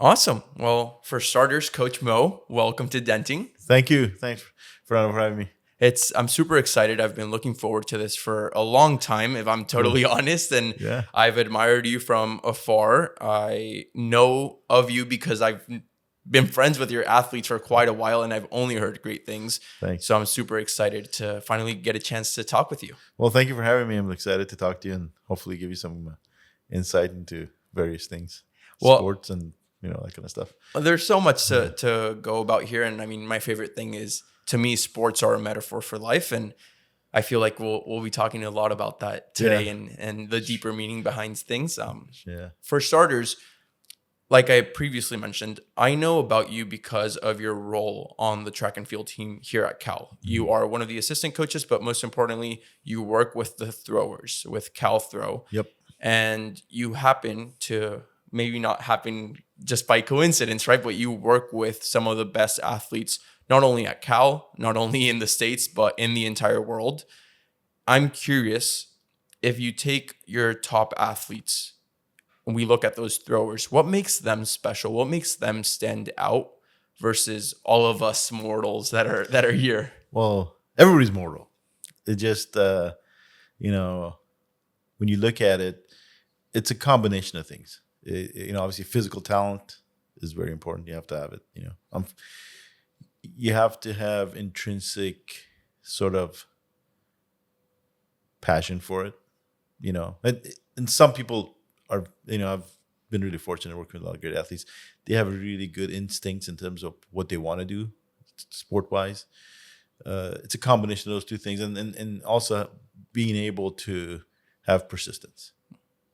Awesome. Well, for starters, Coach Mo, welcome to Denting. Thank you. Thanks for having me. I'm super excited. I've been looking forward to this for a long time, if I'm Cool. totally honest. And Yeah. I've admired you from afar. I know of you because I've been friends with your athletes for quite a while, and I've only heard great things. Thanks. So I'm super excited to finally get a chance to talk with you. Well, thank you for having me. I'm excited to talk to you and hopefully give you some insight into various things, Well, sports and that kind of stuff. there's so much to go about here. And I mean, my favorite thing is, to me, sports are a metaphor for life. And I feel like we'll be talking a lot about that today, Yeah. and the deeper meaning behind things. Yeah. For starters, like I previously mentioned, I know about you because of your role on the track and field team here at Cal. You are one of the assistant coaches, but most importantly, you work with the throwers, with Cal Throw. Yep. And you happen to, maybe not happen just by coincidence, right? But you work with some of the best athletes, not only at Cal, not only in the States, but in the entire world. I'm curious, if you take your top athletes and we look at those throwers, what makes them special? What makes them stand out versus all of us mortals that are here? Well, everybody's mortal. It just when you look at it, it's a combination of things. Obviously, physical talent is very important. You have to have it. You have to have intrinsic sort of passion for it. And some people are. I've been really fortunate working with a lot of great athletes. They have really good instincts in terms of what they want to do, sport wise. It's a combination of those two things, and also being able to have persistence.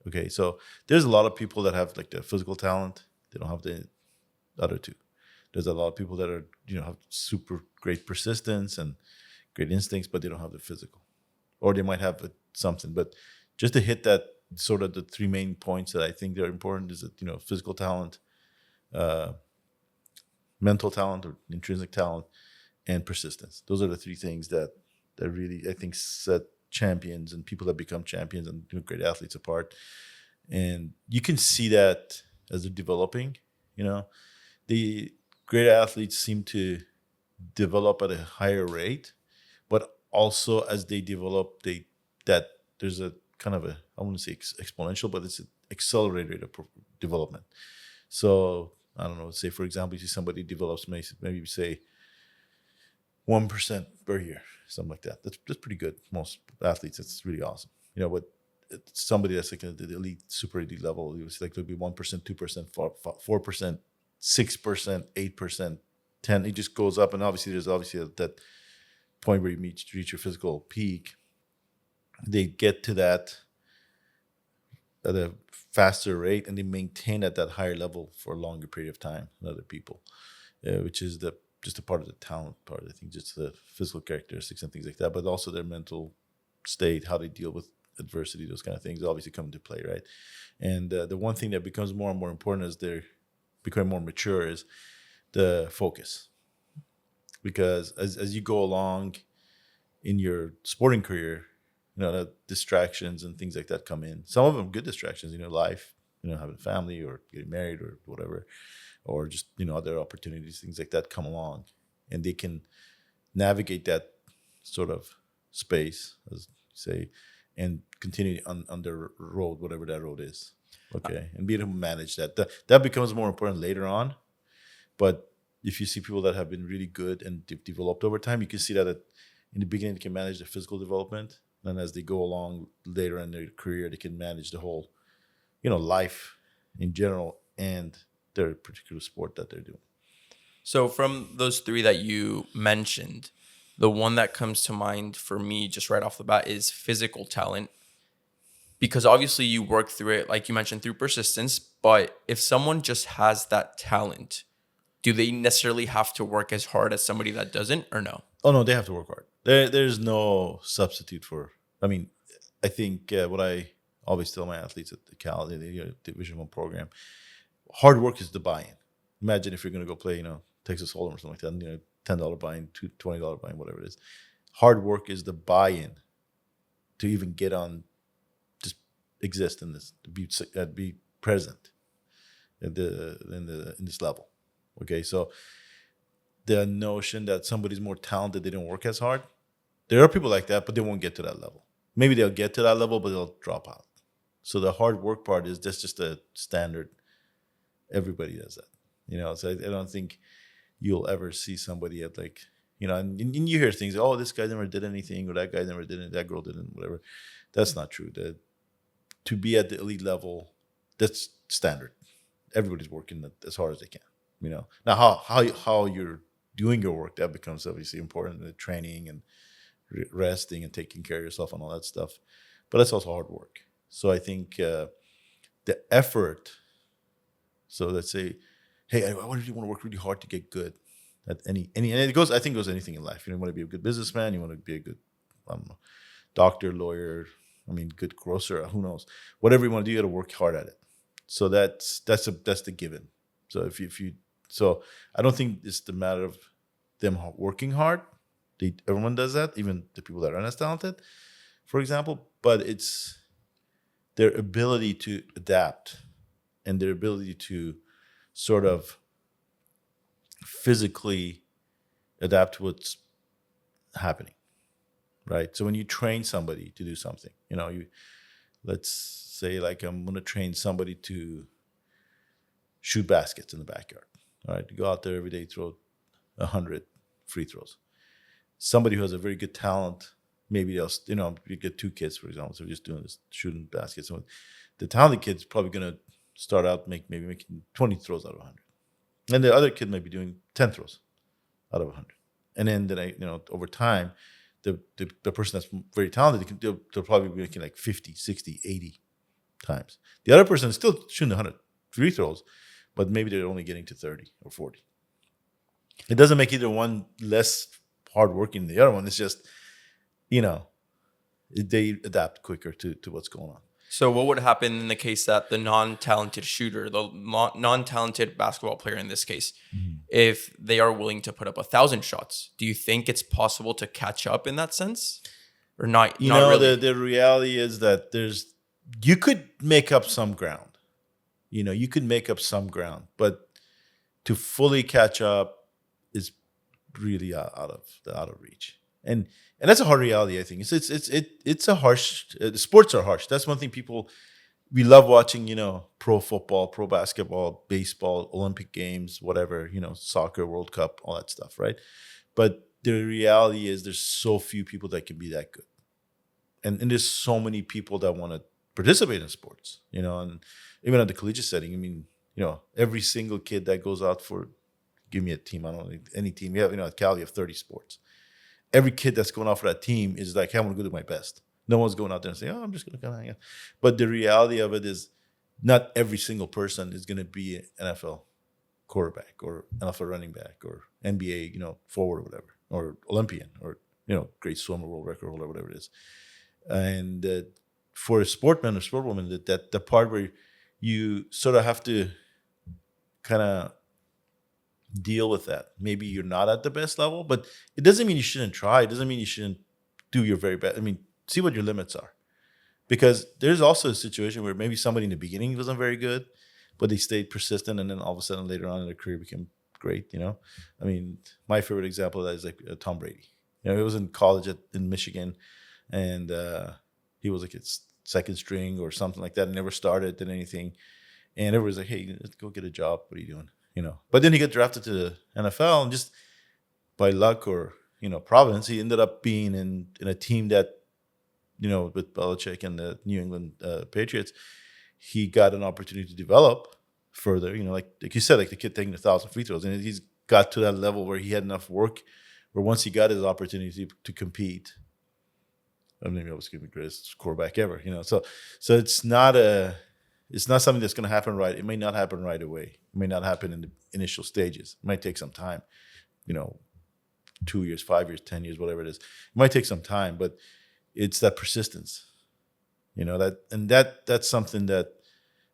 Okay, so there's a lot of people that have like the physical talent. They don't have the other two. There's a lot of people that are have super great persistence and great instincts, but they don't have the physical, or they might have something. But just to hit that sort of the three main points that I think are important is that physical talent, uh, mental talent or intrinsic talent, and persistence. Those are the three things that really I think set champions and people that become champions and great athletes apart. And you can see that as they're developing. The great athletes seem to develop at a higher rate, but also as they develop, that there's a kind of I wouldn't say exponential, but it's an accelerated rate of development. So I don't know. Say for example, you see somebody develops maybe say 1% per year, something like that. That's pretty good. Most athletes, it's really awesome. But it's somebody that's like at the elite, super elite level, it was like there'll be 1%, 2%, 4%, 6%, 8%, 10. It just goes up, and obviously there's that point where you reach your physical peak. They get to that at a faster rate, and they maintain at that higher level for a longer period of time than other people, which is just a part of the talent part. I think just the physical characteristics and things like that, but also their mental state, how they deal with adversity, those kind of things obviously come into play, right? And the one thing that becomes more and more important as they're becoming more mature is the focus. Because as you go along in your sporting career, the distractions and things like that come in. Some of them good distractions, life, having a family or getting married or whatever, or just other opportunities, things like that come along, and they can navigate that sort of space, as you say, and continue on their road, whatever that road is. Okay, and be able to manage that. That becomes more important later on. But if you see people that have been really good and developed over time, you can see that in the beginning they can manage the physical development, and as they go along later in their career, they can manage the whole, life in general and their particular sport that they're doing. So from those three that you mentioned, the one that comes to mind for me just right off the bat is physical talent. Because obviously you work through it, like you mentioned, through persistence. But if someone just has that talent, do they necessarily have to work as hard as somebody that doesn't, or no? Oh no, they have to work hard. There's no substitute for. I mean, I think what I always tell my athletes at the Cal, the Division One program, hard work is the buy-in. Imagine if you're going to go play, Texas Hold'em or something like that, and, $10 buy-in, $20 buy-in, whatever it is. Hard work is the buy-in to even get on, just exist in this, to be present. in this level. Okay, so the notion that somebody's more talented, they don't work as hard. There are people like that, but they won't get to that level. Maybe they'll get to that level, but they'll drop out. So the hard work part is that's just a standard. Everybody does that, So I don't think you'll ever see somebody at like, and you hear things. Oh, this guy never did anything, or that guy never did it. That girl didn't, whatever. That's not true. To be at the elite level, that's standard. Everybody's working as hard as they can. Now how you're doing your work, that becomes obviously important. The training and resting and taking care of yourself and all that stuff, but that's also hard work. So I think the effort. So let's say, hey, I really want to work really hard to get good at any, and it goes. I think it goes anything in life. You want to be a good businessman. You want to be a good, I don't know, doctor, lawyer. Good grocer. Who knows? Whatever you want to do, you got to work hard at it. So that's the given. So if you so I don't think it's the matter of them working hard. Everyone does that, even the people that aren't as talented, for example. But it's their ability to adapt and their ability to sort of physically adapt to what's happening, right? So when you train somebody to do something, let's say like I'm going to train somebody to shoot baskets in the backyard. All right, you go out there every day, throw 100 free throws. Somebody who has a very good talent, maybe they'll, you get two kids, for example, so just doing this, shooting baskets. So the talented kid's probably going to start out maybe making 20 throws out of 100. And the other kid might be doing 10 throws out of 100. And then, over time, the person that's very talented, they'll probably be making like 50, 60, 80 times. The other person is still shooting 100 free throws, but maybe they're only getting to 30 or 40. It doesn't make either one less hardworking than the other one. It's just, they adapt quicker to what's going on. So what would happen in the case that the non-talented shooter, the non-talented basketball player in this case, if they are willing to put up 1,000 shots, do you think it's possible to catch up in that sense? Or not? Not really? The reality is that you could make up some ground. You could make up some ground, but to fully catch up is really out of reach. And that's a hard reality, I think. It's a harsh. The sports are harsh. That's one thing we love watching. Pro football, pro basketball, baseball, Olympic Games, whatever. Soccer, World Cup, all that stuff, right? But the reality is, there's so few people that can be that good, and there's so many people that want to participate in sports. And even at the collegiate setting, every single kid that goes out for, give me a team. I don't know any team. We have, at Cal, we have 30 sports. Every kid that's going out for that team is like, hey, I'm going to go do my best. No one's going out there and saying, oh, I'm just going to come hang out. But the reality of it is, not every single person is going to be an NFL quarterback or NFL running back or NBA, forward or whatever, or Olympian or, great swimmer, world record holder, whatever it is. And for a sportman or sportwoman, that the part where you sort of have to kind of deal with that. Maybe you're not at the best level, but it doesn't mean you shouldn't try. It doesn't mean you shouldn't do your very best. See what your limits are. Because there's also a situation where maybe somebody in the beginning wasn't very good, but they stayed persistent, and then all of a sudden later on in their career became great, my favorite example of that is like Tom Brady. He was in college in Michigan, and he was like his second string or something like that, and never started, did anything. And everybody's like, hey, let's go get a job. What are you doing? But then he got drafted to the NFL, and just by luck or, providence, he ended up being in a team that, with Belichick and the New England Patriots, he got an opportunity to develop further, like you said, like the kid taking 1,000 free throws, and he's got to that level where he had enough work where once he got his opportunity to compete, maybe I was giving the greatest quarterback ever, so it's not something that's going to happen right. It may not happen right away. It may not happen in the initial stages. It might take some time, 2 years, 5 years, 10 years, whatever it is. It might take some time, but it's that persistence, that's something that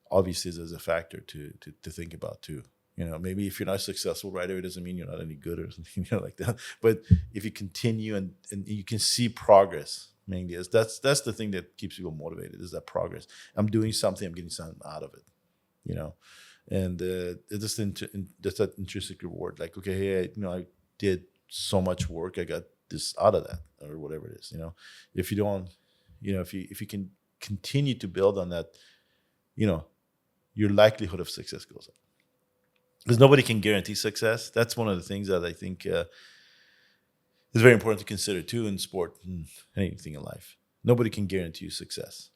obviously is a factor to think about too. Maybe if you're not successful right away, it doesn't mean you're not any good or something like that. But if you continue and you can see progress, mainly that's the thing that keeps people motivated, is that progress. I'm doing something, I'm getting something out of it, And it's just just that intrinsic reward. Like, okay, hey, I did so much work, I got this out of that, or whatever it is. If you don't, if you can continue to build on that, your likelihood of success goes up. Because nobody can guarantee success. That's one of the things that I think is very important to consider too in sport and anything in life. Nobody can guarantee you success,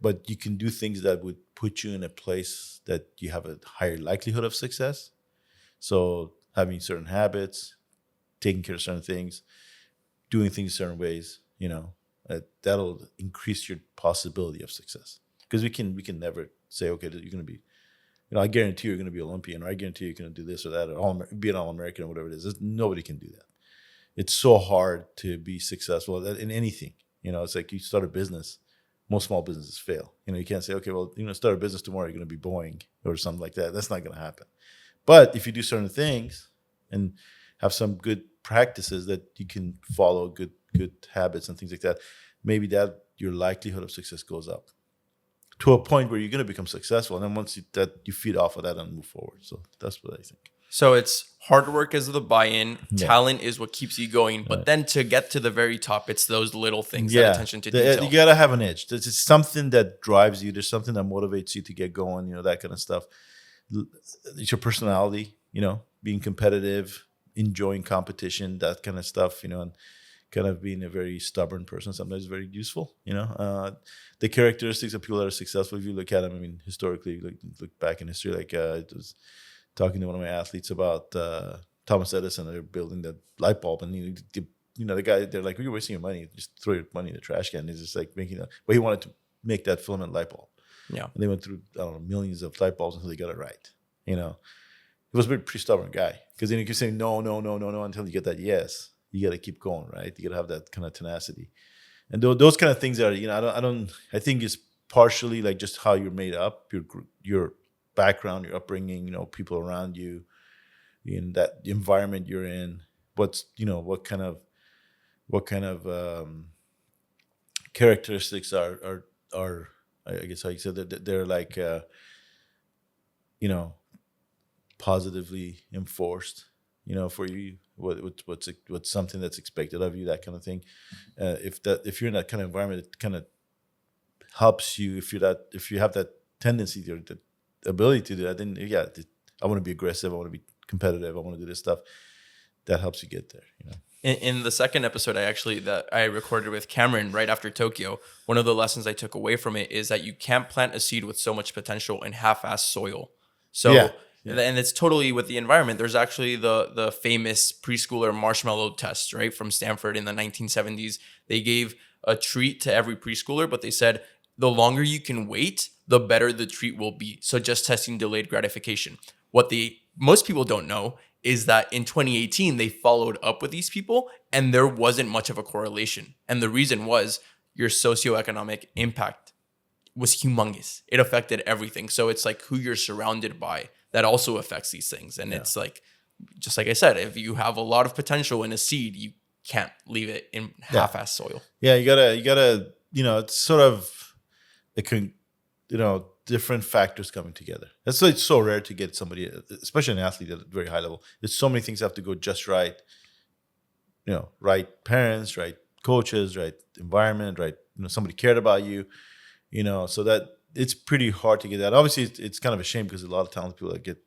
but you can do things that would put you in a place that you have a higher likelihood of success. So having certain habits, taking care of certain things, doing things certain ways, that'll increase your possibility of success. Because we can never say, okay, you're going to be, I guarantee you're going to be Olympian, or I guarantee you're going to do this or that, or be an All-American, or whatever it is. Nobody can do that. It's so hard to be successful in anything. It's like you start a business. Most small businesses fail. You can't say, okay, well, start a business tomorrow, you're going to be Boeing or something like that. That's not going to happen. But if you do certain things and have some good practices that you can follow, good habits and things like that, maybe that your likelihood of success goes up to a point where you're going to become successful. And then once you feed off of that and move forward. So that's what I think. So it's hard work is the buy-in, talent is what keeps you going. But then to get to the very top, it's those little things, that attention to detail. You got to have an edge. There's something that drives you. There's something that motivates you to get going, that kind of stuff. It's your personality, being competitive, enjoying competition, that kind of stuff, and kind of being a very stubborn person sometimes is very useful. The characteristics of people that are successful, if you look at them, I mean, historically, look back in history, like it was talking to one of my athletes about Thomas Edison. They're building the light bulb, and the guy, they're like, "You're wasting your money. Just throw your money in the trash can." He's just like making that, but he wanted to make that filament light bulb. Yeah, and they went through millions of light bulbs until they got it right. He was a pretty stubborn guy, because then you keep saying no until you get that yes. You got to keep going, right? You got to have that kind of tenacity, and those kind of things are I think it's partially like just how you're made up, your background, your upbringing, people around you, in that environment you're in, what kind of characteristics are I guess how you said that they're like positively enforced, for you, what's something that's expected of you, that kind of thing. If you're in that kind of environment, it kind of helps you. If you have that tendency or the ability to do that, then I want to be aggressive, I want to be competitive, I want to do this stuff. That helps you get there. In the second episode that I recorded with Camryn right after Tokyo, one of the lessons I took away from it is that you can't plant a seed with so much potential in half-assed soil. So and it's totally with the environment. There's actually the famous preschooler marshmallow test, right, from Stanford in the 1970s. They gave a treat to every preschooler, but they said the longer you can wait, the better the treat will be. So just testing delayed gratification. What most people don't know is that in 2018, they followed up with these people and there wasn't much of a correlation. And the reason was your socioeconomic impact was humongous. It affected everything. So it's like who you're surrounded by that also affects these things. And it's like, just like I said, if you have a lot of potential in a seed, you can't leave it in half-assed soil. Yeah, you gotta, it's sort of different factors coming together. That's why it's so rare to get somebody, especially an athlete at a very high level. There's so many things have to go just right. Right parents, right coaches, right environment, right. Somebody cared about you. So that it's pretty hard to get that. Obviously, it's kind of a shame because a lot of talented people that get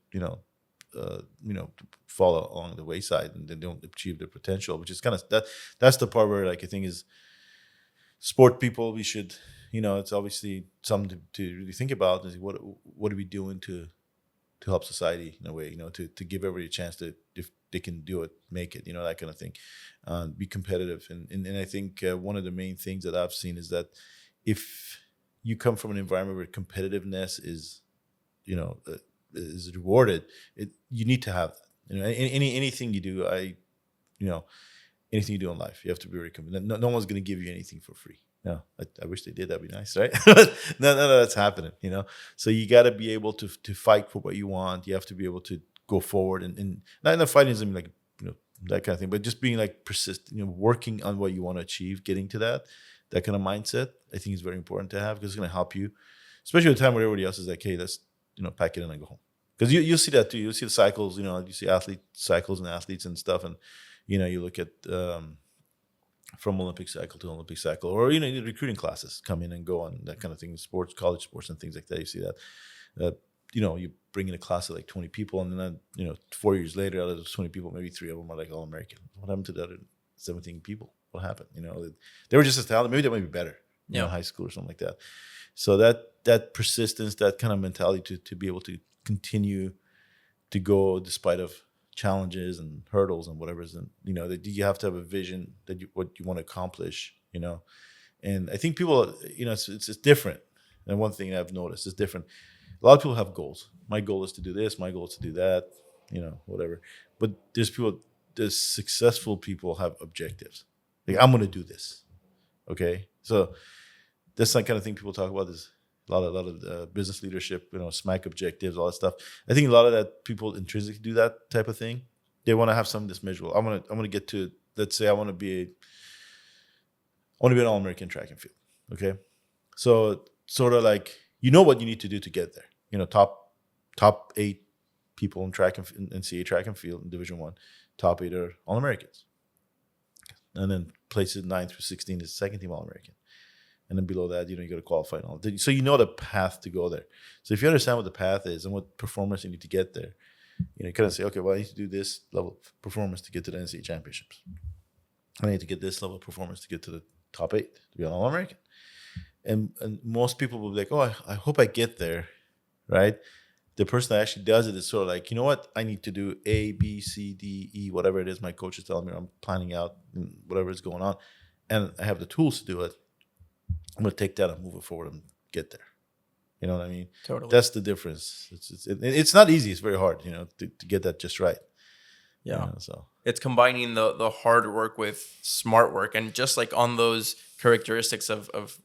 fall along the wayside and they don't achieve their potential, which is kind of that's the part where I think is sport people, we should. It's obviously something to really think about. Is what are we doing to help society in a way? To give everybody a chance to, if they can do it, make it. That kind of thing. Be competitive, and I think one of the main things that I've seen is that if you come from an environment where competitiveness is rewarded, you need to have that. Anything you do, anything you do in life, you have to be very competitive. No one's going to give you anything for free. No, I wish they did. That'd be nice, right? None of that's happening, So you got to be able to fight for what you want. You have to be able to go forward, and not in the fighting doesn't mean that kind of thing, but just being persistent, working on what you want to achieve, getting to that kind of mindset. I think is very important to have because it's going to help you, especially at a time where everybody else is like, hey, let's pack it in and go home. Because you see that too. You see the cycles, you see cycles and athletes and stuff. And, you look at from Olympic cycle to Olympic cycle, or, recruiting classes come in and go on, that kind of thing, sports, college sports and things like that. You see that, you bring in a class of like 20 people, and then, 4 years later, out of those 20 people, maybe 3 of them are like All-American. What happened to the other 17 people? What happened? They were just as talented. Maybe they might be better, in high school or something like that. So that persistence, that kind of mentality to be able to continue to go despite of challenges and hurdles and whatever is, that you have to have a vision that what you want to accomplish, and I think people, it's different. And one thing I've noticed is different. A lot of people have goals. My goal is to do this. My goal is to do that, whatever. But there's successful people have objectives. Like, I'm going to do this. Okay. So that's the kind of thing people talk about, is a lot of business leadership, SMAC objectives, all that stuff. I think a lot of that people intrinsically do that type of thing. They want to have something that's measurable. I'm gonna get to, let's say I want to be an All-American track and field. Okay. So sort of like, what you need to do to get there. Top 8 people in track and NCAA track and field in Division I, top 8 are All-Americans. And then places 9 through 16 is second team All-American. And then below that, you got to qualify and all. So the path to go there. So if you understand what the path is and what performance you need to get there, you kind of say, okay, well, I need to do this level of performance to get to the NCAA championships. I need to get this level of performance to get to the top 8, to be an All-American. And most people will be like, oh, I hope I get there, right? The person that actually does it is sort of like, you know what? I need to do A, B, C, D, E, whatever it is my coach is telling me, I'm planning out whatever is going on. And I have the tools to do it. I'm going to take that and move it forward and get there. You know what I mean? Totally. That's the difference. It's not easy. It's very hard, to get that just right. Yeah. So it's combining the hard work with smart work. And just like on those characteristics of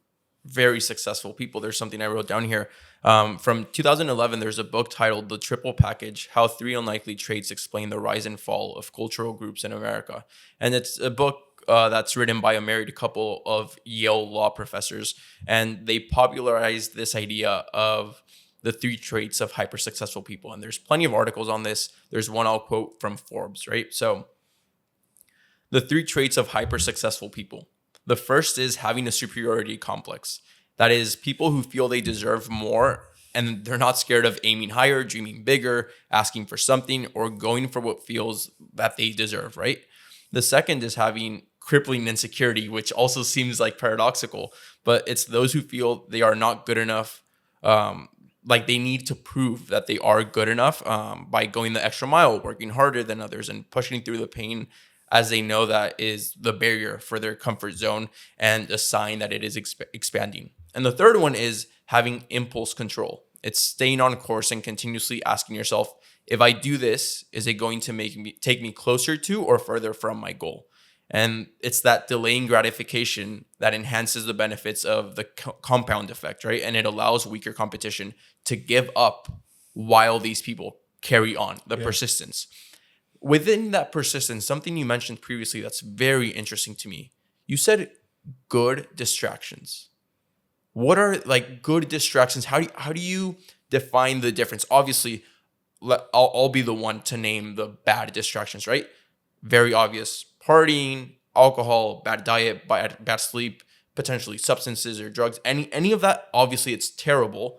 very successful people, there's something I wrote down here. From 2011, there's a book titled The Triple Package: How 3 Unlikely Traits Explain the Rise and Fall of Cultural Groups in America. And it's a book that's written by a married couple of Yale law professors. And they popularized this idea of the 3 traits of hyper successful people. And there's plenty of articles on this. There's one I'll quote from Forbes, right? So the 3 traits of hyper successful people. The first is having a superiority complex. That is, people who feel they deserve more and they're not scared of aiming higher, dreaming bigger, asking for something, or going for what feels that they deserve, right? The second is having crippling insecurity, which also seems like paradoxical, but it's those who feel they are not good enough, like they need to prove that they are good enough by going the extra mile, working harder than others, and pushing through the pain, as they know that is the barrier for their comfort zone and a sign that it is expanding. And the third one is having impulse control. It's staying on course and continuously asking yourself, if I do this, is it going to take me closer to or further from my goal? And it's that delaying gratification that enhances the benefits of the compound effect, right? And it allows weaker competition to give up while these people carry on, the persistence. Within that persistence, something you mentioned previously that's very interesting to me. You said good distractions. What are like good distractions? How do you define the difference? Obviously, I'll be the one to name the bad distractions, right? Very obvious: partying, alcohol, bad diet, bad sleep, potentially substances or drugs. Any of that, obviously, it's terrible.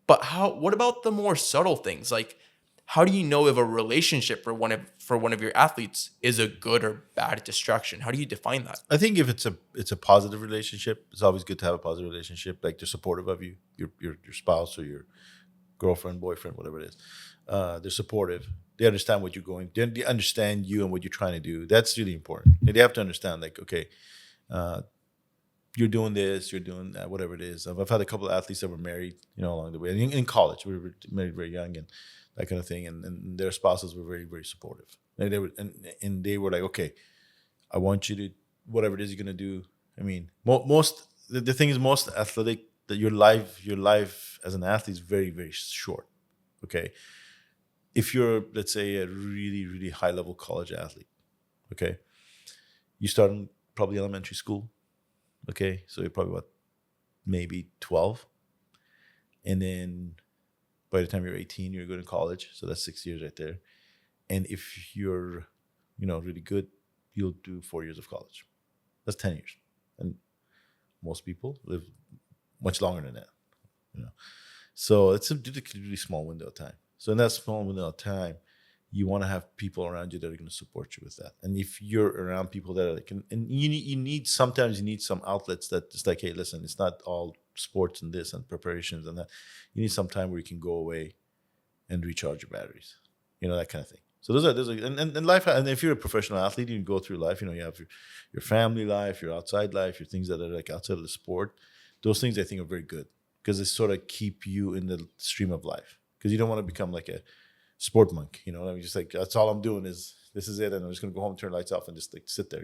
But what about the more subtle things? Like, how do you know if a relationship for one of your athletes is a good or bad distraction? How do you define that? I think if it's a positive relationship, it's always good to have a positive relationship. Like, they're supportive of you, your spouse or your girlfriend, boyfriend, whatever it is. They're supportive. They understand what you're going. They understand you and what you're trying to do. That's really important. They have to understand, like, okay, you're doing this, you're doing that, whatever it is. I've had a couple of athletes that were married, along the way. In college, we were married very young and that kind of thing, and their spouses were very, very supportive. And they were like, okay, I want you to, whatever it is you're gonna do. I mean, the thing is, most athletic, that your life as an athlete is very, very short. Okay, if you're, let's say, a really, really high level college athlete, okay, you start in probably elementary school. Okay, so you're probably maybe 12, and then By the time you're 18, you're going to college. So that's 6 years right there. And if you're, really good, you'll do 4 years of college. That's 10 years. And most people live much longer than that. So it's a really small window of time. So in that small window of time, you want to have people around you that are going to support you with that. And if you're around people that are like, and you need some outlets that it's like, hey, listen, it's not all sports and this and preparations and that. You need some time where you can go away and recharge your batteries, that kind of thing. So those are and life. And if you're a professional athlete, you go through life. You have your family life, your outside life, your things that are like outside of the sport. Those things I think are very good because they sort of keep you in the stream of life. Because you don't want to become like a sport monk, I mean, just like that's all I'm doing is this is it, and I'm just gonna go home, turn lights off, and just like sit there.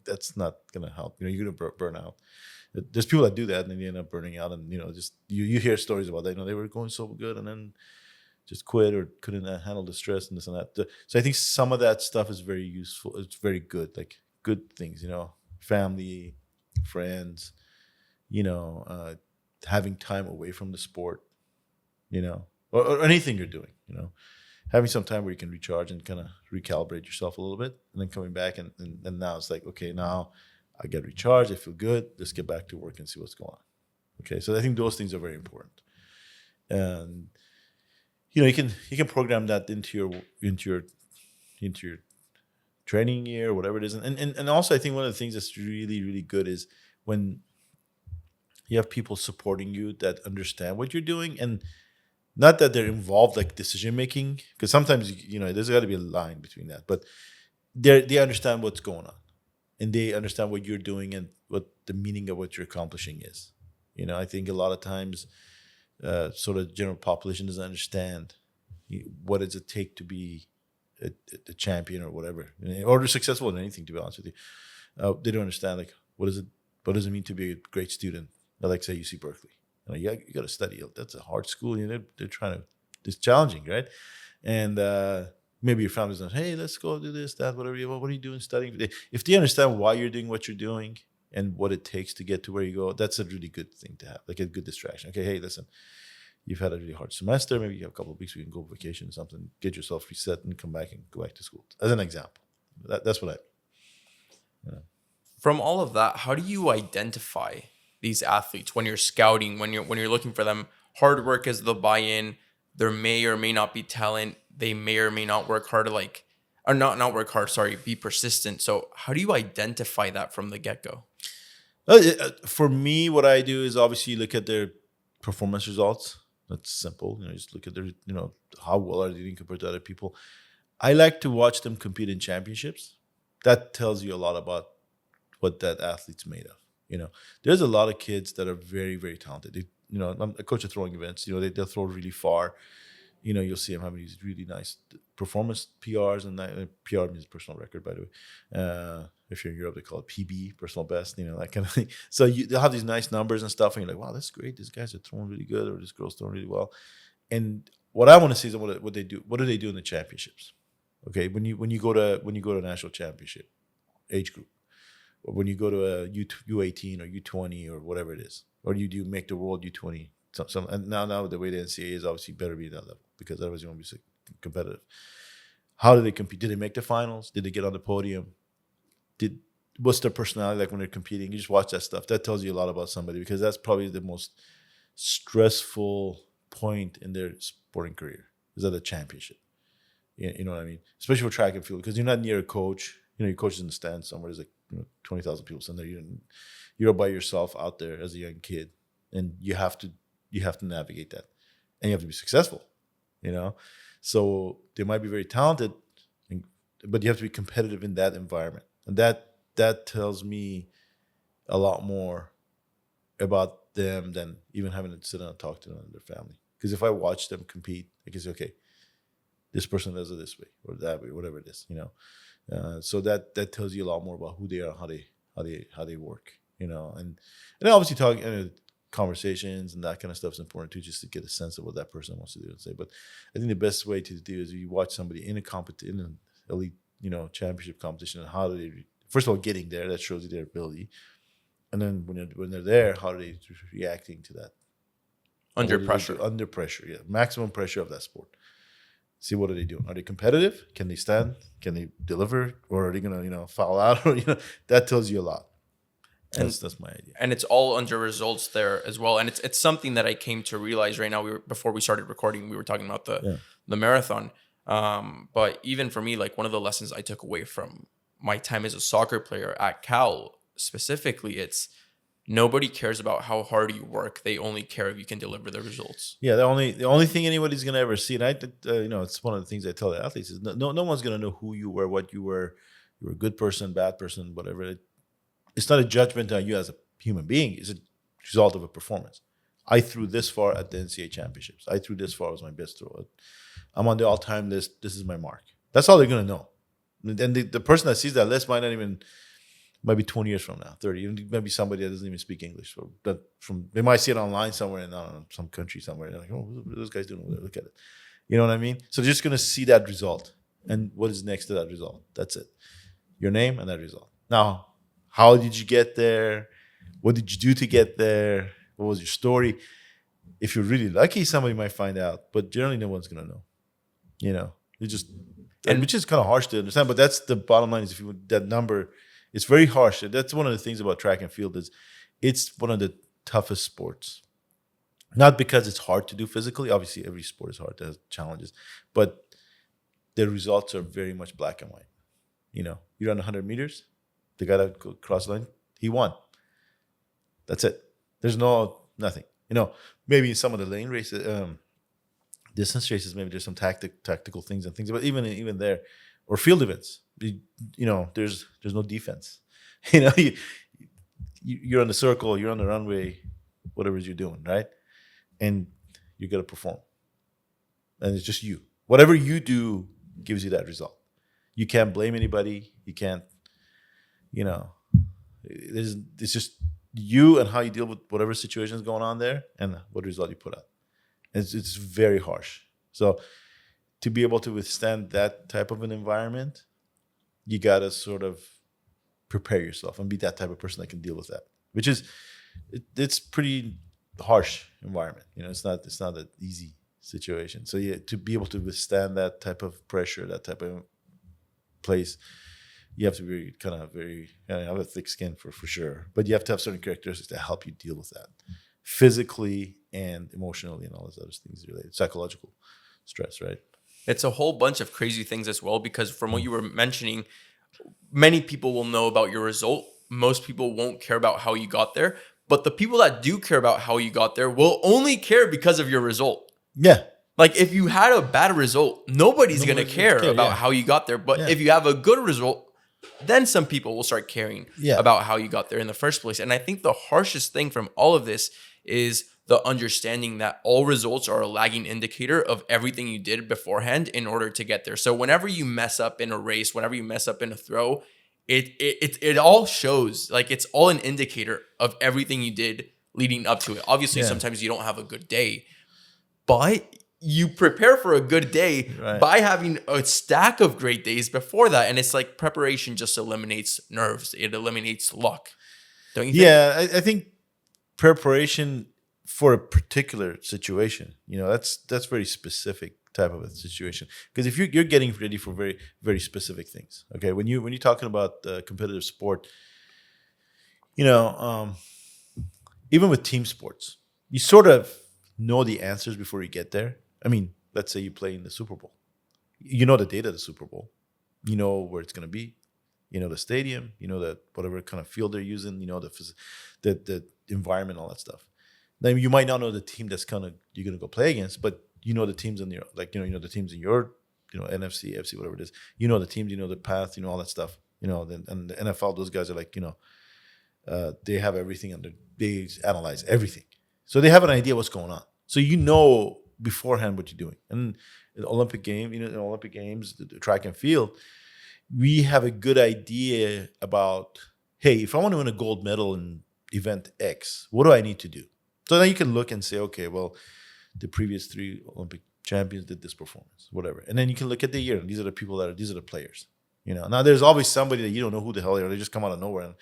That's not gonna help. You're gonna burn out. There's people that do that, and then you end up burning out, and just you hear stories about that. They were going so good, and then just quit or couldn't handle the stress and this and that. So I think some of that stuff is very useful. It's very good, like good things. Family, friends, having time away from the sport, or anything you're doing, having some time where you can recharge and kind of recalibrate yourself a little bit, and then coming back and now it's like, okay, now I get recharged, I feel good, let's get back to work and see what's going on. Okay, so I think those things are very important, and you can program that into your training year, whatever it is, and also I think one of the things that's really really good is when you have people supporting you that understand what you're doing, and not that they're involved like decision making, because sometimes there's got to be a line between that, but they understand what's going on, and they understand what you're doing and what the meaning of what you're accomplishing is. I think a lot of times, sort of general population doesn't understand what does it take to be a champion or whatever, or they're successful in anything. To be honest with you, they don't understand like what does it mean to be a great student, like say UC Berkeley. You got to study. That's a hard school. They're trying to. It's challenging, right? And maybe your family's like, hey, let's go do this, that, whatever. What are you doing studying? If they understand why you're doing what you're doing and what it takes to get to where you go, that's a really good thing to have, like a good distraction. Okay, hey, listen, you've had a really hard semester. Maybe you have a couple of weeks we can go on vacation or something, get yourself reset and come back and go back to school. As an example, that's what I. From all of that, how do you identify these athletes when you're scouting, when you're looking for them? Hard work is the buy-in. There may or may not be talent. They may or may not work hard, or not work hard. Sorry, be persistent. So how do you identify that from the get-go? For me, what I do is obviously look at their performance results. That's simple. Just look at their, how well are they doing compared to other people. I like to watch them compete in championships. That tells you a lot about what that athlete's made of. There's a lot of kids that are very, very talented. I'm a coach of throwing events. They'll throw really far. You'll see them having these really nice performance PRs, and that PR means personal record, by the way. If you're in Europe, they call it PB, personal best, that kind of thing. So they'll have these nice numbers and stuff, and you're like, wow, that's great. These guys are throwing really good, or this girl's throwing really well. And what I want to see is what they do. What do they do in the championships? Okay, when you go to a national championship age group, or when you go to a U18 or U20 or whatever it is, or you do make the world U20. And now the way the NCAA is, obviously better be that level, because otherwise you won't be so competitive. How do they compete? Did they make the finals? Did they get on the podium? What's their personality like when they're competing? You just watch that stuff. That tells you a lot about somebody, because that's probably the most stressful point in their sporting career, is at a championship. You know what I mean? Especially for track and field, because you're not near a coach. Your coach is in the stands somewhere. There's like 20,000 people sitting there. You're by yourself out there as a young kid, and you have to navigate that, and you have to be successful. So they might be very talented, but you have to be competitive in that environment, and that tells me a lot more about them than even having to sit down and talk to them and their family. Because if I watch them compete, I can say, okay, this person does it this way or that way, whatever it is. So that tells you a lot more about who they are, how they work. And obviously talking. Conversations and that kind of stuff is important too, just to get a sense of what that person wants to do and say. But I think the best way to do is you watch somebody in an elite, championship competition, and how do they first of all getting there, that shows you their ability, and then when they're there, how are they reacting to that? Under What do they pressure. do? Under pressure, yeah. Maximum pressure of that sport. See, what are they doing? Are they competitive? Can they stand? Can they deliver? Or are they gonna, foul out? Or that tells you a lot. And That's my idea. and it's all under results there as well. And it's something that I came to realize right now. Before we started recording, we were talking about the marathon. But even for me, like one of the lessons I took away from my time as a soccer player at Cal specifically, it's nobody cares about how hard you work. They only care if you can deliver the results. Yeah, the only thing anybody's gonna ever see, and it's one of the things I tell the athletes is no one's gonna know who you were, what you were. You were a good person, bad person, whatever. It's not a judgment on you as a human being. It's a result of a performance. I threw this far at the NCAA championships. I threw this far as my best throw. I'm on the all-time list. This is my mark. That's all they're gonna know. And the person that sees that list might be 20 years from now, 30. Even maybe somebody that doesn't even speak English. So they might see it online somewhere in some country somewhere. They're like, oh, what are those guys doing over there? Look at it. You know what I mean? So they're just gonna see that result, and what is next to that result. That's it. Your name and that result. Now, how did you get there? What did you do to get there? What was your story? If you're really lucky, somebody might find out, but generally no one's gonna know. You just, which is kind of harsh to understand, but that's the bottom line. Is that number, it's very harsh. That's one of the things about track and field is it's one of the toughest sports. Not because it's hard to do physically. Obviously, every sport is hard. There's challenges, but the results are very much black and white. You run 100 meters, the guy that crossed the line, he won. That's it. There's nothing. Maybe in some of the lane races, distance races, maybe there's some tactical things and things, but even there, or field events, there's no defense. You're on the circle, you're on the runway, whatever you're doing, right? And you got to perform, and it's just you. Whatever you do gives you that result. You can't blame anybody. You can't, it's just you and how you deal with whatever situation is going on there and what result you put out. It's very harsh. So to be able to withstand that type of an environment, you got to sort of prepare yourself and be that type of person that can deal with that, which is, it's pretty harsh environment. It's not an easy situation. So yeah, to be able to withstand that type of pressure, that type of place, you have to be have a thick skin for sure. But you have to have certain characteristics to help you deal with that physically and emotionally and all those other things related, psychological stress, right? It's a whole bunch of crazy things as well, because from what you were mentioning, many people will know about your result. Most people won't care about how you got there. But the people that do care about how you got there will only care because of your result. Yeah. Like if you had a bad result, nobody's going to care about how you got there. But if you have a good result, then some people will start caring about how you got there in the first place. And I think the harshest thing from all of this is the understanding that all results are a lagging indicator of everything you did beforehand in order to get there. So whenever you mess up in a race, whenever you mess up in a throw, it all shows. Like it's all an indicator of everything you did leading up to it. Obviously, sometimes you don't have a good day, but you prepare for a good day by having a stack of great days before that. And it's like preparation just eliminates nerves. It eliminates luck. Don't you think? Yeah, I think preparation for a particular situation, that's very specific type of a situation. Because if you're getting ready for very, very specific things, okay, when you're talking about competitive sport, even with team sports, you sort of know the answers before you get there. I mean, let's say you play in the Super Bowl. You know the date of the Super Bowl. You know where it's going to be. You know the stadium. You know that whatever kind of field they're using. You know the environment, all that stuff. Then you might not know the team that's you're going to go play against, but you know the teams in your the teams in your NFC, AFC, whatever it is. You know the teams. You know the path. You know all that stuff. And the NFL, those guys are like they have everything they analyze everything, so they have an idea what's going on. So beforehand what you're doing. And in the Olympic Games, the track and field, we have a good idea about, hey, if I want to win a gold medal in event X, what do I need to do? So then you can look and say, okay, well, the previous 3 Olympic champions did this performance, whatever. And then you can look at the year. These are the players. Now there's always somebody that you don't know who the hell they are. They just come out of nowhere and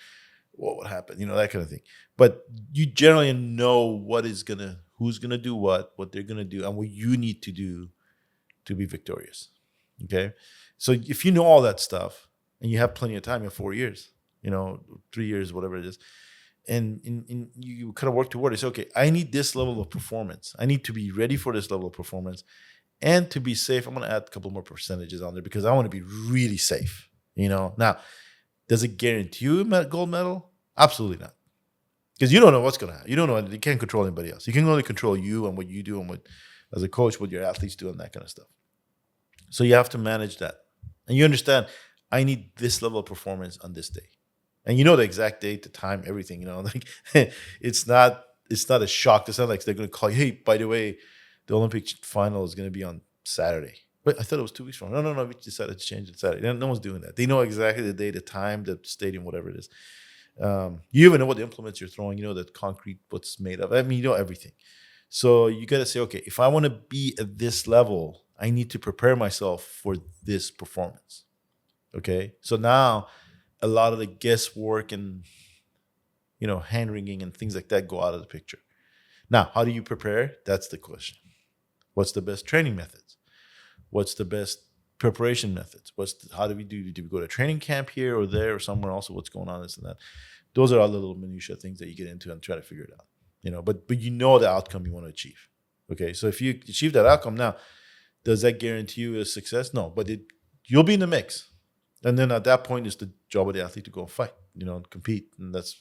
what would happen, that kind of thing. But you generally know what is going to who's going to do what they're going to do, and what you need to do to be victorious. Okay. So if you know all that stuff and you have plenty of time, you have 4 years, 3 years, whatever it is, and you kind of work toward it. So, okay, I need this level of performance. I need to be ready for this level of performance. And to be safe, I'm going to add a couple more percentages on there because I want to be really safe. Now, does it guarantee you a gold medal? Absolutely not. Because you don't know what's going to happen. You don't know. You can't control anybody else. You can only control you and what you do and what, as a coach, what your athletes do and that kind of stuff. So you have to manage that. And you understand, I need this level of performance on this day. And you know the exact date, the time, everything, like it's not a shock. It's not like they're going to call you, hey, by the way, the Olympic final is going to be on Saturday. But I thought it was 2 weeks from now. No, we decided to change it to Saturday. No one's doing that. They know exactly the day, the time, the stadium, whatever it is. You even know what implements you're throwing. You know the concrete, what's made of. I mean, you know everything. So you got to say, okay, if I want to be at this level, I need to prepare myself for this performance. Okay? So now a lot of the guesswork and, hand-wringing and things like that go out of the picture. Now, how do you prepare? That's the question. What's the best training methods? What's the best preparation methods? How do we do? Do we go to training camp here or there or somewhere else? Or what's going on, this and that? Those are all the little minutiae things that you get into and try to figure it out. But you know the outcome you want to achieve. Okay, so if you achieve that outcome now, does that guarantee you a success? No, but you'll be in the mix. And then at that point, it's the job of the athlete to go and fight, and compete. And that's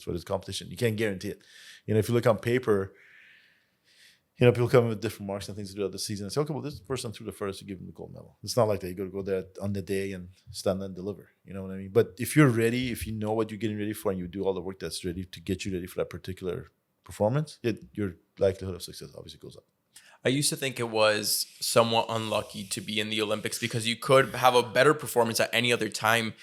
what is competition. You can't guarantee it. If you look on paper, people come in with different marks and things throughout the season and say, okay, well, this person threw the first to give them the gold medal. It's not like that. You got to go there on the day and stand and deliver. You know what I mean? But if you're ready, if you know what you're getting ready for and you do all the work that's ready to get you ready for that particular performance, your likelihood of success obviously goes up. I used to think it was somewhat unlucky to be in the Olympics because you could have a better performance at any other time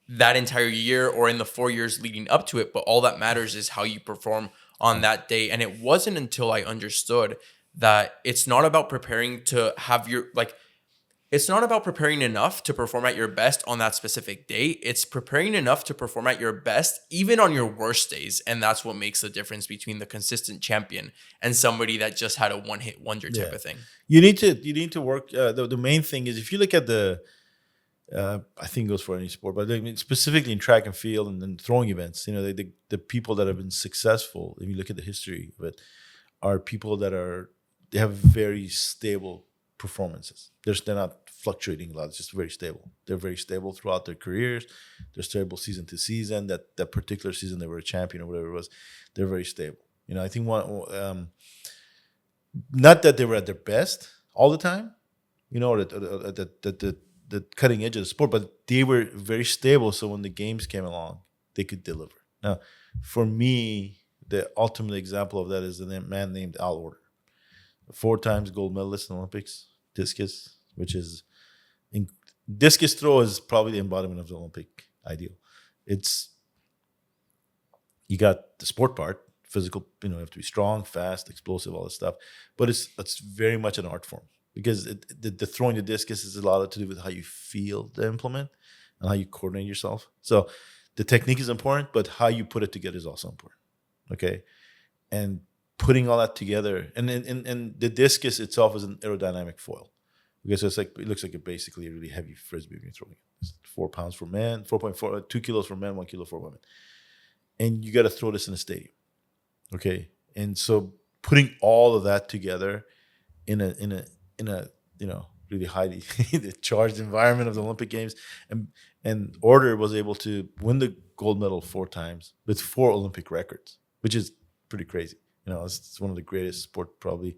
that entire year or in the 4 years leading up to it. But all that matters is how you perform on that day. And it wasn't until I understood that it's not about preparing to have it's not about preparing enough to perform at your best on that specific day. It's preparing enough to perform at your best, even on your worst days. And that's what makes the difference between the consistent champion and somebody that just had a one-hit wonder type of thing. You need to work. The main thing is, if you look at I think it goes for any sport, but specifically in track and field and then throwing events, the people that have been successful, if you look at the history of it, are people they have very stable performances. They're not fluctuating a lot. It's just very stable. They're very stable throughout their careers. They're stable season to season. That particular season they were a champion or whatever it was, they're very stable. I think not that they were at their best all the time, or at the cutting edge of the sport, but they were very stable. So when the games came along, they could deliver. Now, for me, the ultimate example of that is a man named Al Order, 4 times gold medalist in the Olympics, discus, which is discus throw is probably the embodiment of the Olympic ideal. You got the sport part, physical, you have to be strong, fast, explosive, all this stuff, but it's very much an art form because the throwing the discus is a lot to do with how you feel the implement and how you coordinate yourself. So the technique is important, but how you put it together is also important. Okay, and putting all that together, and the discus itself is an aerodynamic foil. Okay, so it looks like basically a really heavy frisbee when you're throwing it. It's 4 pounds for men, 4.4, 2 kilos for men, 1 kilo for women. And you got to throw this in a stadium. Okay, and so putting all of that together in a really highly charged environment of the Olympic Games, and Order was able to win the gold medal 4 times with 4 Olympic records, which is pretty crazy. It's one of the greatest sport probably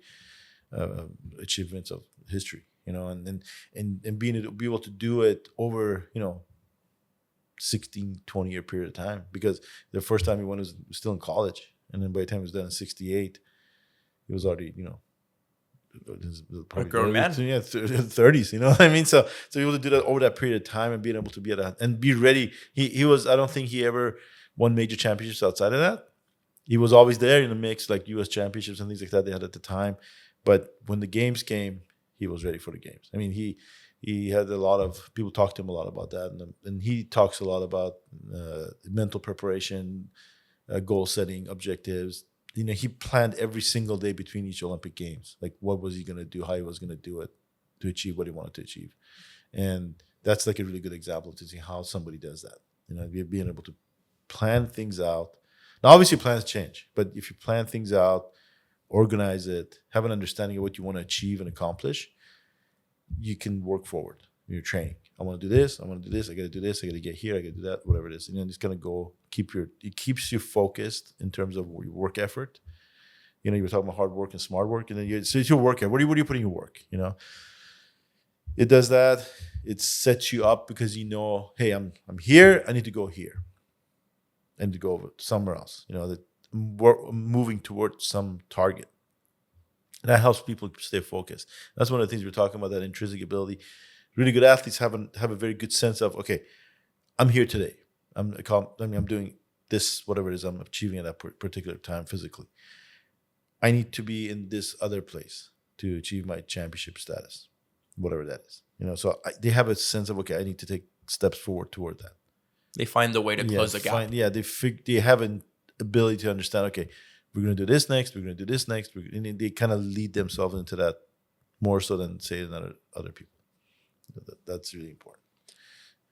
achievements of history. And being able to do it over 16, 20-year period of time, because the first time he won was still in college, and then by the time he was done in 1968, he was already a grown man. 30s. You know what I mean? So able to do that over that period of time and being able to be and be ready. He was. I don't think he ever won major championships outside of that. He was always there in the mix, like U.S. championships and things like that they had at the time. But when the games came, he was ready for the games. I mean, he had a lot of people talk to him a lot about that, and he talks a lot about mental preparation, goal setting, objectives, he planned every single day between each Olympic Games. Like, what was he going to do, how he was going to do it to achieve what he wanted to achieve. And that's like a really good example to see how somebody does that. Being able to plan things out. Now, obviously, plans change, but if you plan things out, organize it, have an understanding of what you want to achieve and accomplish, you can work forward in your training. I want to do this. I want to do this. I got to do this. I got to get here. I got to do that. Whatever it is, and then it's gonna go. It keeps you focused in terms of your work effort. You were talking about hard work and smart work, and then so it's your work effort. What are you putting in your work? It does that. It sets you up because hey, I'm here. I need to go here. I need to go somewhere else. That we're moving towards some target. And that helps people stay focused. That's one of the things we're talking about, that intrinsic ability. Really good athletes have a very good sense of, okay, I'm here today. I'm doing this, whatever it is I'm achieving at that particular time physically. I need to be in this other place to achieve my championship status, whatever that is. So they have a sense of, okay, I need to take steps forward toward that. They find the way to close the gap. They have an ability to understand, okay, we're going to do this next, we're going to do this next. And they kind of lead themselves into that more so than, say, other people. That's really important.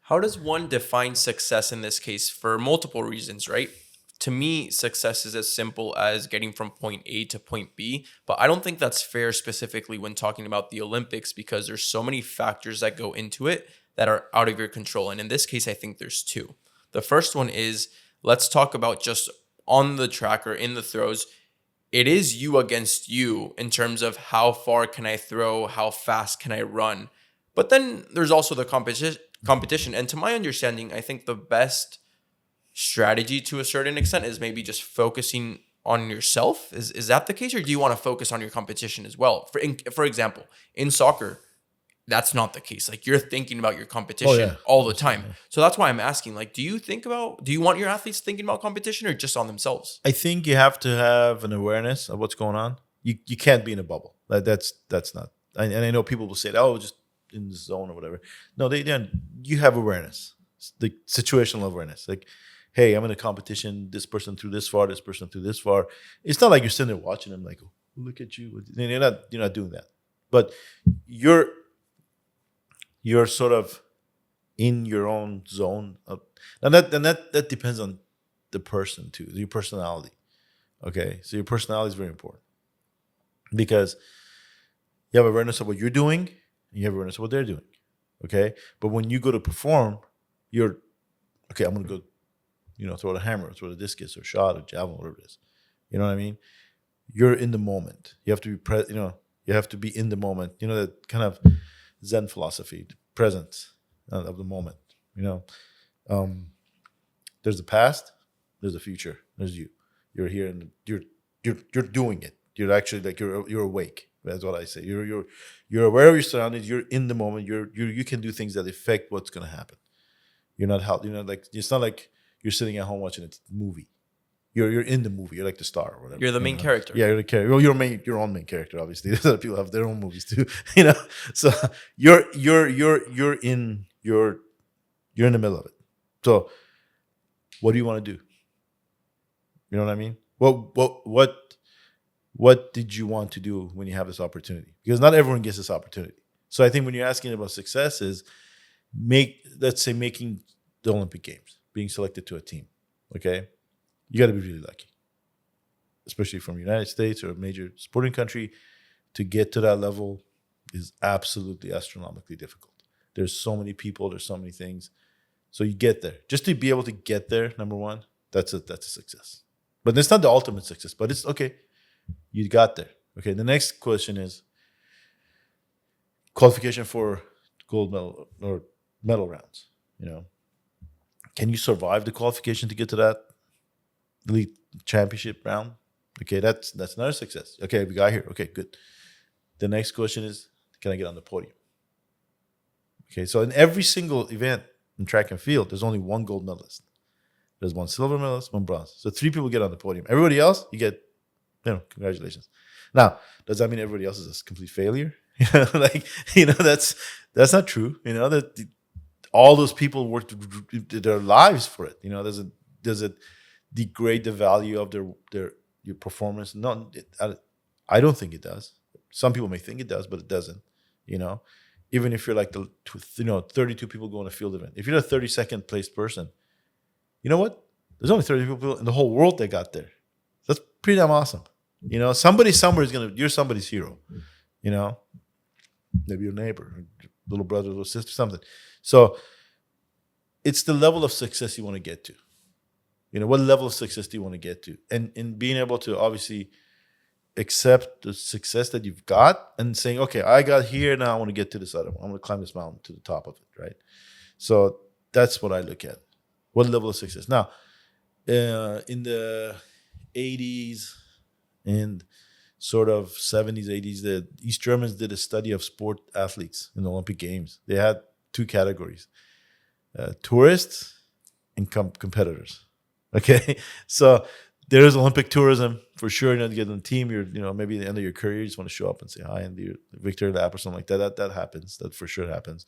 How does one define success in this case? For multiple reasons, right? To me, success is as simple as getting from point A to point B, but I don't think that's fair specifically when talking about the Olympics, because there's so many factors that go into it that are out of your control. And in this case, I think there's two. The first one is, let's talk about just on the track or in the throws. It is you against you in terms of how far can I throw, how fast can I run. But then there's also the competition. And to my understanding, I think the best strategy to a certain extent is maybe just focusing on yourself. Is that the case? Or do you want to focus on your competition as well? For example, in soccer, that's not the case. Like, you're thinking about your competition all the time. Yeah. So that's why I'm asking, like, do you want your athletes thinking about competition or just on themselves? I think you have to have an awareness of what's going on. You can't be in a bubble. That's not. And I know people will say, oh, just in the zone or whatever. No, you have awareness, the situational awareness. Like, hey, I'm in a competition. This person threw this far. This person threw this far. It's not like you're sitting there watching them like, oh, look at you. You're not doing that. But you're sort of in your own zone. And that depends on the person too, your personality. Okay, so your personality is very important because you have awareness of what you're doing and you have awareness of what they're doing. Okay, but when you go to perform, I'm going to go, throw the hammer, throw the discus, or shot, or javelin, whatever it is. You know what I mean? You're in the moment. You have to be you have to be in the moment. That kind of Zen philosophy, the presence of the moment. There's the past, there's the future, there's you. You're here and you're doing it. You're actually like you're awake. That's what I say. You're aware of your surroundings. You're in the moment. You can do things that affect what's going to happen. You're not like it's not like you're sitting at home watching a movie. You're in the movie. You're like the star or whatever. You're the main character. Yeah, you're the character. Well, your own main character. Obviously, other people have their own movies too. So you're in the middle of it. So what do you want to do? You know what I mean? What did you want to do when you have this opportunity? Because not everyone gets this opportunity. So I think when you're asking about success is let's say making the Olympic Games, being selected to a team. Okay. You got to be really lucky, especially from the United States or a major sporting country. To get to that level is absolutely astronomically difficult. There's so many people. There's so many things. So you get there. Just to be able to get there, number one, that's a success. But it's not the ultimate success, but it's okay. You got there. Okay, the next question is qualification for gold medal or medal rounds. Can you survive the qualification to get to that elite championship round? Okay, that's another success. Okay, we got here. Okay, good. The next question is, can I get on the podium? Okay, so in every single event in track and field, there's only one gold medalist. There's one silver medalist, one bronze. So 3 people get on the podium. Everybody else, you get, congratulations. Now, does that mean everybody else is a complete failure? That's not true. That all those people worked their lives for it. Does it degrade the value of their your performance. I don't think it does. Some people may think it does, but it doesn't. You know, even if you're like 32 people go on a field event. If you're a 32nd place person, you know what? There's only 30 people in the whole world that got there. That's pretty damn awesome. You know, somebody somewhere you're somebody's hero. You know, maybe your neighbor, little brother, little sister, something. So it's the level of success you want to get to. You know, what level of success do you want to get to? And in being able to obviously accept the success that you've got and saying, okay, I got here, now I want to get to this other one. I want to climb this mountain to the top of it, right? So that's what I look at. What level of success? Now, in the 80s and sort of 70s, 80s, the East Germans did a study of sport athletes in the Olympic Games. They had two categories, tourists and competitors. Okay, so there is Olympic tourism for sure. You know, to get on the team, maybe at the end of your career, you just want to show up and say hi and do your victory lap or something like that. That happens. That for sure happens.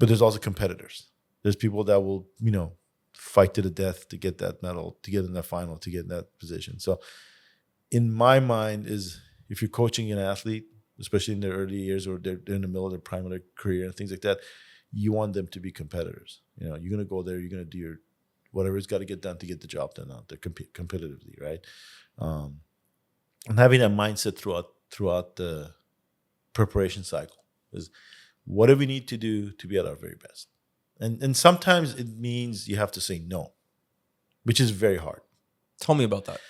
But there's also competitors. There's people that will, fight to the death to get that medal, to get in that final, to get in that position. So in my mind is if you're coaching an athlete, especially in their early years or they're in the middle of their prime of their career and things like that, you want them to be competitors. You know, you're going to go there, you're going to do your whatever it's got to get done to get the job done out there competitively, right? And having that mindset throughout the preparation cycle is what do we need to do to be at our very best? And sometimes it means you have to say no, which is very hard. Tell me about that.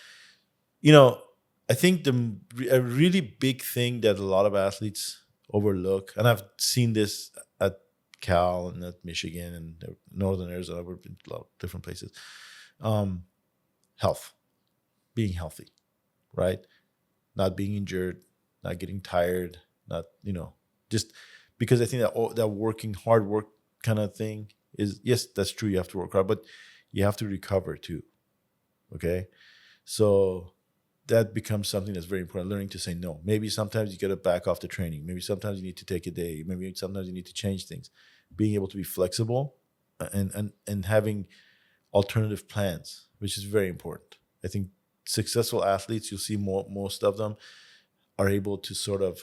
I think a really big thing that a lot of athletes overlook, and I've seen this at Cal and at Michigan and Northern Arizona, we've been a lot of different places. Health, being healthy, right? Not being injured, not getting tired, not, just because I think that working hard work kind of thing is, yes, that's true. You have to work hard, but you have to recover too. Okay. So that becomes something that's very important, learning to say no. Maybe sometimes you got to back off the training. Maybe sometimes you need to take a day. Maybe sometimes you need to change things. Being able to be flexible and having alternative plans, which is very important. I think successful athletes, you'll see most of them are able to sort of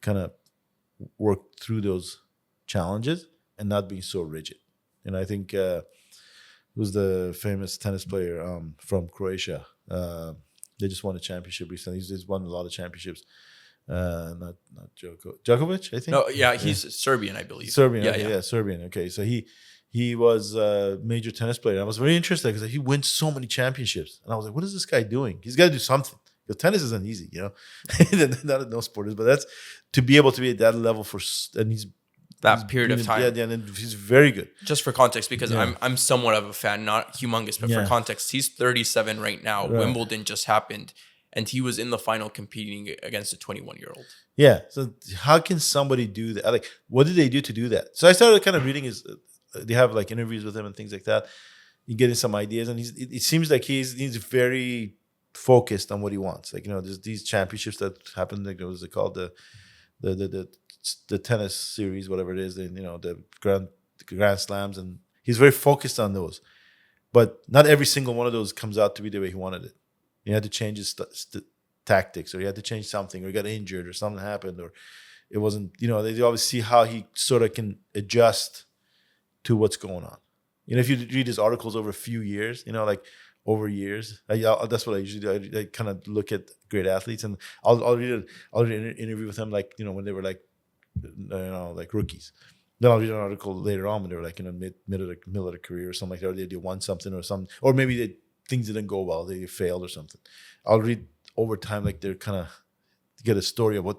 kind of work through those challenges and not being so rigid. And I think who's the famous tennis player from Croatia? They just won a championship recently. He's won a lot of championships. Not Djokovic, I think. No, yeah, he's Serbian, I believe. Serbian, yeah, Serbian. Okay, so he was a major tennis player. I was very interested because he wins so many championships, and I was like, what is this guy doing? He's got to do something. Because tennis isn't easy, not no sport is, but that's to be able to be at that level and he's that period of time. Yeah, and he's very good. Just for context, because I'm somewhat of a fan, not humongous, but for context, he's 37 right now. Right. Wimbledon just happened, and he was in the final competing against a 21-year-old. Yeah. So how can somebody do that? Like, what did they do to do that? So I started kind of reading they have like interviews with him and things like that. You getting some ideas, and it seems like he's very focused on what he wants. Like, there's these championships that happen. Like, what is it called? The tennis series, whatever it is, the grand slams, and he's very focused on those. But not every single one of those comes out to be the way he wanted it. He had to change his tactics, or he had to change something, or he got injured, or something happened, or it wasn't. They always see how he sort of can adjust to what's going on. If you read his articles over a few years, like over years, that's what I usually do. I kind of look at great athletes, and I'll read an interview with them, like when they were like rookies. Then I'll read an article later on when they were like middle of their career or something like that, or they won something or something, or maybe things didn't go well, they failed or something. I'll read over time, like they're kind of get a story of what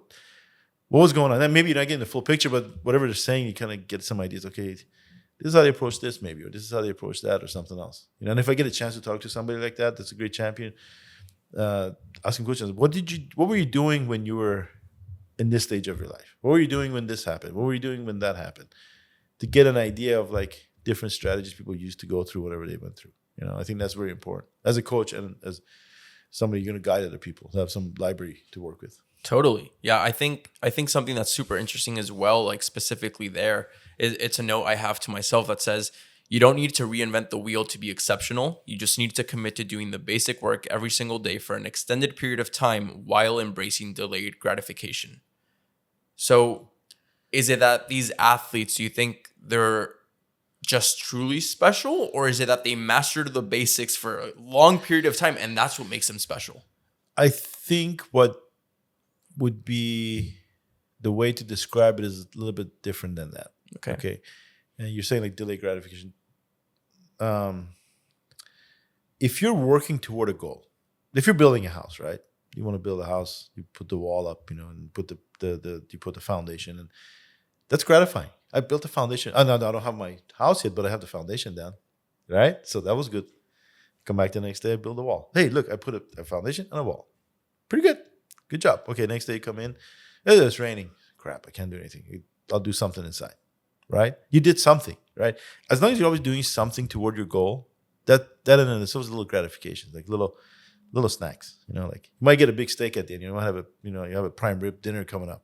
was going on. And maybe you're not getting the full picture, but whatever they're saying, you kind of get some ideas. Okay, this is how they approach this, maybe, or this is how they approach that, or something else. And if I get a chance to talk to somebody like that, that's a great champion. Ask him questions. What were you doing when you were in this stage of your life? What were you doing when this happened? What were you doing when that happened? To get an idea of like different strategies people used to go through whatever they went through. I think that's very important as a coach and as somebody you're going to guide other people to have some library to work with. Totally. Yeah, I think something that's super interesting as well, like specifically there, it's a note I have to myself that says, You don't need to reinvent the wheel to be exceptional. You just need to commit to doing the basic work every single day for an extended period of time while embracing delayed gratification. So is it that these athletes, do you think they're just truly special, or is it that they mastered the basics for a long period of time and that's what makes them special? I think what would be the way to describe it is a little bit different than that. Okay. And you're saying like delayed gratification. If you're working toward a goal, if you're building a house, right? You want to build a house, you put the wall up, and put you put the foundation, and that's gratifying. I built a foundation. I don't have my house yet, but I have the foundation down, right? So that was good. Come back the next day, build a wall. Hey, look, I put a foundation and a wall. Pretty good. Good job. Okay, next day you come in. It's raining. Crap, I can't do anything. I'll do something inside, right? You did something, right? As long as you're always doing something toward your goal, that in and of itself is a little gratification, like little snacks. Like you might get a big steak at the end. You might have you have a prime rib dinner coming up,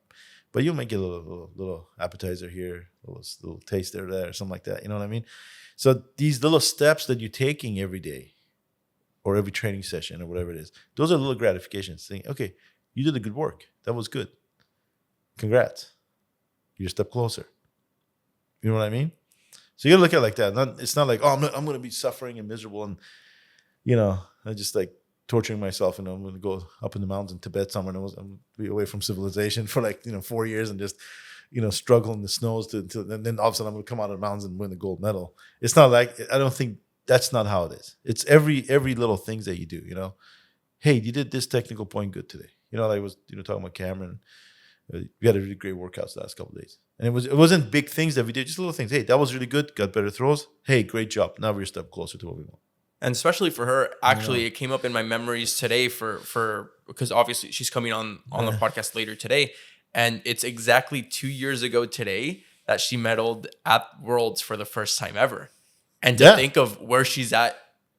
but you might get a little appetizer here, a little taster there, or something like that. You know what I mean? So these little steps that you're taking every day, or every training session, or whatever it is, those are little gratifications. Saying, okay, you did the good work. That was good. Congrats. You're a step closer. You know what I mean? So you gotta look at it like that. It's not like, oh, I'm gonna be suffering and miserable, and I just like torturing myself, and I'm gonna go up in the mountains in Tibet somewhere, and I'm gonna be away from civilization for 4 years and just struggle in the snows and then all of a sudden I'm gonna come out of the mountains and win the gold medal. It's not like, I don't think that's not how it is. It's every little things that you do. Hey, you did this technical point good today. I was talking about Camryn. We had a really great workouts the last couple of days, and it wasn't big things that we did, just little things. Hey, that was really good. Got better throws. Hey, great job. Now we're a step closer to what we want. And especially for her, actually, it came up in my memories today because obviously she's coming on the podcast later today, and it's exactly 2 years ago today that she medaled at Worlds for the first time ever. And to think of where she's at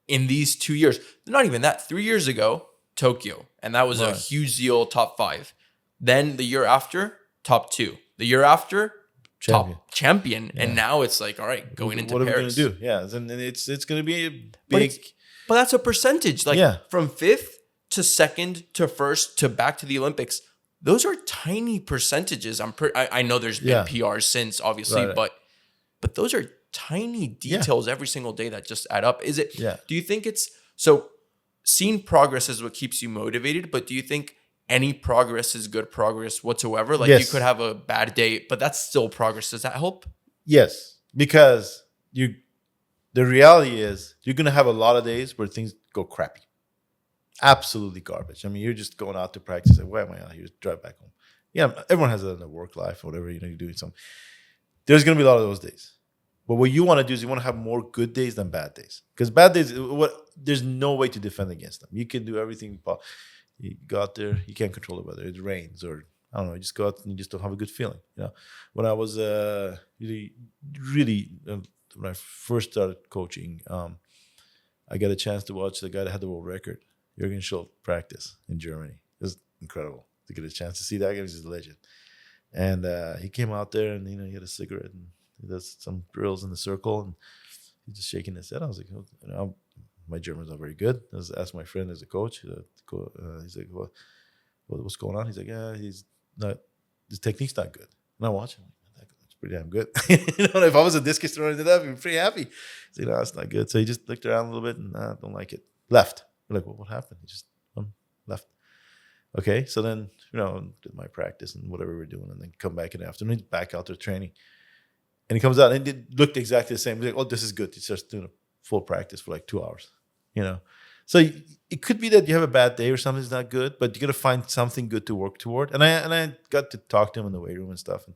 in these 2 years, not even that, 3 years ago, Tokyo, and that was a huge deal, top 5. Then the year after, top 2. The year after, top champion. Yeah. And now it's like, all right, going into Paris. What are we going to do? Yeah, and it's going to be a big... But that's a percentage. From 5th to 2nd to 1st to back to the Olympics, those are tiny percentages. I know there's been PRs since, obviously, right. But those are tiny details every single day that just add up. Is it? Yeah. Do you think it's... So seeing progress is what keeps you motivated, but do you think any progress is good progress whatsoever? Like you could have a bad day, but that's still progress. Does that help? Yes, because the reality is you're going to have a lot of days where things go crappy. Absolutely garbage. I mean, you're just going out to practice and why am I out here? Drive back home. Yeah, everyone has that in their work life or whatever, you're doing something. There's going to be a lot of those days. But what you want to do is you want to have more good days than bad days. Because bad days, there's no way to defend against them. You can do everything. You go out there, you can't control it, whether it rains or, I don't know, you just go out and you just don't have a good feeling. When I was really when I first started coaching, I got a chance to watch the guy that had the world record, Jürgen Schultz, practice in Germany. It was incredible to get a chance to see that guy. He was just a legend. And he came out there and, he had a cigarette and he does some drills in the circle and he's just shaking his head. I was like, my German's not very good. I asked my friend as a coach. He's like, what's going on? He's like, he's not. His technique's not good. And I watch him. That's pretty damn good. If I was a discus thrower into that, I'd be pretty happy. He's like, no, it's not good. So he just looked around a little bit and I don't like it. Left. We're like, well, what happened? He just left. Okay, so then did my practice and whatever we're doing, and then come back in the afternoon, back out there training, and he comes out and it looked exactly the same. He's like, oh, this is good. He starts doing a full practice for 2 hours. So it could be that you have a bad day or something's not good, but you got to find something good to work toward. And I got to talk to him in the weight room and stuff, and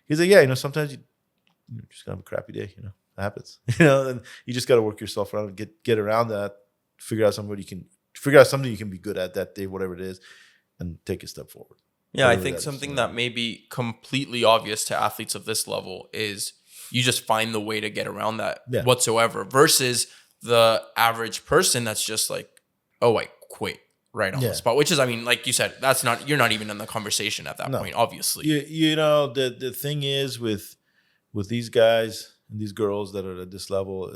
he's like, sometimes you just gonna have a crappy day. It happens. And you just got to work yourself around and get around that. Figure out something you can be good at that day, whatever it is, and take a step forward. Yeah, I think something that may be completely obvious to athletes of this level is you just find the way to get around that whatsoever, versus the average person that's just like, oh, I quit right on the spot, which is, like you said, you're not even in the conversation at that point, obviously. The thing is with these guys, and these girls that are at this level,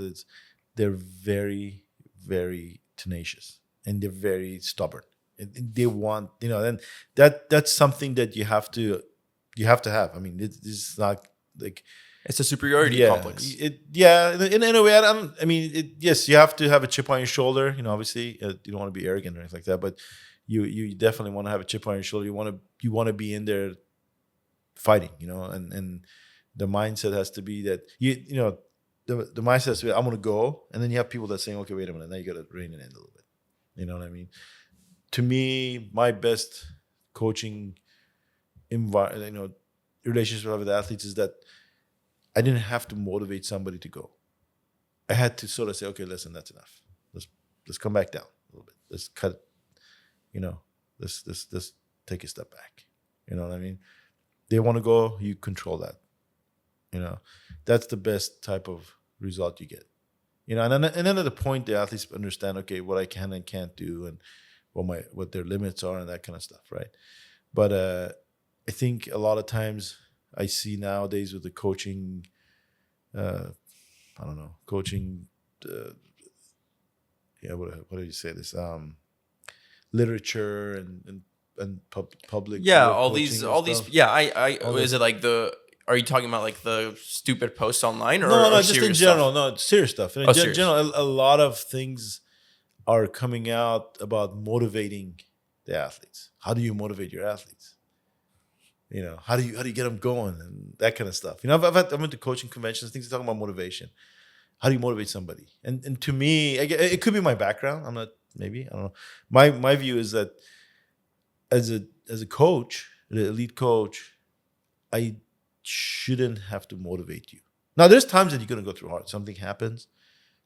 they're very, very tenacious, and they're very stubborn. And they want, and that's something that you have to have. I mean, this is not like, It's a superiority yeah, complex. In a way, yes, you have to have a chip on your shoulder. Obviously, you don't want to be arrogant or anything like that, but you definitely want to have a chip on your shoulder. You want to be in there fighting, and the mindset has to be that the mindset has to be, I'm going to go, and then you have people that saying, okay, wait a minute, now you got to rein it in a little bit. You know what I mean? To me, my best coaching relationship with athletes is that I didn't have to motivate somebody to go. I had to sort of say, okay, listen, that's enough. Let's come back down a little bit. Let's cut it. Let's take a step back. You know what I mean? They want to go, you control that. That's the best type of result you get. And then at the point, the athletes understand, okay, what I can and can't do, and what their limits are, and that kind of stuff, right? But I think a lot of times I see nowadays with the coaching, coaching. What do you say this? Literature and public. Yeah, all these. Yeah, is it like are you talking about like the stupid posts online, or no, or just in serious general, stuff? no, serious stuff. In Serious. general, a lot of things are coming out about motivating the athletes. How do you motivate your athletes? How do you get them going, and that kind of stuff. I've been to coaching conventions, things talking about motivation. How do you motivate somebody? And to me, it could be my background. I don't know. My view is that as a coach, an elite coach, I shouldn't have to motivate you. Now, there's times that you're going to go through hard. Something happens,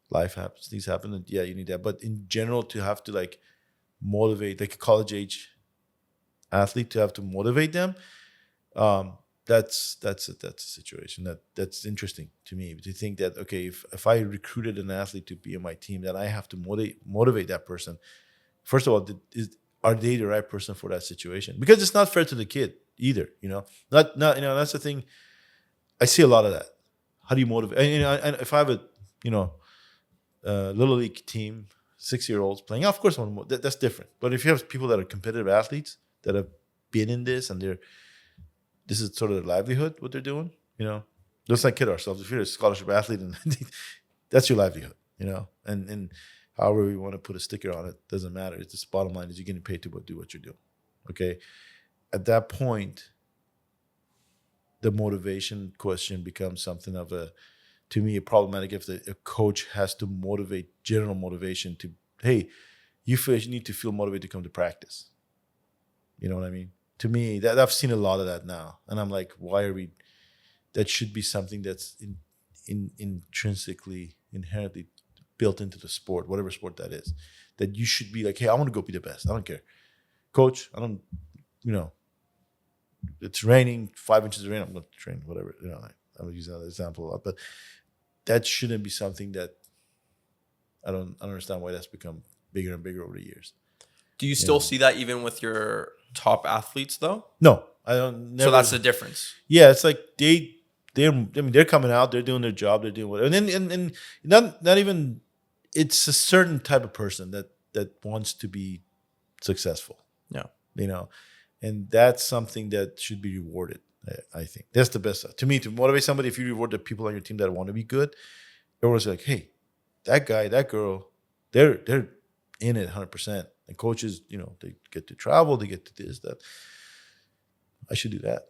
life happens, things happen, and yeah, you need that. But in general, to have to like motivate, like a college age athlete, to have to motivate them, that's a situation that's interesting to me. To think that, okay, if I recruited an athlete to be on my team, that I have to motivate that person. First of all, are they the right person for that situation? Because it's not fair to the kid either. Not that's the thing. I see a lot of that. How do you motivate? And if I have a little league team, 6-year-olds playing, of course that's different. But if you have people that are competitive athletes that have been in this, and this is sort of their livelihood, what they're doing, let's not kid ourselves. If you're a scholarship athlete, and that's your livelihood, and however we want to put a sticker on it, doesn't matter. It's just bottom line is you're getting paid to do what you're doing. Okay. At that point, the motivation question becomes something of to me, problematic if a coach has to motivate, general motivation to, hey, you need to feel motivated to come to practice. You know what I mean? To me, that I've seen a lot of that now. And I'm like, why are we, that should be something that's intrinsically, inherently built into the sport, whatever sport that is, that you should be like, hey, I want to go be the best. I don't care. Coach, it's raining, 5 inches of rain, I'm going to train, whatever. I would use another example a lot, but that shouldn't be something that I don't understand why that's become bigger and bigger over the years. Do you still see that even with your top athletes though? No, I don't. Never. So that's the difference. Yeah, it's like they're coming out, they're doing their job, they're doing whatever, and not even. It's a certain type of person that wants to be successful. Yeah, and that's something that should be rewarded. I think that's the best to me, to motivate somebody. If you reward the people on your team that want to be good, everyone's like, hey, that guy, that girl, they're in it 100%. And coaches, they get to travel, they get to this, that. I should do that.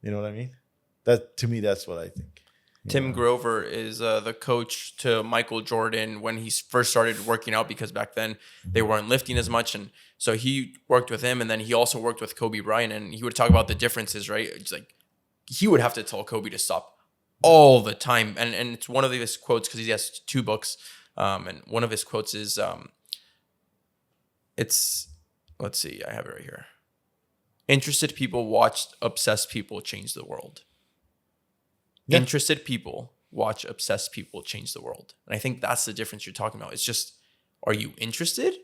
You know what I mean? That, to me, that's what I think. Tim Grover is the coach to Michael Jordan when he first started working out, because back then they weren't lifting as much. And so he worked with him, and then he also worked with Kobe Bryant, and he would talk about the differences, right? It's like he would have to tell Kobe to stop all the time. And it's one of his quotes, because he has 2 books. And one of his quotes is, let's see, I have it right here. Interested people watch obsessed people change the world. Yeah. Interested people watch obsessed people change the world. And I think that's the difference you're talking about. It's just, are you interested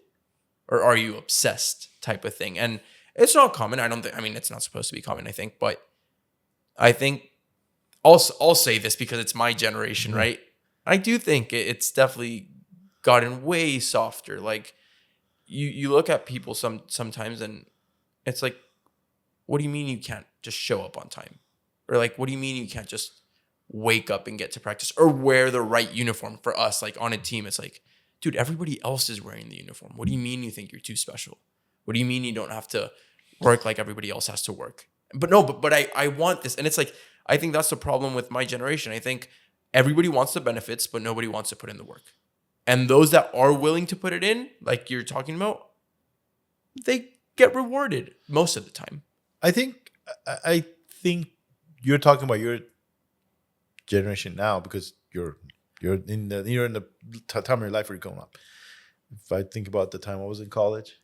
or are you obsessed type of thing? And it's not common. It's not supposed to be common, I think. But I think I'll say this because it's my generation, right? I do think it's definitely gotten way softer. Like you look at people sometimes and it's like, what do you mean you can't just show up on time? Or like, what do you mean you can't just wake up and get to practice or wear the right uniform? For us, like on a team, it's like, dude, everybody else is wearing the uniform. What do you mean you think you're too special? What do you mean you don't have to work like everybody else has to work? But no, but I want this. And it's like, I think that's the problem with my generation. I think everybody wants the benefits, but nobody wants to put in the work. And those that are willing to put it in, like you're talking about, they get rewarded most of the time. I think you're talking about your generation now because you're in the time of your life where you're going up. If I think about the time I was in college,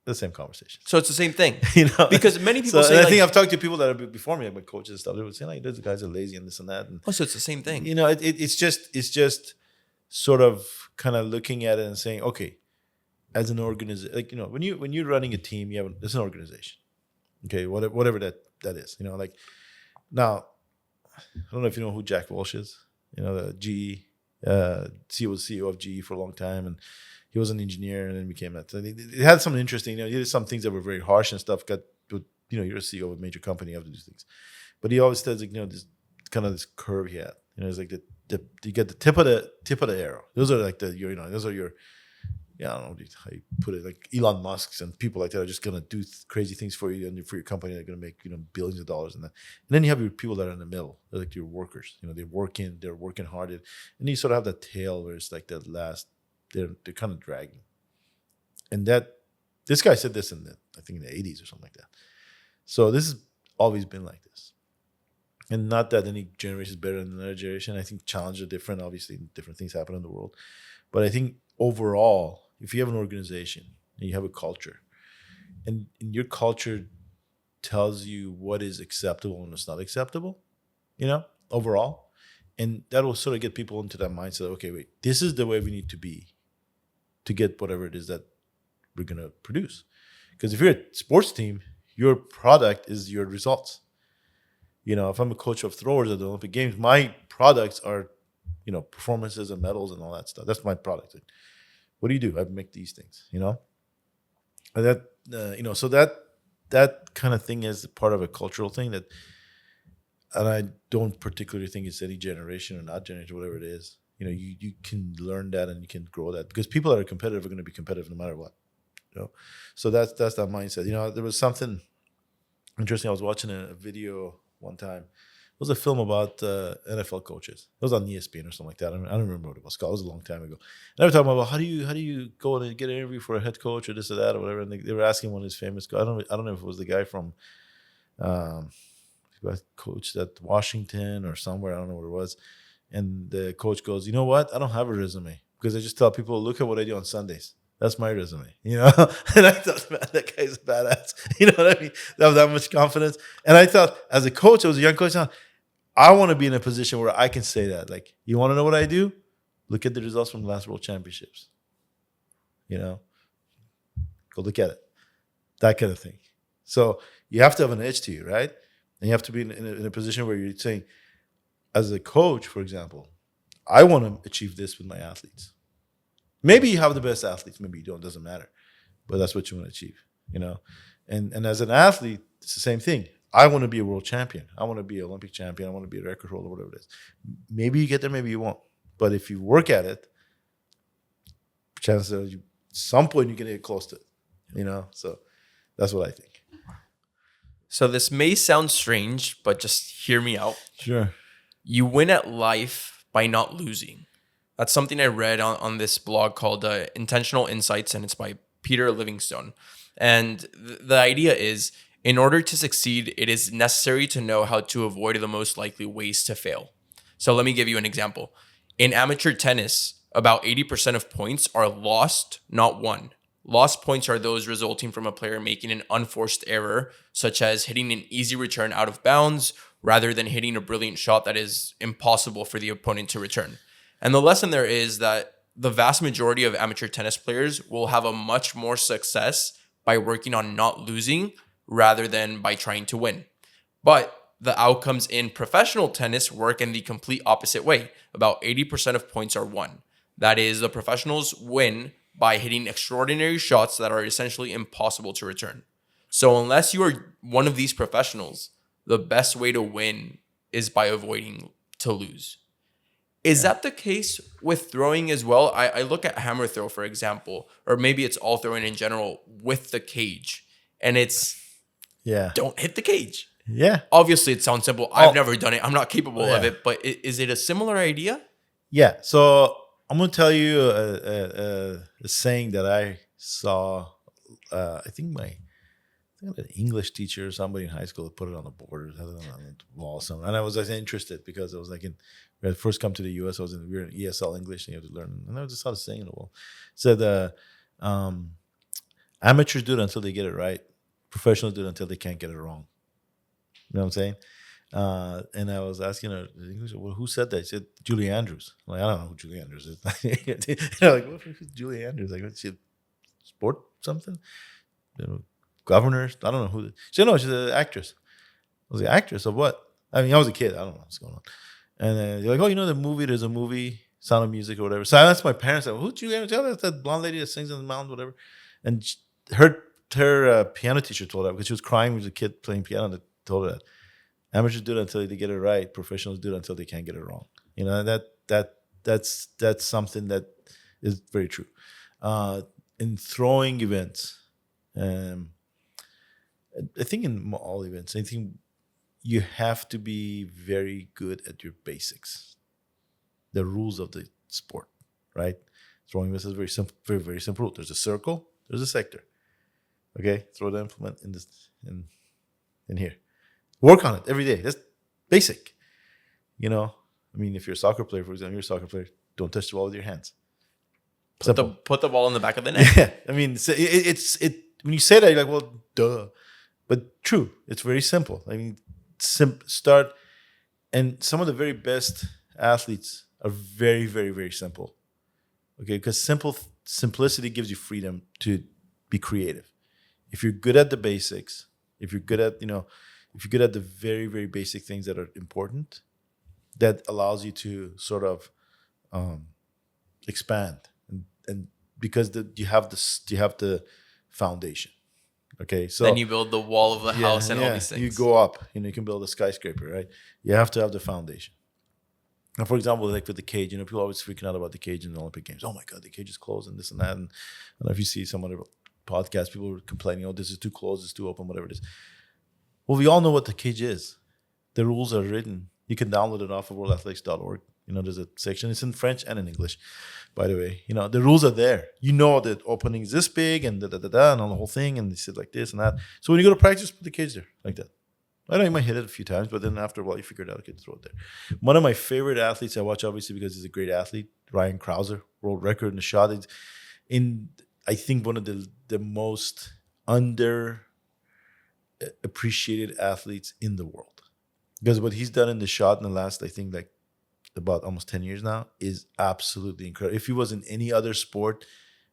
the same conversation. So it's the same thing, because many people say. Like, I think I've talked to people that are before me, like coaches and stuff. They would say like, "Those guys are lazy and this and that." And, so it's the same thing. It's just sort of kind of looking at it and saying, okay, as an organization, like when you're running a team, it's an organization. Okay, whatever that is, like now, I don't know if you know who Jack Welch is. The GE, he was CEO of GE for a long time, and he was an engineer and then became that. So it had something interesting. He did some things that were very harsh and stuff. You're a CEO of a major company, you have to do things. But he always says, this kind of this curve he had. It's like you get the tip of the arrow. Those are like those are your. Yeah, I don't know how you put it. Like Elon Musk's and people like that are just gonna do crazy things for you and for your company. They're gonna make billions of dollars and that. And then you have your people that are in the middle. They're like your workers. They're working hard. And you sort of have that tail where it's like that last. They're kind of dragging. And this guy said this I think in the 80s or something like that. So this has always been like this. And not that any generation is better than another generation. I think challenges are different. Obviously, different things happen in the world. But I think overall, if you have an organization and you have a culture, and your culture tells you what is acceptable and what's not acceptable, overall, and that will sort of get people into that mindset of, okay, wait, this is the way we need to be to get whatever it is that we're going to produce. Because if you're a sports team, your product is your results. If I'm a coach of throwers at the Olympic Games, my products are, performances and medals and all that stuff. That's my product. What do? I make these things, And that, so that kind of thing is part of a cultural thing and I don't particularly think it's any generation or not generation, whatever it is. You can learn that and you can grow that because people that are competitive are going to be competitive no matter what. So that's that mindset. There was something interesting. I was watching a video one time. It was a film about NFL coaches. It was on ESPN or something like that. I don't remember what it was called. It was a long time ago. And they were talking about how do you go and get an interview for a head coach or this or that or whatever. And they were asking one of his famous guys. I don't know if it was the guy from coached at Washington or somewhere. I don't know what it was. And the coach goes, you know what? I don't have a resume because I just tell people, look at what I do on Sundays. That's my resume, And I thought, man, that guy's badass. You know what I mean? That was that much confidence. And I thought, as a coach, I was a young coach. I want to be in a position where I can say that. Like, you want to know what I do? Look at the results from the last World Championships. Go look at it. That kind of thing. So you have to have an edge to you, right? And you have to be in a position where you're saying, as a coach, for example, I want to achieve this with my athletes. Maybe you have the best athletes, maybe you don't, doesn't matter. But that's what you want to achieve, And as an athlete, it's the same thing. I want to be a world champion. I want to be an Olympic champion. I want to be a record holder, whatever it is. Maybe you get there, maybe you won't. But if you work at it, chances are at some point you can get close to it, So that's what I think. So this may sound strange, but just hear me out. Sure. You win at life by not losing. That's something I read on this blog called Intentional Insights, and it's by Peter Livingstone. And the idea is, in order to succeed, it is necessary to know how to avoid the most likely ways to fail. So let me give you an example. In amateur tennis, about 80% of points are lost, not won. Lost points are those resulting from a player making an unforced error, such as hitting an easy return out of bounds, rather than hitting a brilliant shot that is impossible for the opponent to return. And the lesson there is that the vast majority of amateur tennis players will have a much more success by working on not losing rather than by trying to win. But the outcomes in professional tennis work in the complete opposite way. About 80% of points are won. That is, the professionals win by hitting extraordinary shots that are essentially impossible to return. So unless you are one of these professionals, the best way to win is by avoiding to lose. Is that the case with throwing as well? I look at hammer throw, for example, or maybe it's all throwing in general with the cage, and it's Yeah. don't hit the cage. Yeah. Obviously, it sounds simple. I've never done it. I'm not capable of Yeah. it. But is it a similar idea? Yeah. So I'm going to tell you a saying that I saw. I think an English teacher or somebody in high school put it on the board or on the wall or something. And I was interested because I was like, when I first come to the US, we were in ESL English and you have to learn. And I just saw the saying on the wall. It said, amateurs do it until they get it right. Professionals do it until they can't get it wrong. You know what I'm saying? And I was asking her, well, who said that? She said, Julie Andrews. I'm like, I don't know who Julie Andrews is. Who's Julie Andrews? Like, what's she, sport something? Governors? I don't know who. She said, no, she's an actress. I was like, actress of what? I mean, I was a kid. I don't know what's going on. And then they're like, oh, there's a movie, Sound of Music or whatever. So I asked my parents, who's Julie Andrews? Oh, that's that blonde lady that sings on the mountain, whatever. And her piano teacher told her, because she was crying when she was a kid playing piano, and told her that. Amateurs do it until they get it right. Professionals do it until they can't get it wrong. That's something that is very true. In throwing events, I think in all events, I think you have to be very good at your basics, the rules of the sport, right? Throwing events is very simple, very, very simple. There's a circle, there's a sector. Okay, throw the implement in here. Work on it every day. That's basic. I mean, if you're a soccer player, for example, don't touch the ball with your hands. Put the ball in the back of the net. Yeah, I mean, it's when you say that, you're like, well, duh. But true, it's very simple. I mean, start, and some of the very best athletes are very, very, very simple. Okay, because simplicity gives you freedom to be creative. If you're good at the basics, if you're good at the very, very basic things that are important, that allows you to sort of expand, and because you have the foundation. Okay, so then you build the wall of the house and all these things. You go up. You can build a skyscraper, right? You have to have the foundation. And for example, like with the cage, people are always freaking out about the cage in the Olympic Games. Oh my God, the cage is closed and this and that. And I don't know if you see some other podcasts, people are complaining, oh, this is too closed, it's too open, whatever it is. Well, we all know what the cage is. The rules are written. You can download it off of worldathletics.org. There's a section. It's in French and in English, by the way. The rules are there. The opening is this big and and on the whole thing, and they sit like this and that. So when you go to practice, put the cage there like that. I know you might hit it a few times, but then after a while, you figure it out. Okay, throw it there. One of my favorite athletes I watch, obviously, because he's a great athlete, Ryan Krauser, world record in the shot. It's I think, one of the most under appreciated athletes in the world, because what he's done in the shot in the last, I think, like about almost 10 years now, is absolutely incredible. If he was in any other sport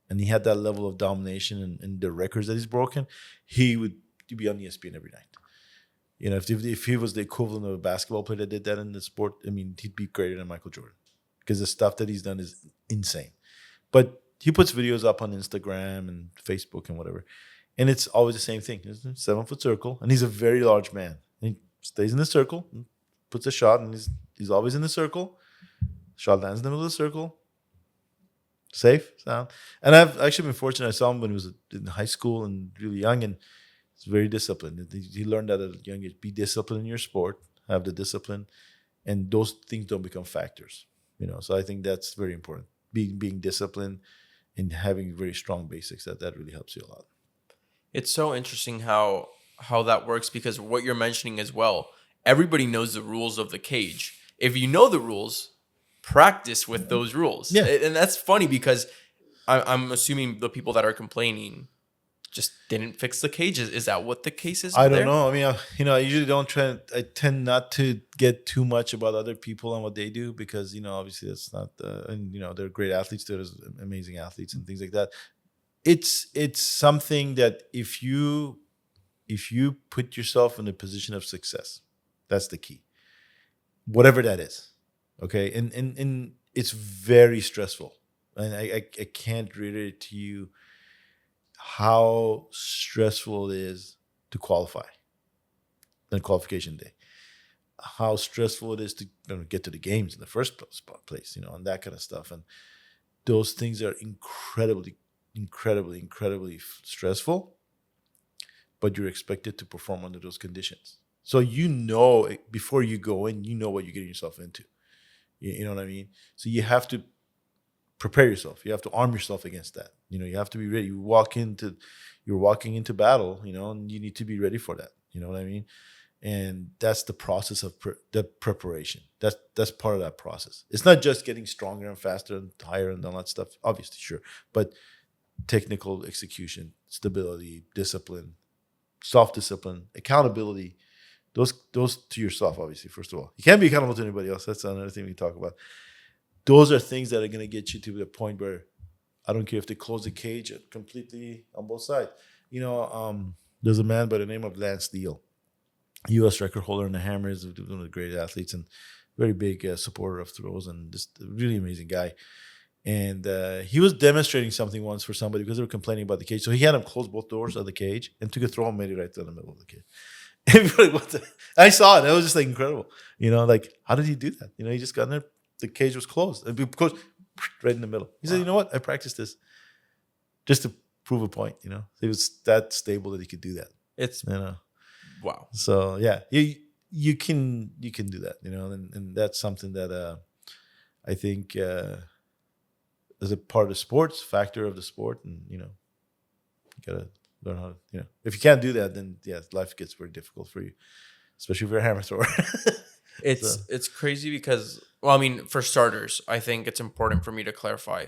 and he had that level of domination and the records that he's broken, he'd be on ESPN every night. If he was the equivalent of a basketball player that did that in the sport, I mean, he'd be greater than Michael Jordan, because the stuff that he's done is insane. But he puts videos up on Instagram and Facebook and whatever, and it's always the same thing. It's a 7-foot circle, and he's a very large man. And he stays in the circle, puts a shot, and he's always in the circle. Shot lands in the middle of the circle. Safe, sound. And I've actually been fortunate. I saw him when he was in high school and really young, and he's very disciplined. He learned that at a young age. Be disciplined in your sport. Have the discipline, and those things don't become factors. So I think that's very important. Being disciplined and having very strong basics, that really helps you a lot. It's so interesting how that works, because what you're mentioning as well, everybody knows the rules of the cage. If you know the rules, practice with those rules. Yeah. And that's funny, because I'm assuming the people that are complaining just didn't fix the cages. Is that what the case is? I don't know. I mean, I usually don't try. I tend not to get too much about other people and what they do, because obviously that's not. And they're great athletes. There's amazing athletes and things like that. It's something that if you put yourself in a position of success, That's the key. Whatever that is. Okay. And it's very stressful. And I can't reiterate to you how stressful it is to qualify on qualification day. How stressful it is to get to the games in the first place, and that kind of stuff. And those things are incredibly, incredibly, incredibly stressful, but you're expected to perform under those conditions. So before you go in, you know what you're getting yourself into. You know what I mean? So you have to prepare yourself. You have to arm yourself against that. You have to be ready. You're walking into battle, and you need to be ready for that. You know what I mean? And that's the process of the preparation. That's part of that process. It's not just getting stronger and faster and higher and all that stuff. Obviously, sure, but technical execution, stability, discipline, self-discipline, accountability. Those to yourself, obviously. First of all, you can't be accountable to anybody else. That's another thing we talk about. Those are things that are going to get you to the point where I don't care if they close the cage completely on both sides. There's a man by the name of Lance Steele, U.S. record holder in the hammers, one of the great athletes and very big supporter of throws, and just a really amazing guy. And he was demonstrating something once for somebody because they were complaining about the cage. So he had him close both doors of the cage and took a throw and made it right there in the middle of the cage. And people were like, what the? I saw it. It was just like incredible. Like, how did he do that? He just got in there. The cage was closed. It goes right in the middle. He said, you know what? I practiced this just to prove a point. He was that stable that he could do that. It's wow. So yeah, you can do that. And that's something that I think is a part of the sports factor of the sport, and you gotta learn how to. If you can't do that, then life gets very difficult for you, especially if you're a hammer thrower. It's crazy because, well, I mean, for starters, I think it's important for me to clarify.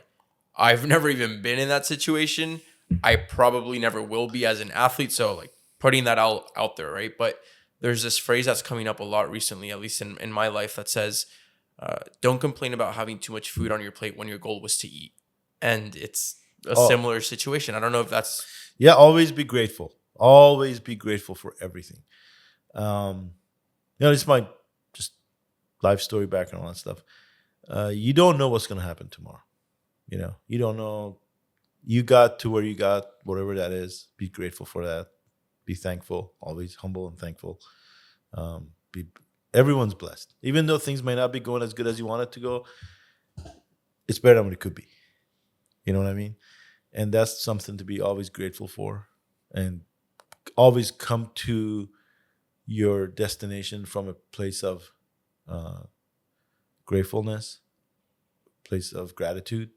I've never even been in that situation. I probably never will be as an athlete. So like putting that out there, right? But there's this phrase that's coming up a lot recently, at least in my life, that says, don't complain about having too much food on your plate when your goal was to eat. And it's a similar situation. I don't know if that's... Yeah, always be grateful. Always be grateful for everything. It's my just life story background, all that stuff. You don't know what's going to happen tomorrow. You don't know. You got to where you got, whatever that is. Be grateful for that. Be thankful. Always humble and thankful. Everyone's blessed. Even though things may not be going as good as you want it to go, it's better than what it could be. You know what I mean? And that's something to be always grateful for, and always come to your destination from a place of gratefulness, place of gratitude,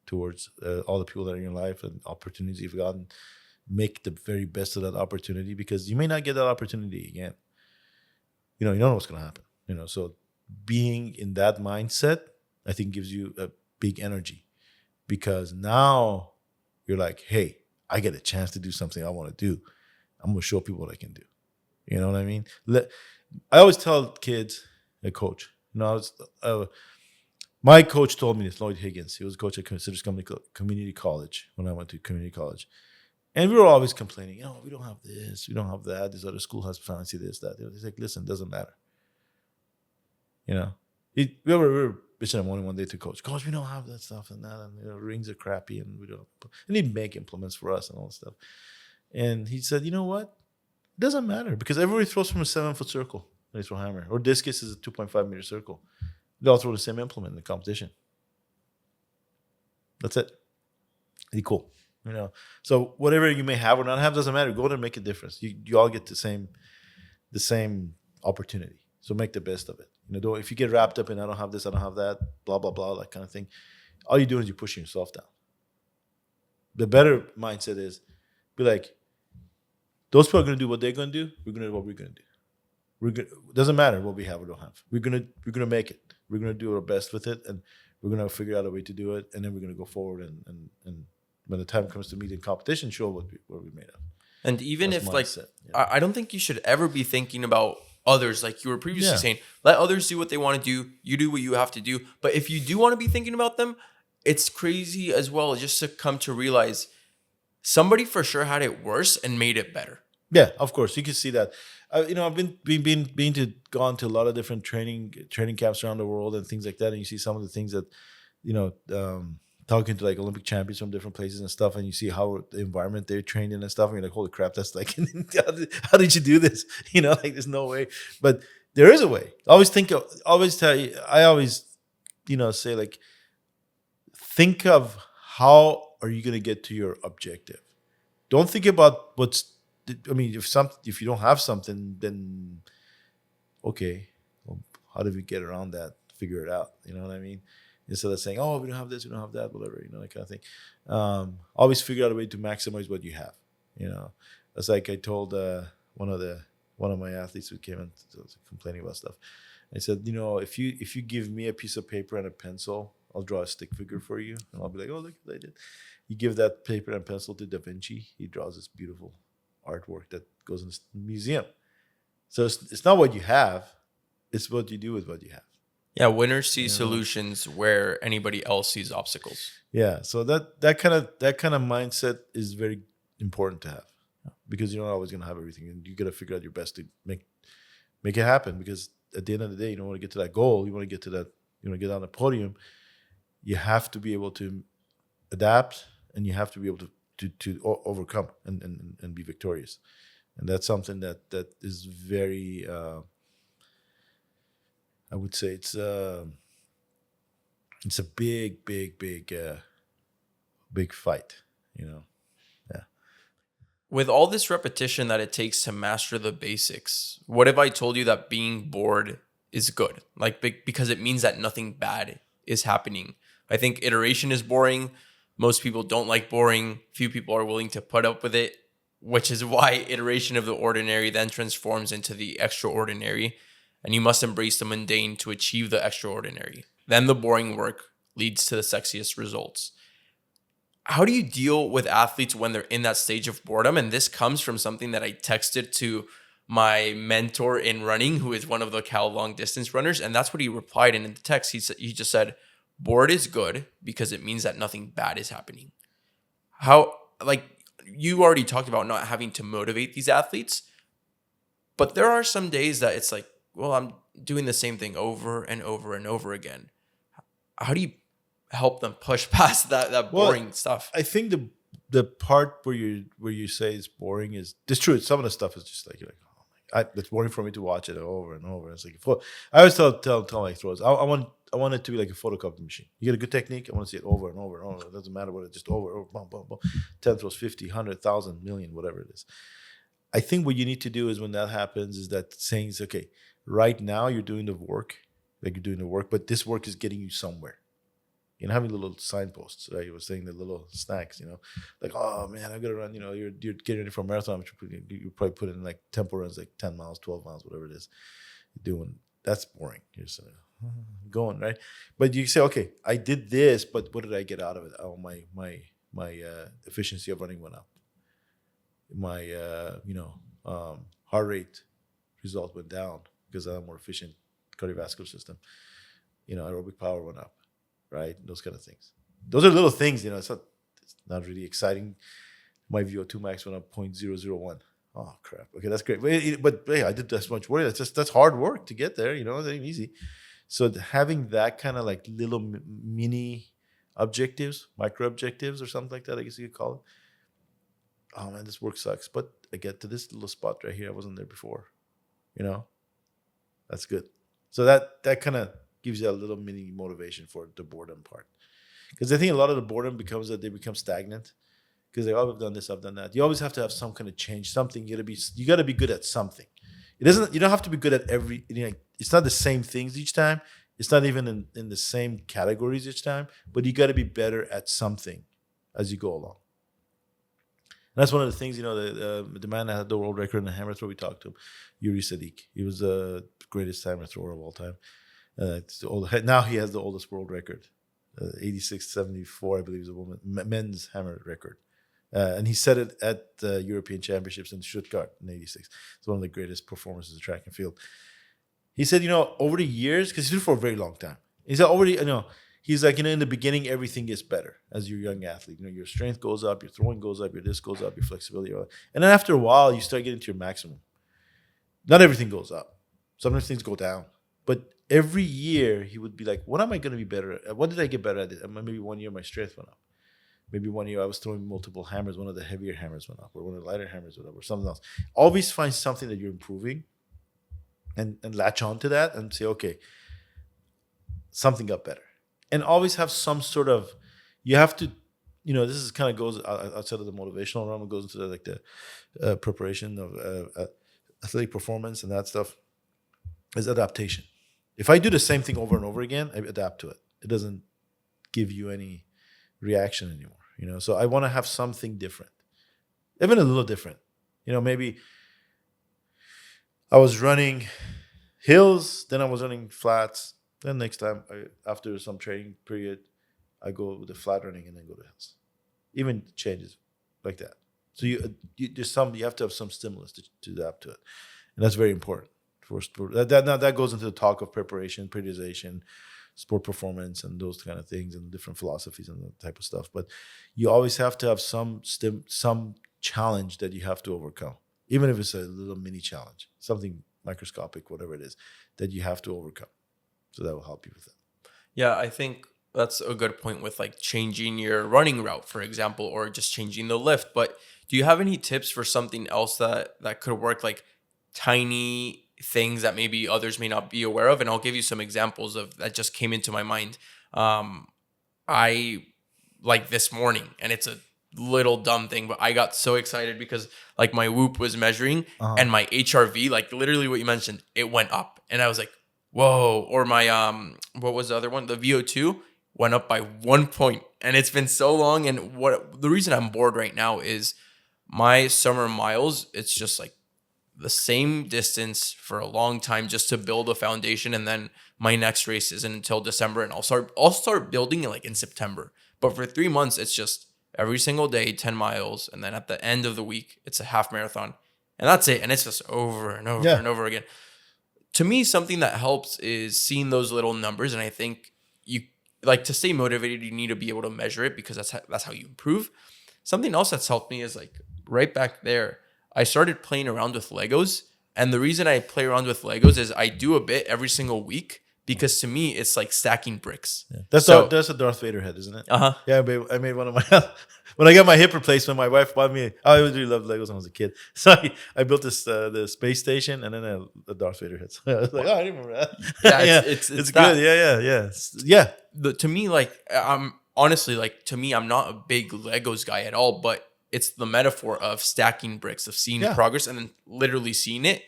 towards all the people that are in your life and opportunities you've gotten. Make the very best of that opportunity, because you may not get that opportunity again. You don't know what's going to happen. So being in that mindset, I think, gives you a big energy, because now you're like, hey, I get a chance to do something I want to do. I'm going to show people what I can do. You know what I mean? I always tell kids, a coach, my coach told me this, Lloyd Higgins. He was a coach at Citrus Community College when I went to community college. And we were always complaining, we don't have this, we don't have that. This other school has fancy this, that. He's like, listen, it doesn't matter. We were bitching at one day to coach, we don't have that stuff and that, and rings are crappy, and we don't. And he'd make implements for us and all that stuff. And he said, you know what? It doesn't matter, because everybody throws from a 7-foot circle when they throw hammer, or discus is a 2.5 meter circle. They all throw the same implement in the competition. That's it. Really cool. So whatever you may have or not have doesn't matter. Go there and make a difference. You all get the same opportunity. So make the best of it. If you get wrapped up in I don't have this, I don't have that, blah blah blah, that kind of thing, all you're doing is you're pushing yourself down. The better mindset is be like, those people are going to do what they're going to do. We're going to do what we're going to do. It doesn't matter what we have or don't have. We're gonna make it. We're gonna do our best with it, and we're gonna figure out a way to do it, and then we're gonna go forward and when the time comes to meet in competition, show what we're made of. And even That's if mindset, I don't think you should ever be thinking about others, like you were previously saying. Let others do what they want to do. You do what you have to do. But if you do want to be thinking about them, it's crazy as well, just to come to realize somebody for sure had it worse and made it better. Yeah, of course, you can see that. I've been to gone to a lot of different training camps around the world and things like that, and you see some of the things that you know, talking to like Olympic champions from different places and stuff, and you see how the environment they're trained in and stuff, and you're like, holy crap, that's like, how did you do this? Like there's no way, but there is a way. Always tell you, I always, say like, think of how are you going to get to your objective. Don't think about if you don't have something, then okay, well, how do we get around that? Figure it out. You know what I mean? Instead of saying, "Oh, we don't have this, we don't have that," whatever, that kind of thing. Always figure out a way to maximize what you have. That's like I told one of my athletes who came in complaining about stuff. I said, if you give me a piece of paper and a pencil, I'll draw a stick figure for you, and I'll be like, "Oh, look what I did." You give that paper and pencil to Da Vinci, he draws this beautiful artwork that goes in the museum. So it's not what you have, it's what you do with what you have. Yeah, winners see solutions where anybody else sees obstacles. Yeah, so that kind of mindset is very important to have, because you're not always gonna have everything, and you gotta figure out your best to make it happen. Because at the end of the day, you don't want to get to that goal. You want to get to that. You want to get on the podium. You have to be able to adapt, and you have to be able to overcome and be victorious. And that's something that is very. I would say it's a big fight. Yeah. With all this repetition that it takes to master the basics, what if I told you that being bored is good? Like, because it means that nothing bad is happening. I think iteration is boring. Most people don't like boring. Few people are willing to put up with it, which is why iteration of the ordinary then transforms into the extraordinary. And you must embrace the mundane to achieve the extraordinary. Then the boring work leads to the sexiest results. How do you deal with athletes when they're in that stage of boredom? And this comes from something that I texted to my mentor in running, who is one of the Cal long distance runners. And that's what he replied in the text. He just said, bored is good because it means that nothing bad is happening. You already talked about not having to motivate these athletes, but there are some days that it's like, well, I'm doing the same thing over and over and over again. How do you help them push past that boring stuff? I think the part where you say it's boring is it's true. Some of the stuff is just like you're like, oh my God, it's boring for me to watch it over and over. It's like I always tell my throws, I want it to be like a photocopy machine. You get a good technique, I want to see it over and over and over. It doesn't matter what it's just over, boom, boom, boom. 10 throws, 50, 100, 1,000, million, whatever it is. I think what you need to do is when that happens is that saying is, okay, right now you're doing the work, but this work is getting you somewhere. Having little signposts, right? You were saying the little snacks, like, oh man, I gotta run. You're getting ready for a marathon, which you probably put in like tempo runs, like 10 miles, 12 miles, whatever it is you're doing. That's boring. You're just going, right? But you say, okay, I did this, but what did I get out of it? Oh, my efficiency of running went up. My heart rate result went down because I have a more efficient cardiovascular system. Aerobic power went up, right? Those kind of things. Those are little things, it's not really exciting. My VO2 max went up 0.001. Oh crap. Okay, that's great. But hey, I did this much work. That's hard work to get there, it ain't easy. So having that kind of like little mini objectives, micro objectives or something like that, I guess you could call it. Oh man, this work sucks. But I get to this little spot right here. I wasn't there before. That's good. So that kind of gives you a little mini motivation for the boredom part. Because I think a lot of the boredom becomes that they become stagnant. Because they I've done this, I've done that. You always have to have some kind of change, something. You gotta be good at something. You don't have to be good at every. It's not the same things each time. It's not even in the same categories each time. But you got to be better at something as you go along. And that's one of the things. The man that had the world record in the hammer throw. We talked to him, Yuri Sadiq. He was the greatest hammer thrower of all time. Now he has the oldest world record, 86-74, I believe, is a men's hammer record. And he set it at the European Championships in Stuttgart in '86. It's one of the greatest performances of track and field. He said, over the years, because he did it for a very long time. He said, he's like, in the beginning, everything gets better as you're a young athlete. Your strength goes up, your throwing goes up, your this goes up, your flexibility. And then after a while, you start getting to your maximum. Not everything goes up. Sometimes things go down. But every year, he would be like, what am I going to be better at? What did I get better at? Maybe one year my strength went up. Maybe one year I was throwing multiple hammers. One of the heavier hammers went up, or one of the lighter hammers went up, or something else. Always find something that you're improving and latch on to that and say, okay, something got better. And always have some sort of, you have to, this is kind of goes outside of the motivational realm. It goes into the preparation of athletic performance and that stuff, is adaptation. If I do the same thing over and over again, I adapt to it. It doesn't give you any reaction anymore, So I want to have something different, even a little different. Maybe I was running hills, then I was running flats. Then next time, after some training period, I go with the flat running and then go to hills. Even changes like that. So you have to have some stimulus to adapt to it, and that's very important for sport. That goes into the talk of preparation, periodization, sport performance, and those kind of things, and different philosophies and that type of stuff. But you always have to have some challenge that you have to overcome, even if it's a little mini challenge, something microscopic, whatever it is, that you have to overcome. So that will help you with it. Yeah, I think that's a good point with like changing your running route, for example, or just changing the lift. But do you have any tips for something else that could work, like tiny things that maybe others may not be aware of? And I'll give you some examples of that just came into my mind. I like this morning, and it's a little dumb thing, but I got so excited because like my whoop was measuring and my HRV, like literally what you mentioned, it went up, and I was like, whoa. Or my what was the other one? The VO2 went up by 1 point, and it's been so long. And the reason I'm bored right now is my summer miles, it's just like the same distance for a long time just to build a foundation, and then my next race isn't until December, and I'll start building it like in September. But for 3 months, it's just every single day 10 miles, and then at the end of the week it's a half marathon, and that's it. And it's just over and over and over again. To me, something that helps is seeing those little numbers, and I think you like to stay motivated, you need to be able to measure it, because that's how you improve. Something else that's helped me is like right back there, I started playing around with Legos. And the reason I play around with Legos is I do a bit every single week, because to me, it's like stacking bricks. Yeah. That's a Darth Vader head, isn't it? Uh-huh. Yeah, I made one of my... When I got my hip replacement, my wife bought me... I always really loved Legos when I was a kid. So I built this the space station and then a Darth Vader head. So I was like, I didn't remember that. Yeah, it's good. Yeah. To me, like, I'm honestly, like, to me, I'm not a big Legos guy at all, but it's the metaphor of stacking bricks, of seeing progress and then literally seeing it.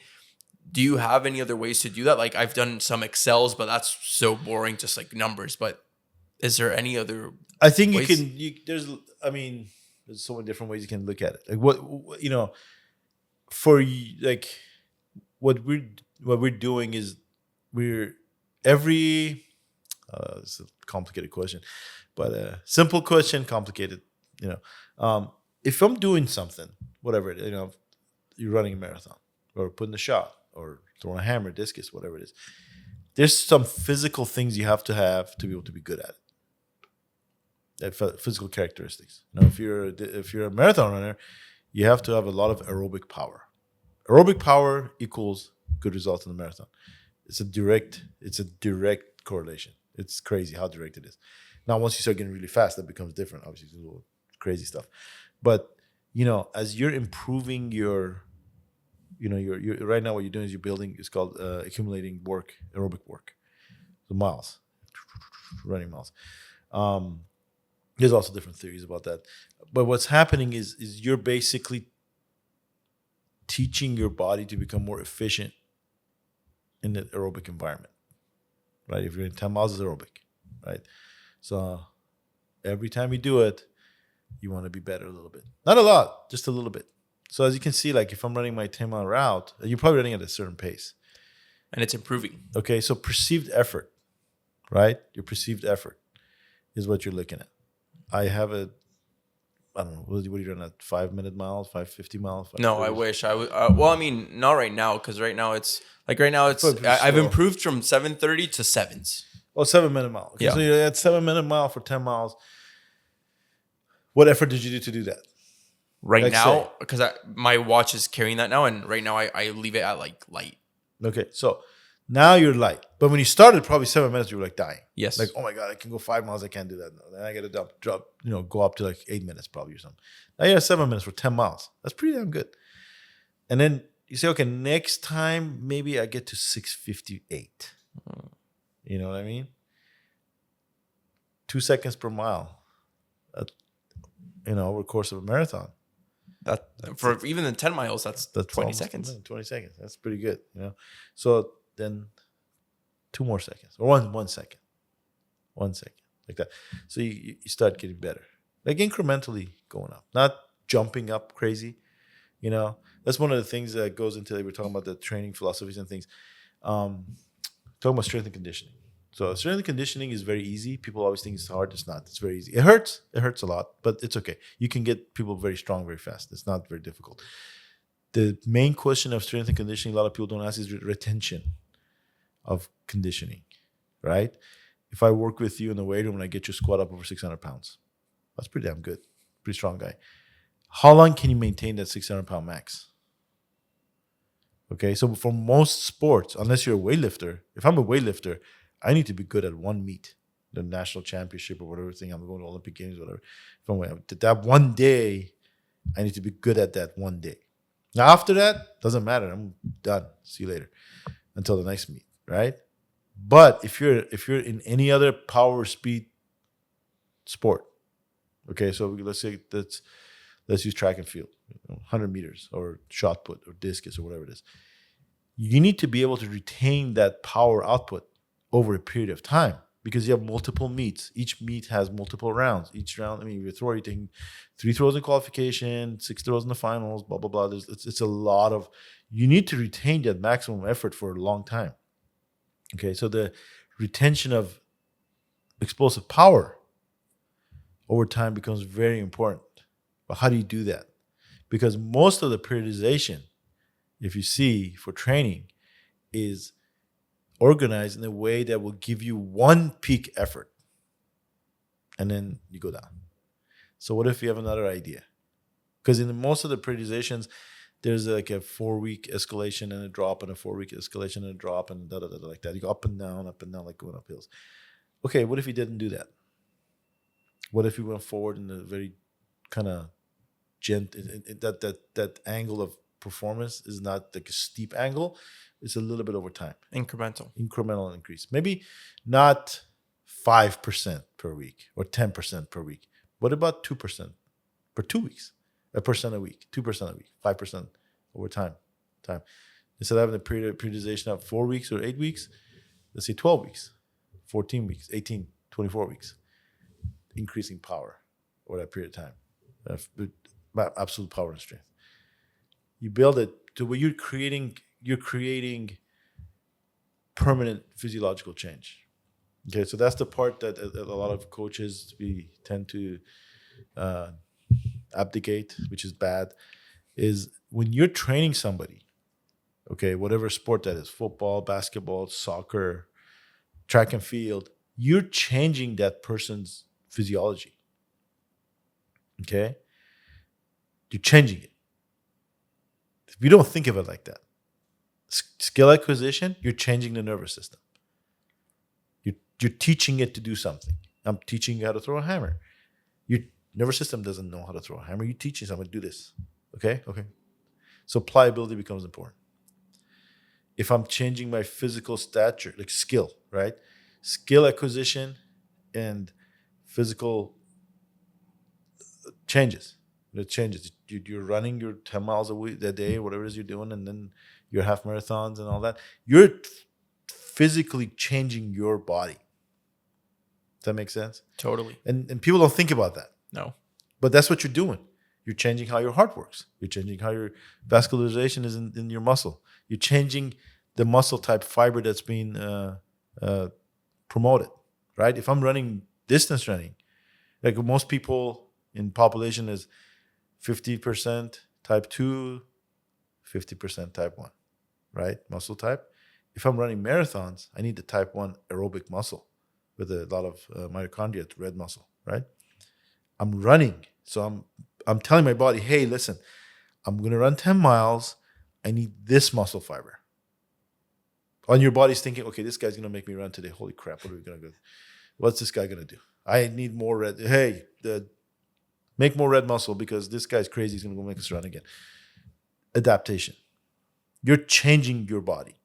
Do you have any other ways to do that? Like, I've done some Excels, but that's so boring, just like numbers. But is there any other I think ways? There's so many different ways you can look at it. Like what we're doing is it's a complicated question, but simple question, complicated, if I'm doing something, whatever it is, you're running a marathon or putting a shot or throwing a hammer, discus, whatever it is, there's some physical things you have to be able to be good at it. Physical characteristics. If you're a marathon runner, you have to have a lot of aerobic power. Aerobic power equals good results in the marathon. It's a direct correlation. It's crazy how direct it is. Now, once you start getting really fast, that becomes different. Obviously, it's a little crazy stuff. But as you're improving your right now, what you're doing is you're building. It's called accumulating aerobic work, so miles, running miles. There's also different theories about that, but what's happening is you're basically teaching your body to become more efficient in the aerobic environment, right? If you're in 10 miles, it's aerobic, right? So every time you do it, you want to be better a little bit, not a lot, just a little bit. So as you can see, like if I'm running my 10-mile route, you're probably running at a certain pace, and it's improving. Okay, so perceived effort, right? Your perceived effort is what you're looking at. I don't know. What are you doing at 5-minute miles, 550 miles? No, I wish I would. Well, not right now, because right now I've improved from 7:30 to 7s. Oh, 7-minute mile. Okay, Yeah. so you're at 7-minute mile for 10 miles. What effort did you do to do that? Right Like now, because my watch is carrying that now, and right now I leave it at like light. Okay, so now you're light. But when you started, probably 7 minutes, you were like dying. Yes. Like, oh my God, I can go 5 miles. I can't do that. Then I got to drop, go up to like 8 minutes probably or something. Now you're at 7 minutes for 10 miles. That's pretty damn good. And then you say, okay, next time, maybe I get to 6:58. You know what I mean? 2 seconds per mile. Over the course of a marathon. That for even the 10 miles, that's 20 seconds. 20 seconds. That's pretty good. So then 2 more seconds or one second. 1 second like that. So you start getting better, like incrementally going up, not jumping up crazy. That's one of the things that goes into. We're talking about the training philosophies and things. Talking about strength and conditioning. So strength and conditioning is very easy. People always think it's hard. It's not. It's very easy. It hurts. It hurts a lot, but it's okay. You can get people very strong very fast. It's not very difficult. The main question of strength and conditioning, a lot of people don't ask, is retention of conditioning, right? If I work with you in the weight room and I get you squat up over 600 pounds, that's pretty damn good. Pretty strong guy. How long can you maintain that 600-pound max? Okay, so for most sports, unless you're a weightlifter, if I'm a weightlifter, I need to be good at one meet, the national championship or whatever thing. I'm going to Olympic Games, whatever. That one day, I need to be good at that one day. Now, after that, doesn't matter. I'm done. See you later. Until the next meet, right? But if you're in any other power speed sport, okay, so let's use track and field, 100 meters or shot put or discus or whatever it is. You need to be able to retain that power output over a period of time because you have multiple meets. Each meet has multiple rounds. Each round, you're taking 3 throws in qualification, 6 throws in the finals, blah, blah, blah. It's a lot of, you need to retain that maximum effort for a long time. Okay, so the retention of explosive power over time becomes very important. But how do you do that? Because most of the periodization, if you see for training, is organized in a way that will give you one peak effort and then you go down. So what if you have another idea? Because in most of the periodizations, there's like a 4-week escalation and a drop and a 4-week escalation and a drop and like that. You go up and down, like going up hills. Okay, what if you didn't do that? What if you went forward in a very kind of that angle of performance is not like a steep angle. It's a little bit over time. Incremental increase. Maybe not 5% per week or 10% per week. What about 2% per 2 weeks? 1% a week, 2% a week, 5% over time. Instead of having a periodization of 4 weeks or 8 weeks, let's say 12 weeks, 14 weeks, 18, 24 weeks. Increasing power over that period of time. Absolute power and strength. You build it to where you're creating permanent physiological change. Okay, so that's the part that a lot of coaches, we tend to abdicate, which is bad, is when you're training somebody, okay, whatever sport that is, football, basketball, soccer, track and field, you're changing that person's physiology. Okay? You're changing it. We don't think of it like that. Skill acquisition, you're changing the nervous system. You're teaching it to do something. I'm teaching you how to throw a hammer. Your nervous system doesn't know how to throw a hammer. You're teaching someone to do this. Okay? So pliability becomes important. If I'm changing my physical stature, like skill, right? Skill acquisition and physical changes. It changes. You're running your 10 miles a day, whatever it is you're doing, and then your half marathons and all that. You're physically changing your body. Does that make sense? Totally. And people don't think about that. No. But that's what you're doing. You're changing how your heart works. You're changing how your vascularization is in your muscle. You're changing the muscle type fiber that's being promoted, right? If I'm running distance running, like most people in population is 50% type 2, 50% type 1, right? Muscle type. If I'm running marathons, I need the type 1 aerobic muscle. with a lot of mitochondria, red muscle, right? I'm running. So I'm telling my body, hey, listen, I'm going to run 10 miles. I need this muscle fiber. And your body's thinking, okay, this guy's going to make me run today. Holy crap, what are we going to go? What's this guy going to do? I need more red. Hey, make more red muscle because this guy's crazy. He's going to go make us run again. Adaptation. You're changing your body.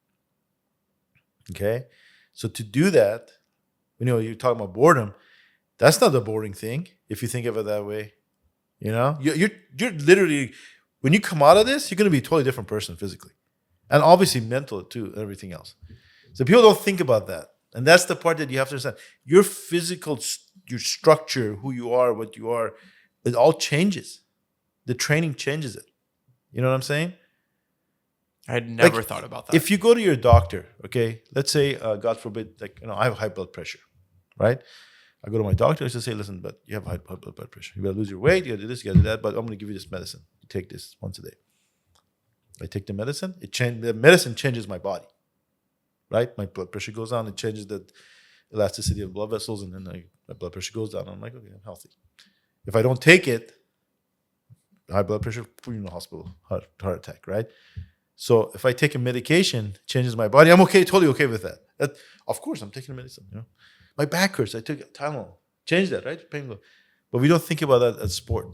Okay? So to do that, you're talking about boredom. That's not the boring thing if you think of it that way. You're literally, when you come out of this, you're going to be a totally different person physically. And obviously mental too, everything else. So people don't think about that. And that's the part that you have to understand. Your physical, your structure, who you are, what you are, it all changes. The training changes it. You know what I'm saying? I had never thought about that. If you go to your doctor, okay, let's say, God forbid, I have high blood pressure, right? I go to my doctor, I say, listen, but you have high blood pressure. You gotta lose your weight, you gotta do this, you gotta do that, but I'm gonna give you this medicine. You take this once a day. I take the medicine, the medicine changes my body, right? My blood pressure goes down, it changes the elasticity of blood vessels, and then my blood pressure goes down. I'm like, okay, I'm healthy. If I don't take it, high blood pressure, put you in the hospital, heart attack, right? So if I take a medication, it changes my body, I'm okay, totally okay with that. Of course, I'm taking the medicine, My back hurts, I took Tylenol. Change that, right? Pain. But we don't think about that as sport.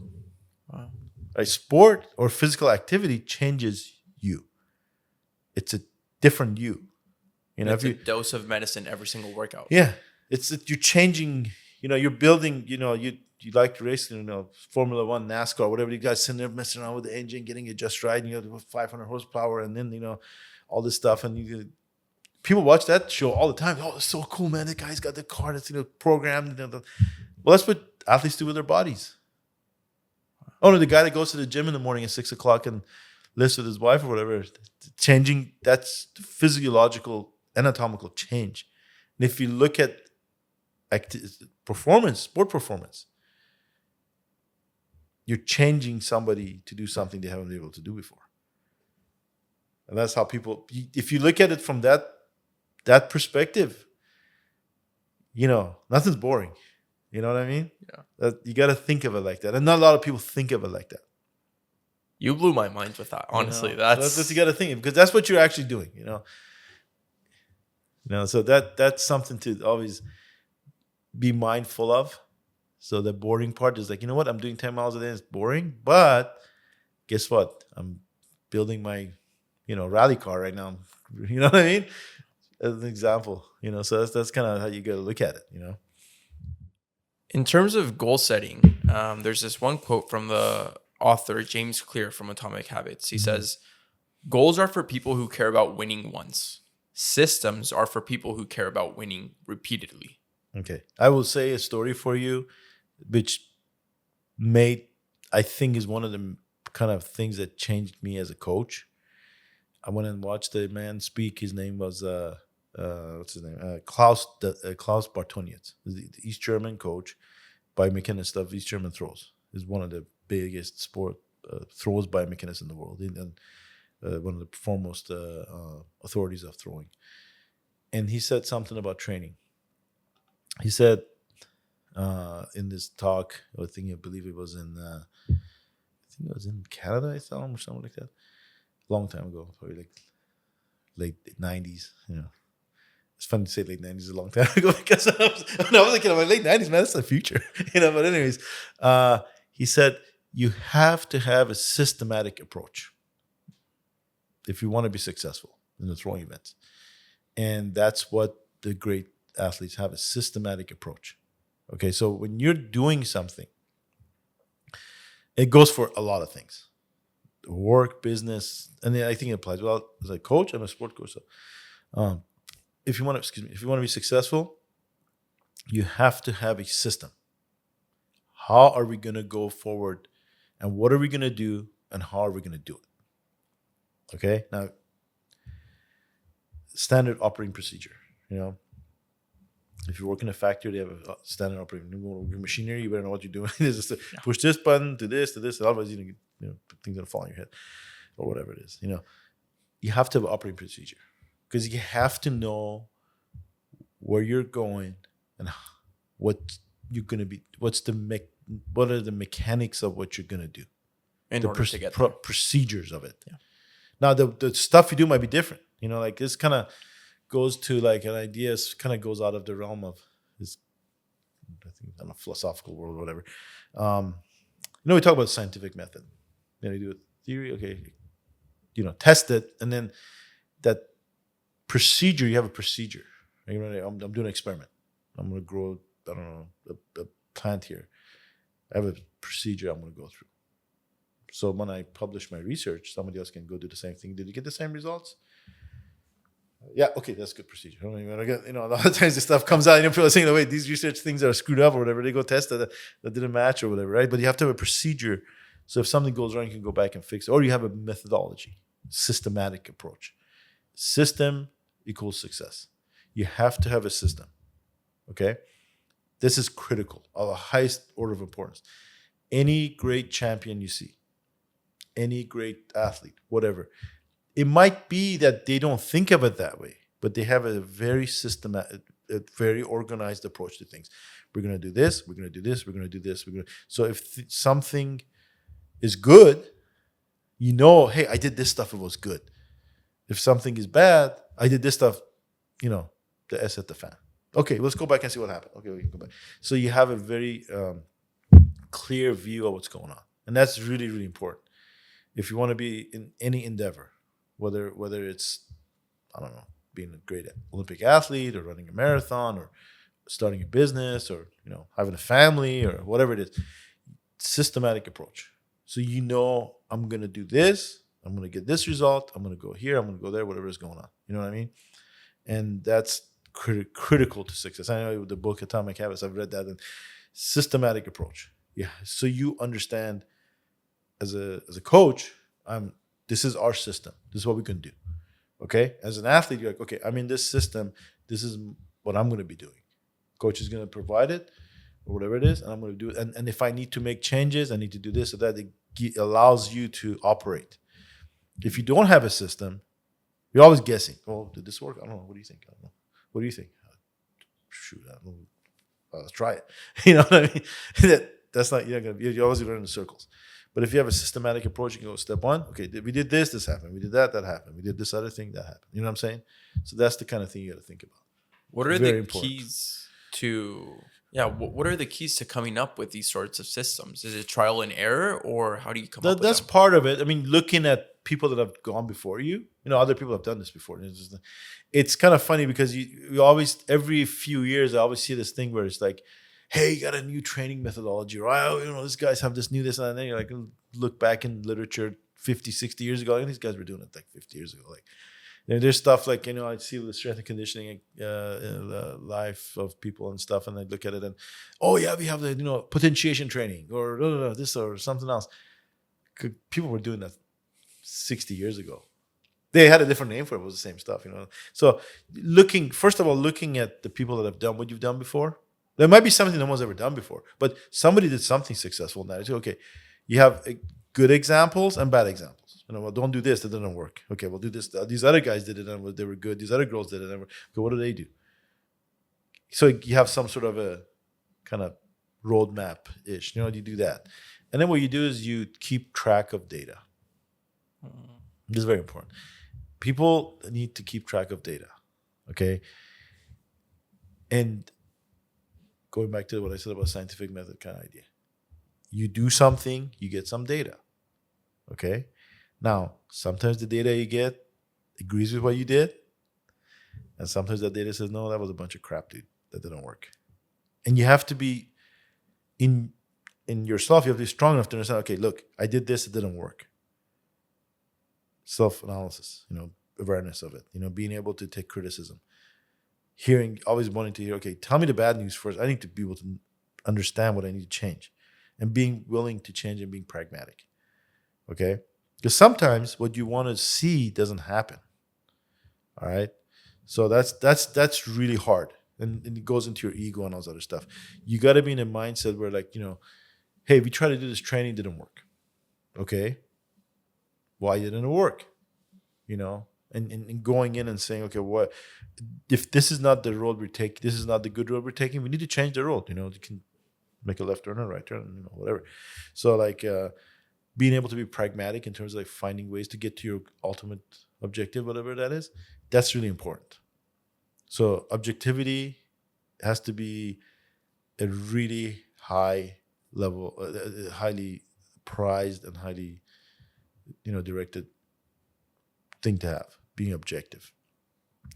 Wow. Right? Sport or physical activity changes you. It's a different you. It's a dose of medicine every single workout. Yeah. It's that you're changing, you're building, you like to race, Formula One, NASCAR, whatever. You guys sitting there messing around with the engine, getting it just right, and you have 500 horsepower, and then, all this stuff. And people watch that show all the time. Oh, it's so cool, man. The guy's got the car that's programmed. Well, that's what athletes do with their bodies. Oh, no, the guy that goes to the gym in the morning at 6 o'clock and lives with his wife or whatever, changing, that's physiological, anatomical change. And if you look at sport performance, you're changing somebody to do something they haven't been able to do before. And that's how people, if you look at it from that perspective, nothing's boring. You know what I mean? Yeah. You got to think of it like that. And not a lot of people think of it like that. You blew my mind with that. Honestly, that's what you got to think of, because that's what you're actually doing, So that's something to always be mindful of. So the boring part is like, what? I'm doing 10 miles a day. It's boring. But guess what? I'm building my, rally car right now. You know what I mean? As an example, so that's kind of how you got to look at it, In terms of goal setting, there's this one quote from the author, James Clear, from Atomic Habits. He says, goals are for people who care about winning once. Systems are for people who care about winning repeatedly. Okay. I will say a story for you, which I think is one of the kind of things that changed me as a coach. I went and watched a man speak. His name was, what's his name? Klaus Bartonietz, the East German coach, biomechanist of East German throws. Is one of the biggest sport throws biomechanists in the world, and one of the foremost authorities of throwing. And he said something about training. He said in this talk, I believe it was in, Canada, I saw him or something like that, a long time ago, probably like late 90s, It's funny to say late 90s is a long time ago, because when I was like, late 90s, man, that's the future. But anyways, he said, you have to have a systematic approach if you want to be successful in the throwing events. And that's what the great athletes have, a systematic approach. Okay, so when you're doing something, it goes for a lot of things. Work, business, and I think it applies. Well, as a coach, I'm a sport coach, so if you want to be successful, you have to have a system. How are we going to go forward, and what are we going to do, and how are we going to do it? Okay, now standard operating procedure. If you work in a factory, they have a standard operating. Your machinery, you better know what you're doing. Just push this button, do this, otherwise things are gonna fall on your head, or whatever it is. You have to have an operating procedure, because you have to know where you're going, and what you're gonna be. What are the mechanics of what you're gonna do? In The order to get there. procedures of it. Yeah. Now the stuff you do might be different. Like this kind of goes to like an idea. Kind of goes out of the realm of this. I think in a philosophical world or whatever. We talk about scientific method. You do a theory, okay. Test it, and then that procedure. You have a procedure. I'm doing an experiment. I'm going to grow, I don't know, a plant here. I have a procedure I'm going to go through. So when I publish my research, somebody else can go do the same thing. Did you get the same results? Yeah, okay, that's good procedure. I mean, a lot of times this stuff comes out, people are saying, wait, these research things are screwed up or whatever. They go test that didn't match or whatever, right? But you have to have a procedure. So if something goes wrong, you can go back and fix it. Or you have a methodology, systematic approach. System equals success. You have to have a system, okay? This is critical, of the highest order of importance. Any great champion you see, any great athlete, whatever, it might be that they don't think of it that way, but they have a very systematic, a very organized approach to things. We're going to do this, we're going to do this, we're going to do this. So if something is good, hey, I did this stuff, it was good. If something is bad, I did this stuff, the S at the fan. Okay, let's go back and see what happened. Okay, we can go back. So you have a very clear view of what's going on. And that's really, really important. If you want to be in any endeavor, whether it's, I don't know, being a great Olympic athlete or running a marathon or starting a business or, having a family or whatever it is, systematic approach. So I'm going to do this, I'm going to get this result, I'm going to go here, I'm going to go there, whatever is going on. You know what I mean? And that's critical to success. I know the book Atomic Habits, I've read that, and systematic approach. Yeah. So you understand as a coach, this is our system. This is what we can do. Okay. As an athlete, you're like, okay, I'm in this system. This is what I'm going to be doing. Coach is going to provide it or whatever it is, and I'm going to do it. And if I need to make changes, I need to do this or that. It allows you to operate. If you don't have a system, you're always guessing. Oh, did this work? I don't know. What do you think? I don't know. What do you think? Shoot, I don't know. Let's try it. You know what I mean? That's not, you're always going in circles. But if you have a systematic approach, you can go step one. Okay, we did this happened. We did that happened. We did this other thing, that happened. You know what I'm saying? So that's the kind of thing you got to think about. What are the keys to, what are the keys to coming up with these sorts of systems? Is it trial and error, or how do you come up with them? That's part of it. I mean, looking at people that have gone before you, other people have done this before. It's kind of funny because you always, every few years, I always see this thing where it's like, hey, you got a new training methodology, right? These guys have this new, this, and then you're like, look back in literature 50, 60 years ago, and these guys were doing it like 50 years ago. Like, there's stuff like, I see the strength and conditioning in the life of people and stuff, and I look at it and, we have the, potentiation training or this or something else. People were doing that 60 years ago. They had a different name for it. It was the same stuff, So first of all, looking at the people that have done what you've done before. There might be something no one's ever done before, but somebody did something successful in that. It's okay. You have good examples and bad examples. Don't do this. That didn't work. Okay, we'll do this. These other guys did it and they were good. These other girls did it. Okay, what do they do? So you have some sort of a kind of roadmap-ish. You do that. And then what you do is you keep track of data. This is very important. People need to keep track of data. Okay? And going back to what I said about scientific method kind of idea. You do something, you get some data. Okay? Now, sometimes the data you get agrees with what you did. And sometimes that data says, no, that was a bunch of crap, dude. That didn't work. And you have to be in yourself, you have to be strong enough to understand, okay, look, I did this, it didn't work. Self-analysis, awareness of it, being able to take criticism. Always wanting to hear, okay, tell me the bad news first. I need to be able to understand what I need to change, and being willing to change and being pragmatic. Okay? Because sometimes what you want to see doesn't happen. All right? So that's really hard. And it goes into your ego and all this other stuff. You got to be in a mindset where hey, we tried to do this training, didn't work. Okay? Why didn't it work? and going in and saying, okay, what if this is not the road we're taking? This is not the good road we're taking. We need to change the road. You can make a left turn or right turn, whatever. So like being able to be pragmatic in terms of like finding ways to get to your ultimate objective, whatever that is, that's really important. So objectivity has to be a really high level, highly prized and highly, directed thing to have. Being objective.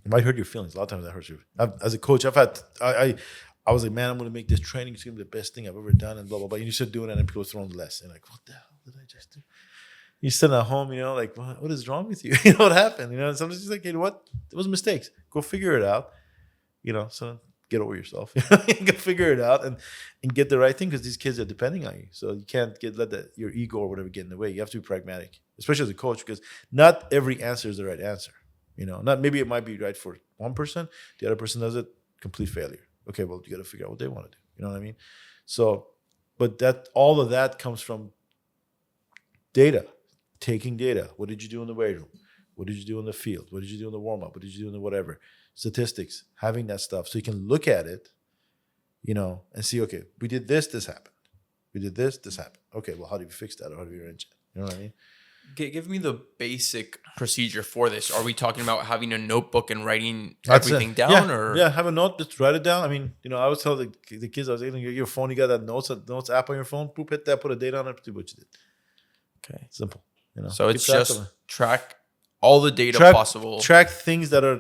It might hurt your feelings. A lot of times that hurts you. As a coach, I was like, man, I'm going to make this training. It's going to be the best thing I've ever done, and blah, blah, blah. And you start doing it, and people are throwing less. And like, what the hell did I just do? You sit at home, like, what is wrong with you? What happened? And sometimes it's like, what? It was mistakes. Go figure it out. So get over yourself. Go figure it out and get the right thing, because these kids are depending on you. So you can't let your ego or whatever get in the way. You have to be pragmatic, especially as a coach, because not every answer is the right answer. Not maybe it might be right for one person. The other person does it, complete failure. Okay, well, you got to figure out what they want to do. You know what I mean? So, but all of that comes from data, taking data. What did you do in the weight room? What did you do in the field? What did you do in the warm-up? What did you do in the whatever? Statistics, having that stuff. So you can look at it, and see, okay, we did this happened. We did this happened. Okay, well, how do we fix that? Or how do we arrange it? You know what I mean? Give me the basic procedure for this. Are we talking about having a notebook and writing That's everything it. down? Yeah, have a note. Just write it down. I mean, I always tell the kids, I was like, your phone, you got that notes app on your phone. Boop, hit that, put a date on it, do what you did. Okay. Simple. So it's just track all the data possible. Track things that are,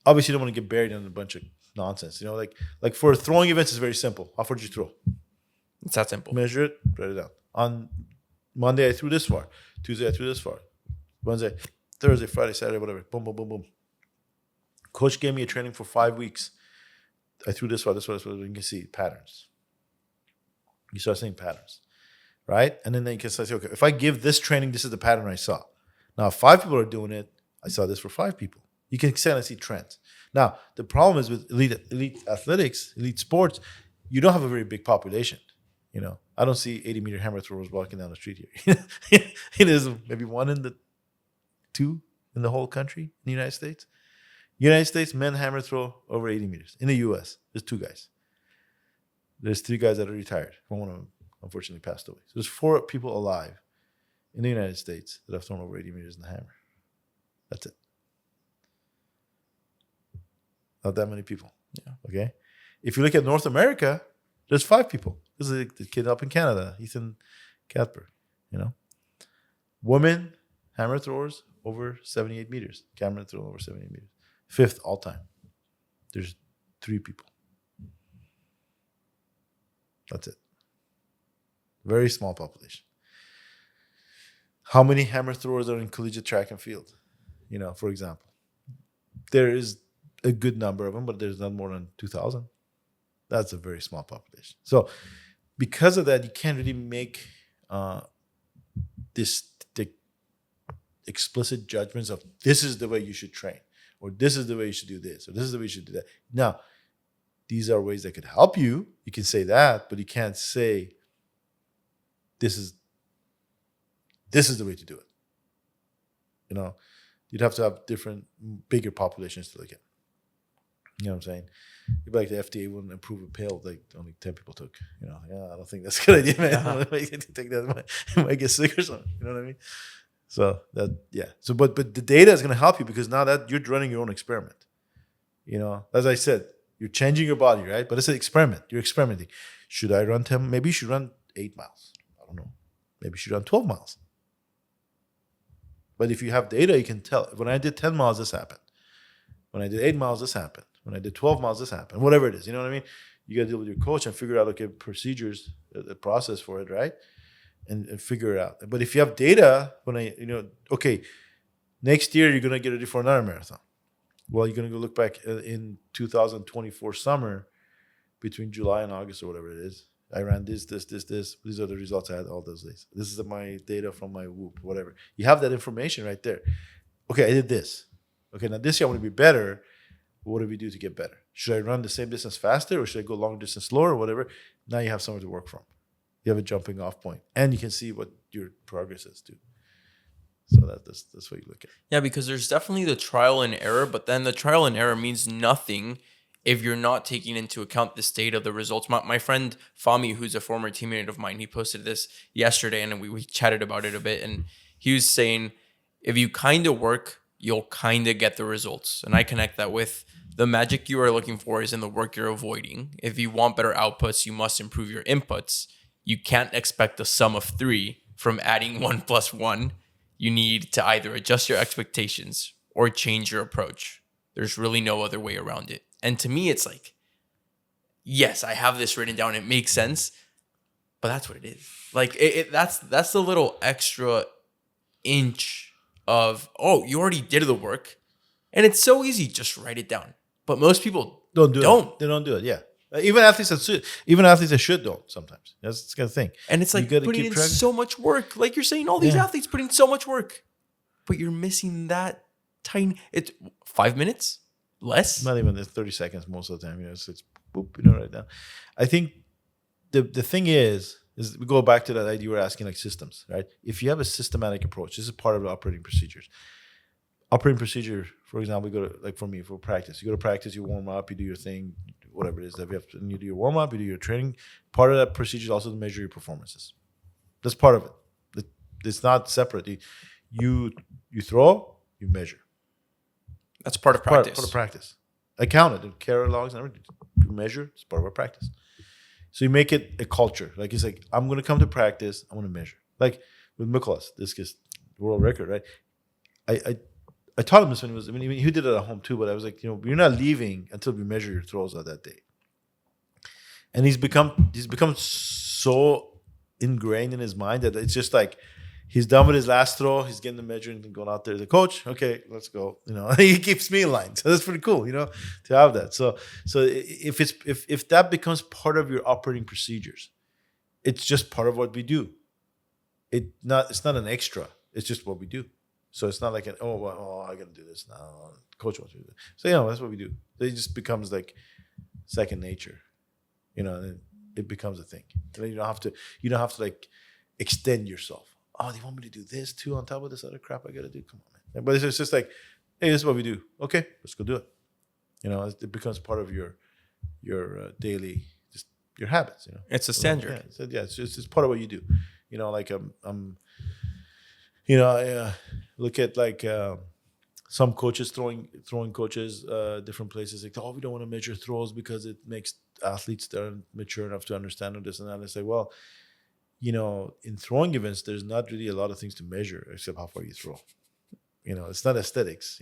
obviously you don't want to get buried in a bunch of nonsense. Like for throwing events, it's very simple. How far did you throw? It's that simple. Measure it, write it down. On Monday, I threw this far. Tuesday, I threw this far. Wednesday, Thursday, Friday, Saturday, whatever. Boom, boom, boom, boom. Coach gave me a training for 5 weeks. I threw this far, this far, this far. You can see patterns. You start seeing patterns, right? And then you can say, okay, if I give this training, this is the pattern I saw. Now, if 5 people are doing it, I saw this for 5 people. You can kind of see trends. Now, the problem is with elite athletics, elite sports, you don't have a very big population. I don't see 80-meter hammer throwers walking down the street here. There's maybe 1 in the 2 in the whole country in the United States. United States, men hammer throw over 80 meters. In the U.S., there's 2 guys. There's 3 guys that are retired. One of them, unfortunately, passed away. So there's 4 people alive in the United States that have thrown over 80 meters in the hammer. That's it. Not that many people. Yeah. Okay? If you look at North America, there's 5 people. This is the kid up in Canada, Ethan Cuthbert. Women hammer throwers over 78 meters. Camryn throw over 78 meters. 5th all time. There's 3 people. That's it. Very small population. How many hammer throwers are in collegiate track and field? For example. There is a good number of them, but there's not more than 2,000. That's a very small population. So because of that, you can't really make the explicit judgments of this is the way you should train, or this is the way you should do this, or this is the way you should do that. Now, these are ways that could help you. You can say that, but you can't say this is the way to do it. You'd have to have different, bigger populations to look at. You know what I'm saying? You'd be like the FDA wouldn't approve a pill like only 10 people took. I don't think that's a good idea, man. Take that, it might get sick or something. You know what I mean? So but the data is going to help you, because now that you're running your own experiment. As I said, you're changing your body, right? But it's an experiment. You're experimenting. Should I run 10? Maybe you should run 8 miles. I don't know. Maybe you should run 12 miles. But if you have data, you can tell. When I did 10 miles, this happened. When I did 8 miles, this happened. When I did 12 miles, this happened. Whatever it is, you know what I mean? You got to deal with your coach and figure out, okay, procedures, a process for it, right? And figure it out. But if you have data, okay, next year you're going to get ready for another marathon. Well, you're going to go look back in 2024 summer, between July and August or whatever it is. I ran this. These are the results I had all those days. This is my data from my Whoop, whatever. You have that information right there. Okay, I did this. Okay, now this year I want to be better. What do we do to get better? Should I run the same distance faster, or should I go long distance slower, or whatever? Now you have somewhere to work from. You have a jumping off point, and you can see what your progress is too. So that's what you look at. Yeah, because there's definitely the trial and error, but then the trial and error means nothing if you're not taking into account the state of the results. My friend Fami, who's a former teammate of mine, he posted this yesterday and we chatted about it a bit. And he was saying, if you kind of work, you'll kind of get the results. And I connect that with the magic you are looking for is in the work you're avoiding. If you want better outputs, you must improve your inputs. You can't expect the sum of 3 from adding 1 plus 1. You need to either adjust your expectations or change your approach. There's really no other way around it. And to me, it's like, yes, I have this written down. It makes sense, but that's what it is. Like that's the little extra inch of, oh, you already did the work. And it's so easy. Just write it down. But most people don't. They don't do it. Yeah. Even athletes that should don't sometimes. That's the kind of thing. And it's like putting in so much work. Like you're saying, all these athletes put in so much work, but you're missing that tiny. It's 5 minutes less. Not even 30 seconds most of the time. It's boop, right now. I think the thing is we go back to that idea you were asking, like systems, right? If you have a systematic approach, this is part of the operating procedures. Operating procedure, for example, you go to, like for me, for practice, you go to practice, you warm up, you do your thing, whatever it is that we have to, and you do your warm up, you do your training. Part of that procedure is also to measure your performances. That's part of it. It's not separate. You throw, you measure. That's part of practice. Part of practice. I count it, carry logs and everything. You measure, it's part of our practice. So you make it a culture. Like it's like, I'm going to come to practice, I'm going to measure. Like with Mykolas, this is world record, right? I taught him this when he did it at home too, but I was like, you're not leaving until we measure your throws of that day. And he's become so ingrained in his mind that it's just like he's done with his last throw, he's getting the measuring and going out there. The coach, okay, let's go. He keeps me in line. So that's pretty cool, to have that. So if that becomes part of your operating procedures, it's just part of what we do. It's not an extra. It's just what we do. So it's not like I got to do this now. Coach wants to do this. So that's what we do. It just becomes like second nature, and it becomes a thing. You don't have to like extend yourself. Oh, they want me to do this too on top of this other crap I got to do. Come on, man. But it's just like, hey, this is what we do. Okay, let's go do it. It becomes part of your daily, just your habits. It's a standard. It's part of what you do. I look at like some coaches throwing coaches different places. Like, we don't want to measure throws because it makes athletes that are mature enough to understand this and that. And I say, well, in throwing events, there's not really a lot of things to measure except how far you throw. It's not aesthetics.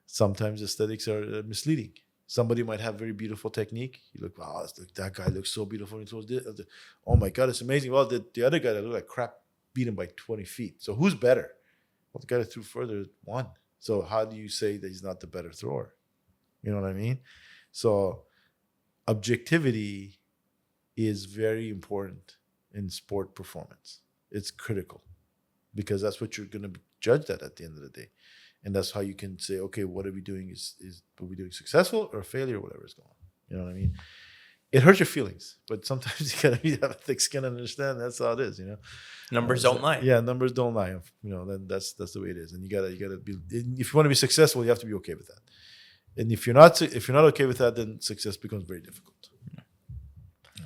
Sometimes aesthetics are misleading. Somebody might have very beautiful technique. You look, wow, that guy looks so beautiful. He throws this. Oh my God, it's amazing. Well, the other guy that looked like crap beat him by 20 feet. So who's better? Well, the guy that threw further won. So how do you say that he's not the better thrower? You know what I mean? So objectivity is very important in sport performance. It's critical because that's what you're going to be judged at the end of the day. And that's how you can say, okay, what are we doing? Is are we doing successful or failure or whatever is going on? You know what I mean? It hurts your feelings, but sometimes you gotta have a thick skin and understand that's how it is. Numbers don't lie. Yeah, numbers don't lie. Then that's the way it is. And you gotta be. If you want to be successful, you have to be okay with that. And if you're not okay with that, then success becomes very difficult. Yeah.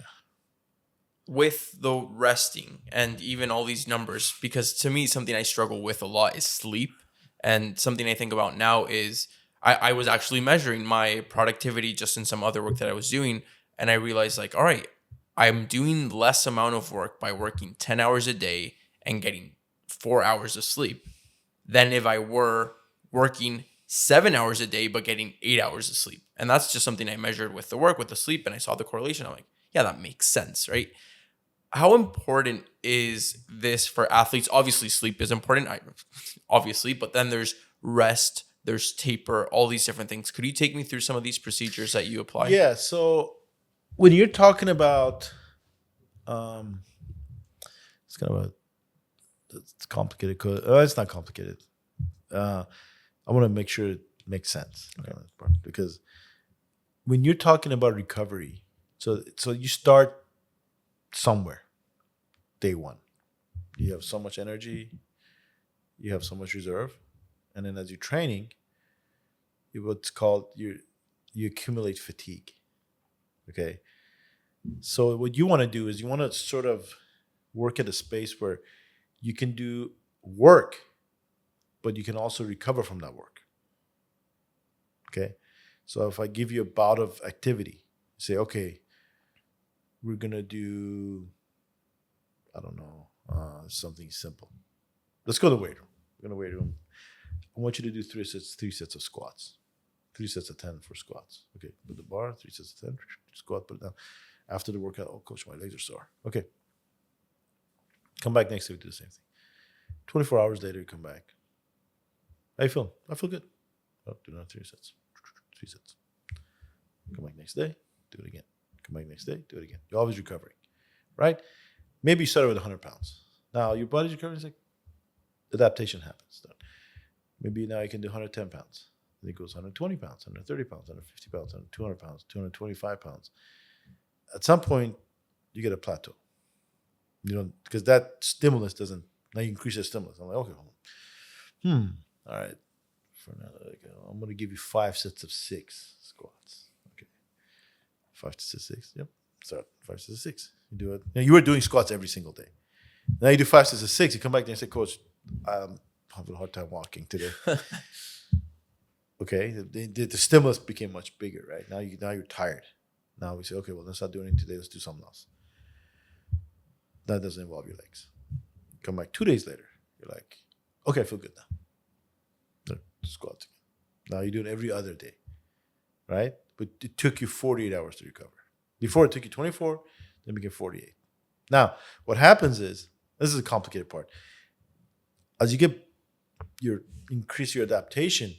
With the resting and even all these numbers, because to me, something I struggle with a lot is sleep. And something I think about now is I was actually measuring my productivity just in some other work that I was doing. And I realized like, all right, I'm doing less amount of work by working 10 hours a day and getting 4 hours of sleep than if I were working 7 hours a day but getting 8 hours of sleep. And that's just something I measured with the work, with the sleep, and I saw the correlation. I'm like, yeah, that makes sense, right? How important is this for athletes? Obviously, sleep is important, obviously, but then there's rest, there's taper, all these different things. Could you take me through some of these procedures that you apply? Yeah, so when you're talking about, it's kind of it's complicated. It's not complicated. I want to make sure it makes sense, because when you're talking about recovery, so you start somewhere, day one. You have so much energy. you have so much reserve, and then as you're training, what's called you accumulate fatigue. Okay, so what you want to do is you want to sort of work at a space where you can do work, but you can also recover from that work. Okay, so if I give you a bout of activity, say, okay, we're gonna do, I don't know, something simple. Let's go to the weight room. We're gonna weight room. I want you to do three sets of squats. 3 sets of 10 for squats. Okay, put the bar, 3 sets of 10, squat, put it down. After the workout, oh, coach, my legs are sore. Okay. Come back next week, do the same thing. 24 hours later, you come back. How you feeling? I feel good. Oh, do another 3 sets. 3 sets. Come back next day, do it again. Come back next day, do it again. You're always recovering, right? Maybe you started with 100 pounds. Now your body's recovering, it's like adaptation happens. Maybe now you can do 110 pounds. Then it goes 120 pounds, 130 pounds, 150 pounds, 200 pounds, 225 pounds. At some point, you get a plateau. You know, because that stimulus doesn't, now you increase the stimulus. I'm like, okay, all right. For now, I'm going to give you 5 sets of 6 squats. Okay. 5 sets of 6. Yep. Start 5 sets of 6. You do it. Now, you were doing squats every single day. Now you do 5 sets of 6. You come back there and say, coach, I'm having a hard time walking today. Okay, the stimulus became much bigger, right? Now you're tired. Now we say, okay, well, let's not do anything today. Let's do something else. That doesn't involve your legs. Come back 2 days later. You're like, okay, I feel good now. Squats again. Now you do it every other day, right? But it took you 48 hours to recover. Before it took you 24, then it became 48. Now, what happens is, this is a complicated part. As you increase your adaptation,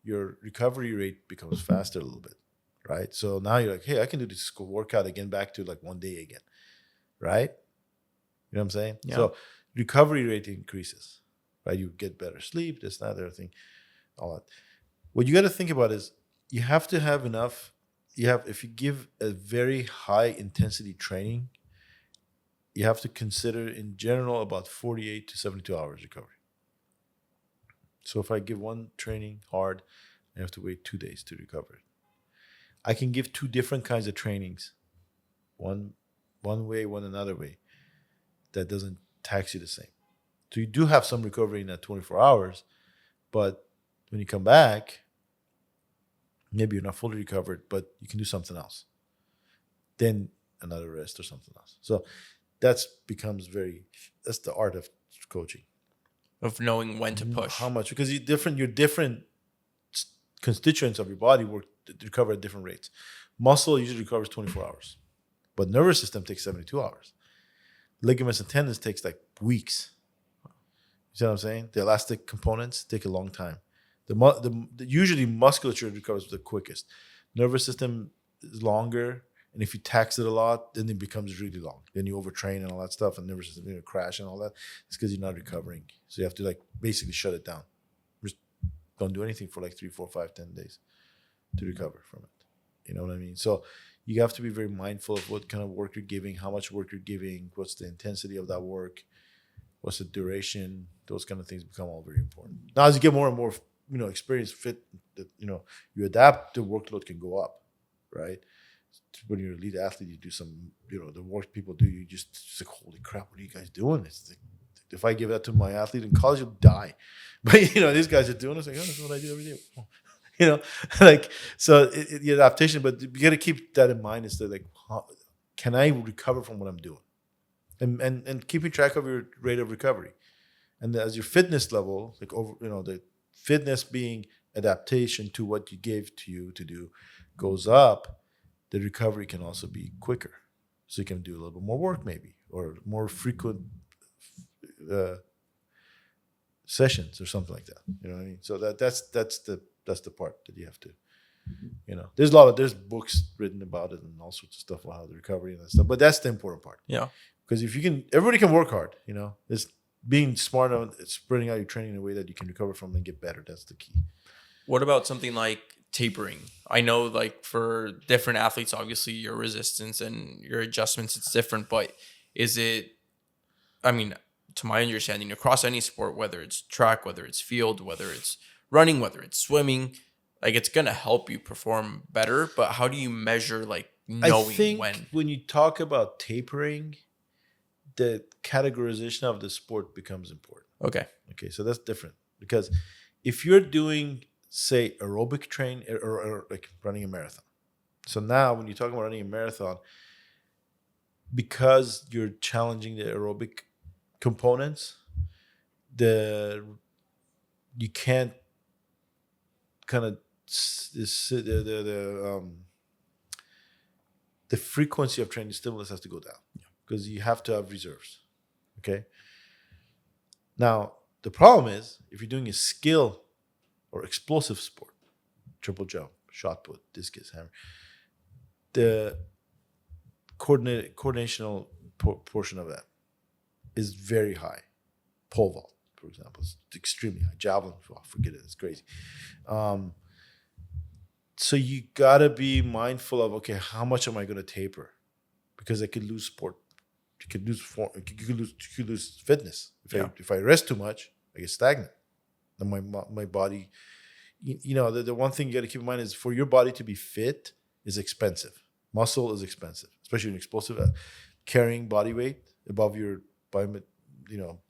your recovery rate becomes faster a little bit, right? So now you're like, hey, I can do this workout again back to like 1 day again, right? You know what I'm saying? Yeah. So recovery rate increases, right? You get better sleep, this, that, other thing, all that. What you got to think about is you have to have enough. If you give a very high intensity training, you have to consider in general about 48 to 72 hours recovery. So if I give one training hard, I have to wait 2 days to recover it. I can give 2 different kinds of trainings, one way, one another way. That doesn't tax you the same. So you do have some recovery in that 24 hours, but when you come back, maybe you're not fully recovered, but you can do something else. Then another rest or something else. So that's the art of coaching. Of knowing when to push. How much? Because your different constituents of your body recover at different rates. Muscle usually recovers 24 hours, but nervous system takes 72 hours. Ligaments and tendons takes like weeks. You see what I'm saying? The elastic components take a long time. Usually musculature recovers the quickest. Nervous system is longer, and if you tax it a lot, then it becomes really long. Then you overtrain and all that stuff, and nervous system crash and all that. It's because you're not recovering. So you have to basically shut it down. Just don't do anything for 3, 4, 5, 10 days to recover from it. You know what I mean? So you have to be very mindful of what kind of work you're giving, how much work you're giving, what's the intensity of that work, what's the duration. Those kind of things become all very important. Now, as you get more and more, experience, fit, you adapt, the workload can go up, right? When you're a elite athlete, you do some, the work people do, you just like, holy crap, what are you guys doing? It's like, if I give that to my athlete in college, he'll die. But, these guys are doing it. It's like, oh, that's what I do every day. So the adaptation, but you got to keep that in mind is that, how, can I recover from what I'm doing? And keeping track of your rate of recovery. And as your fitness level, the fitness being adaptation to what you gave to you to do goes up, the recovery can also be quicker. So you can do a little bit more work maybe, or more frequent sessions or something like that. You know what I mean? So that's the part that you have to, there's books written about it and all sorts of stuff about how the recovery and that stuff, but that's the important part. Yeah. Because everybody can work hard, it's being smart on spreading out your training in a way that you can recover from and get better. That's the key. What about something like tapering? I know for different athletes, obviously your resistance and your adjustments, it's different, but to my understanding, across any sport, whether it's track, whether it's field, whether it's running, whether it's swimming, like it's gonna help you perform better. But how do you measure like I knowing think when? when you talk about tapering, the categorization of the sport becomes important. Okay. Okay, so that's different because if you're doing, say, aerobic train or like running a marathon, so now when you talk about running a marathon, because you're challenging the aerobic components, you can't kind of the frequency of training stimulus has to go down because you have to have reserves. Okay. Now the problem is if you're doing a skill or explosive sport, triple jump, shot put, discus, hammer, the coordinational portion of that is very high. Pole vault, for example, is extremely high. Javelin, forget it, it's crazy. So you gotta be mindful of, okay, how much am I going to taper? Because I could lose sport, you could lose form, you could lose fitness. If I rest too much, I get stagnant. Then my body, the one thing you got to keep in mind is for your body to be fit is expensive. Muscle is expensive, especially in explosive. Carrying body weight above your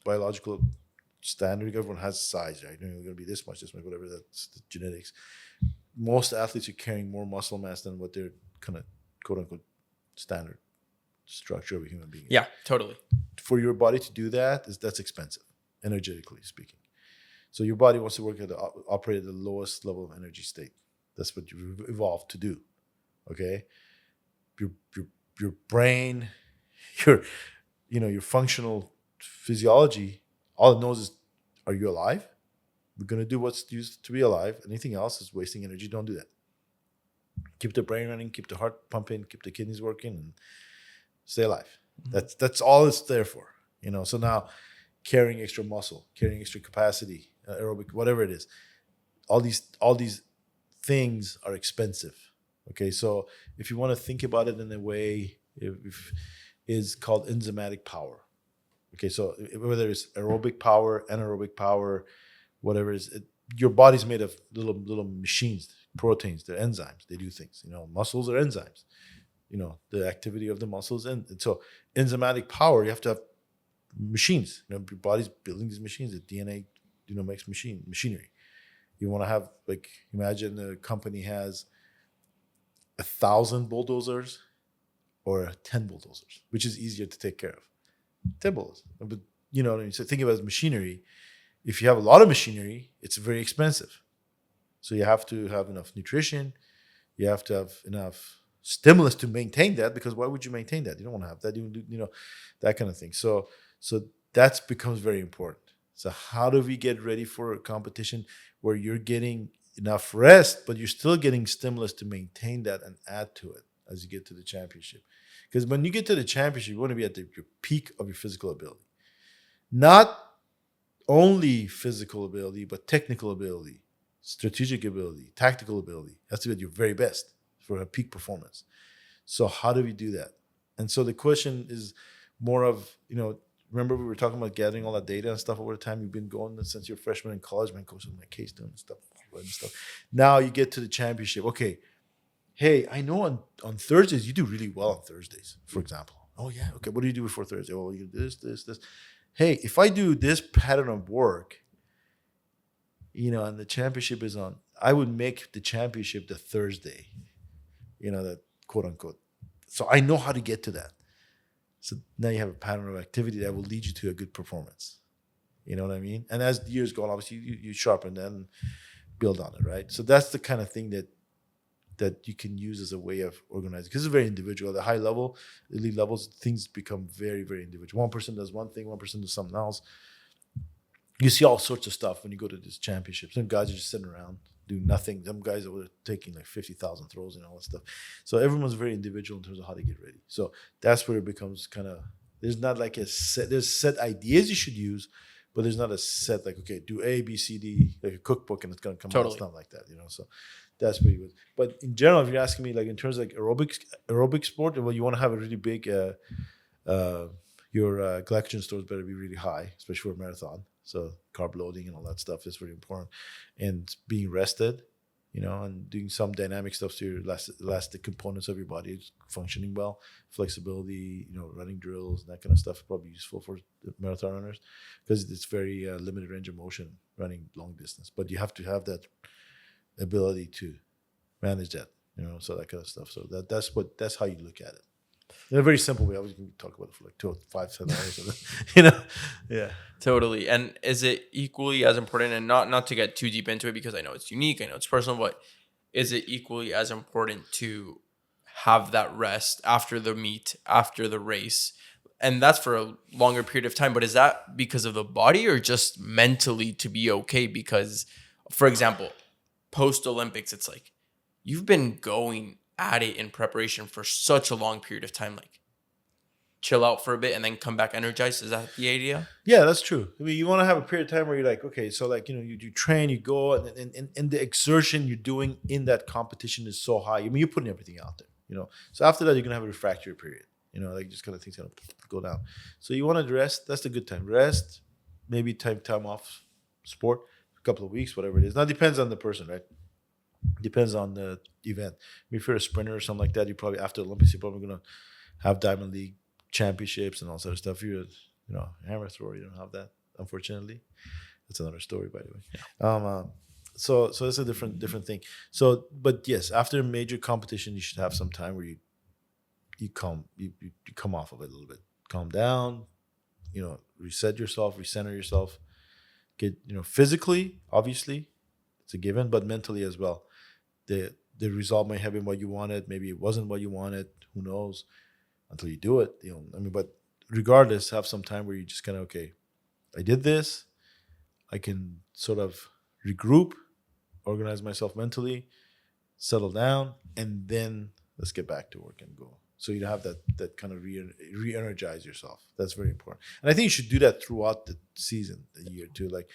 biological standard. Everyone has size, right? You're going to be this much, whatever. That's the genetics. Most athletes are carrying more muscle mass than what their kind of quote unquote standard structure of a human being. Yeah, totally. For your body to do that's expensive, energetically speaking. So your body wants to operate at the lowest level of energy state. That's what you evolved to do. Okay, your brain, your functional physiology, all it knows is, are you alive? We're going to do what's used to be alive. Anything else is wasting energy. Don't do that. Keep the brain running, keep the heart pumping, keep the kidneys working, and stay alive. Mm-hmm. That's all it's there for. So now carrying extra muscle, carrying extra capacity, aerobic, whatever it is, all these things are expensive. Okay, so if you want to think about it in a way, is called enzymatic power. Okay, so whether it's aerobic power, anaerobic power, whatever it is, your body's made of little machines, proteins, they're enzymes, they do things. Muscles are enzymes. The activity of the muscles, and so enzymatic power, you have to have machines. Your body's building these machines. The DNA, makes machinery. You want to have, like, imagine a company has 1,000 bulldozers or 10 bulldozers, which is easier to take care of? 10 bulldozers. But you know what I mean? So think about it as machinery. If you have a lot of machinery, it's very expensive. So you have to have enough nutrition. You have to have enough stimulus to maintain that, because why would you maintain that? You don't want to have that, that kind of thing. So that becomes very important. So how do we get ready for a competition where you're getting enough rest, but you're still getting stimulus to maintain that and add to it as you get to the championship? Because when you get to the championship, you want to be at your peak of your physical ability. Not only physical ability, but technical ability, strategic ability, tactical ability. Has to be at your very best for a peak performance. So how do we do that? And so the question is more of, remember we were talking about gathering all that data and stuff over the time. You've been going since you're a freshman in college, man, coach with my case doing stuff. Now you get to the championship. Okay, hey, I know on Thursdays, you do really well on Thursdays, for example. Oh yeah, okay, what do you do before Thursday? Oh, you do this. Hey, if I do this pattern of work, and the championship is on, I would make the championship the Thursday, that quote unquote. So I know how to get to that. So now you have a pattern of activity that will lead you to a good performance. You know what I mean? And as the years go on, obviously you sharpen that and build on it, right? So that's the kind of thing that you can use as a way of organizing, because it's very individual. At the high level, elite levels, things become very, very individual. One person does one thing, one person does something else. You see all sorts of stuff when you go to these championships. Some guys are just sitting around doing nothing. Some guys are taking like 50,000 throws and all that stuff. So everyone's very individual in terms of how to get ready. So that's where it becomes kind of, there's not like there's set ideas you should use, but there's not a set like, okay, do A, B, C, D, like a cookbook, and it's going to come out. It's not like that, So that's where you would. But in general, if you're asking me, like in terms of like aerobic sport, well, you want to have a really big, Your glycogen stores better be really high, especially for a marathon. So carb loading and all that stuff is very important. And being rested, and doing some dynamic stuff so your elastic components of your body is functioning well. Flexibility, running drills and that kind of stuff is probably useful for marathon runners because it's very limited range of motion running long distance. But you have to have that ability to manage that, so that kind of stuff. So that's how you look at it. In a very simple way. I was going to talk about it for like 2 5 7 hours. Yeah. Totally. And is it equally as important, and not to get too deep into it because I know it's unique, I know it's personal, but is it equally as important to have that rest after the meet, after the race? And that's for a longer period of time. But is that because of the body or just mentally to be okay? Because, for example, post-Olympics, it's like you've been going at it in preparation for such a long period of time. Like, chill out for a bit and then come back energized. Is that the idea? Yeah, that's true. I mean, you want to have a period of time where you're like, okay, so like, you train, you go, and the exertion you're doing in that competition is so high. I mean, you're putting everything out there, So after that, you're going to have a refractory period, like just kind of things going to go down. So you want to rest. That's the good time. Rest, maybe time off sport, a couple of weeks, whatever it is. Now, it depends on the person, right? Depends on the event. If you're a sprinter or something like that, you probably, after the Olympics, you're probably going to have Diamond League championships and all sort of stuff. You're hammer thrower, you don't have that, unfortunately. That's another story, by the way. Yeah. So it's a different thing. So, but yes, after a major competition, you should have some time where you come off of it a little bit, calm down, reset yourself, recenter yourself. Get physically, obviously, it's a given, but mentally as well. The result may have been what you wanted, maybe it wasn't what you wanted. Who knows? Until you do it, but regardless, have some time where you just kind of, okay, I did this. I can sort of regroup, organize myself mentally, settle down, and then let's get back to work and go. So you have that kind of re-energize yourself. That's very important. And I think you should do that throughout the season, the year too. Like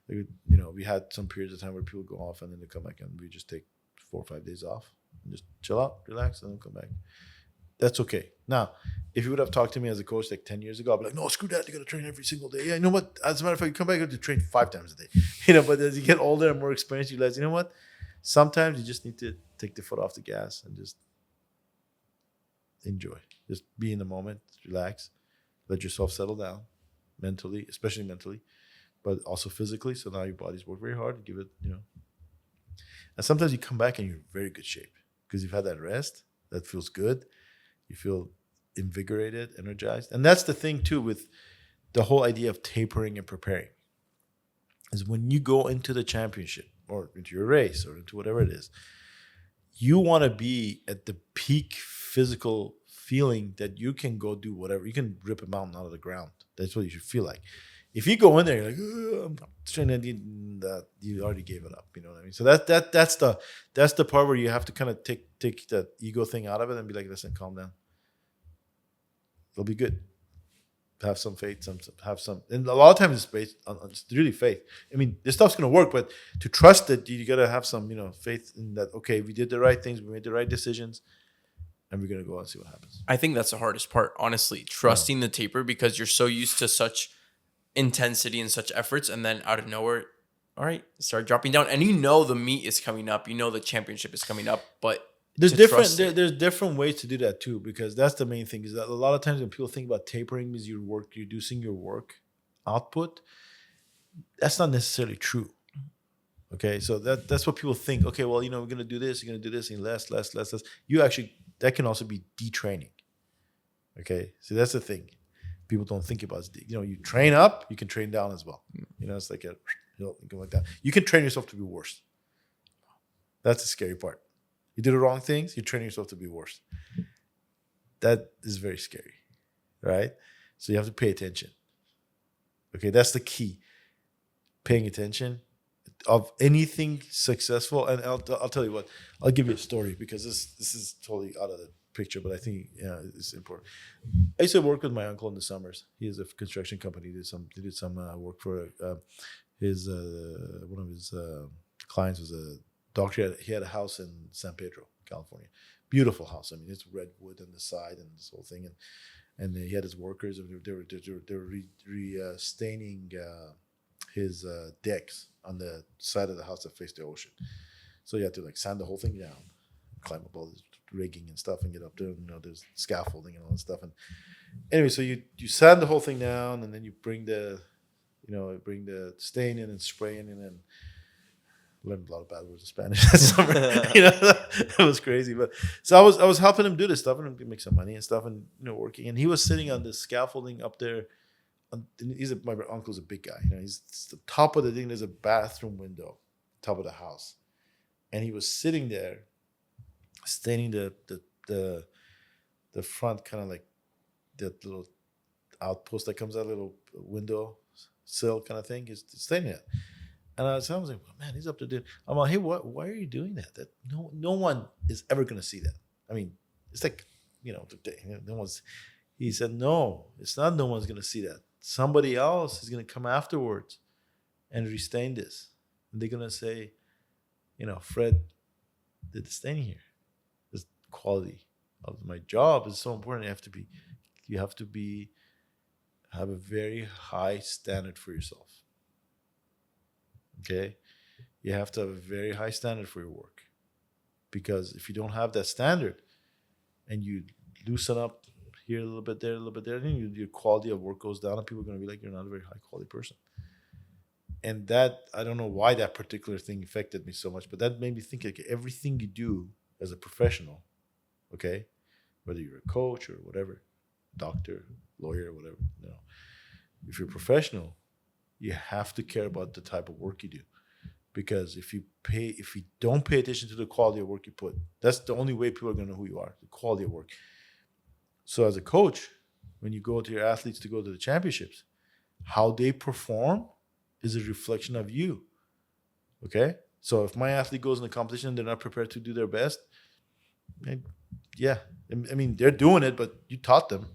we had some periods of time where people go off and then they come back and we just take 4 or 5 days off and just chill out, relax, and then come back. That's okay. Now, if you would have talked to me as a coach like 10 years ago, I'd be like, no, screw that. You got to train every single day. Yeah, you know what? As a matter of fact, you come back, you have to train 5 times a day. But as you get older and more experienced, you realize, you know what? Sometimes you just need to take the foot off the gas and just enjoy. Just be in the moment, relax, let yourself settle down mentally, especially mentally, but also physically. So now your body's worked very hard. Give it, And sometimes you come back and you're in very good shape because you've had that rest. That feels good. You feel invigorated, energized. And that's the thing, too, with the whole idea of tapering and preparing. Is when you go into the championship or into your race or into whatever it is, you want to be at the peak physical feeling that you can go do whatever. You can rip a mountain out of the ground. That's what you should feel like. If you go in there, you're like, I'm trying to do that, you already gave it up. You know what I mean? So that's the part where you have to kind of take that ego thing out of it and be like, listen, calm down. It'll be good. Have some faith, and a lot of times it's based on it's really faith. I mean, this stuff's gonna work, but to trust it, you gotta have some, faith in that. Okay, we did the right things, we made the right decisions, and we're gonna go and see what happens. I think that's the hardest part, honestly, trusting the taper because you're so used to such intensity and such efforts, and then out of nowhere, all right, start dropping down, and the meet is coming up, the championship is coming up, but there's different ways to do that too, because that's the main thing is that a lot of times when people think about tapering means you're reducing your work output. That's not necessarily true. Okay, so that's what people think. Okay, well, we're gonna do this, you're gonna do this, and less. You actually, that can also be detraining. Okay, so that's the thing people don't think about. You train up, you can train down as well. It's like like that. You can train yourself to be worse. That's the scary part. You do the wrong things, you train yourself to be worse. That is very scary, right? So you have to pay attention. Okay, that's the key. Paying attention of anything successful. And I'll tell you what, I'll give you a story because this is totally out of the picture, but I think it's important. I used to work with my uncle in the summers. He has a construction company. He did some work for his one of his clients was a doctor. He had a house in San Pedro, California. Beautiful house. I mean, it's redwood on the side and this whole thing. and he had his workers, and they were staining his decks on the side of the house that faced the ocean. So you had to like sand the whole thing down, climb up all this rigging and stuff, and get up there. You know, there's scaffolding and all that stuff. And anyway, so you sand the whole thing down, and then you bring the stain in and spray in, and then learned a lot of bad words in Spanish that summer. It was crazy. But so I was helping him do this stuff and make some money and stuff, and working. And he was sitting on this scaffolding up there. My uncle's a big guy. He's the top of the thing. There's a bathroom window, top of the house, and he was sitting there, staining the front, kind of like that little outpost that comes out, little window sill kind of thing. He's staining it. And I was like, well, man, he's up to do. I'm like, hey, why are you doing that? That no one is ever going to see that. I mean, it's like, no one's. He said, no, it's not. No one's going to see that. Somebody else is going to come afterwards and restain this, and they're going to say, Fred did the staining here. The quality of my job is so important. You have to have a very high standard for yourself. Okay, you have to have a very high standard for your work, because if you don't have that standard and you loosen up here a little bit, there a little bit, there, then your quality of work goes down, and people are going to be like, you're not a very high quality person. And that, I don't know why that particular thing affected me so much, but that made me think like everything you do as a professional, okay, whether you're a coach or whatever, doctor, lawyer, whatever, if you're a professional, you have to care about the type of work you do, because if you don't pay attention to the quality of work you put, that's the only way people are going to know who you are, the quality of work. So as a coach, when you go to your athletes to go to the championships, how they perform is a reflection of you. Okay? So if my athlete goes in a competition and they're not prepared to do their best, I mean, they're doing it, but you taught them,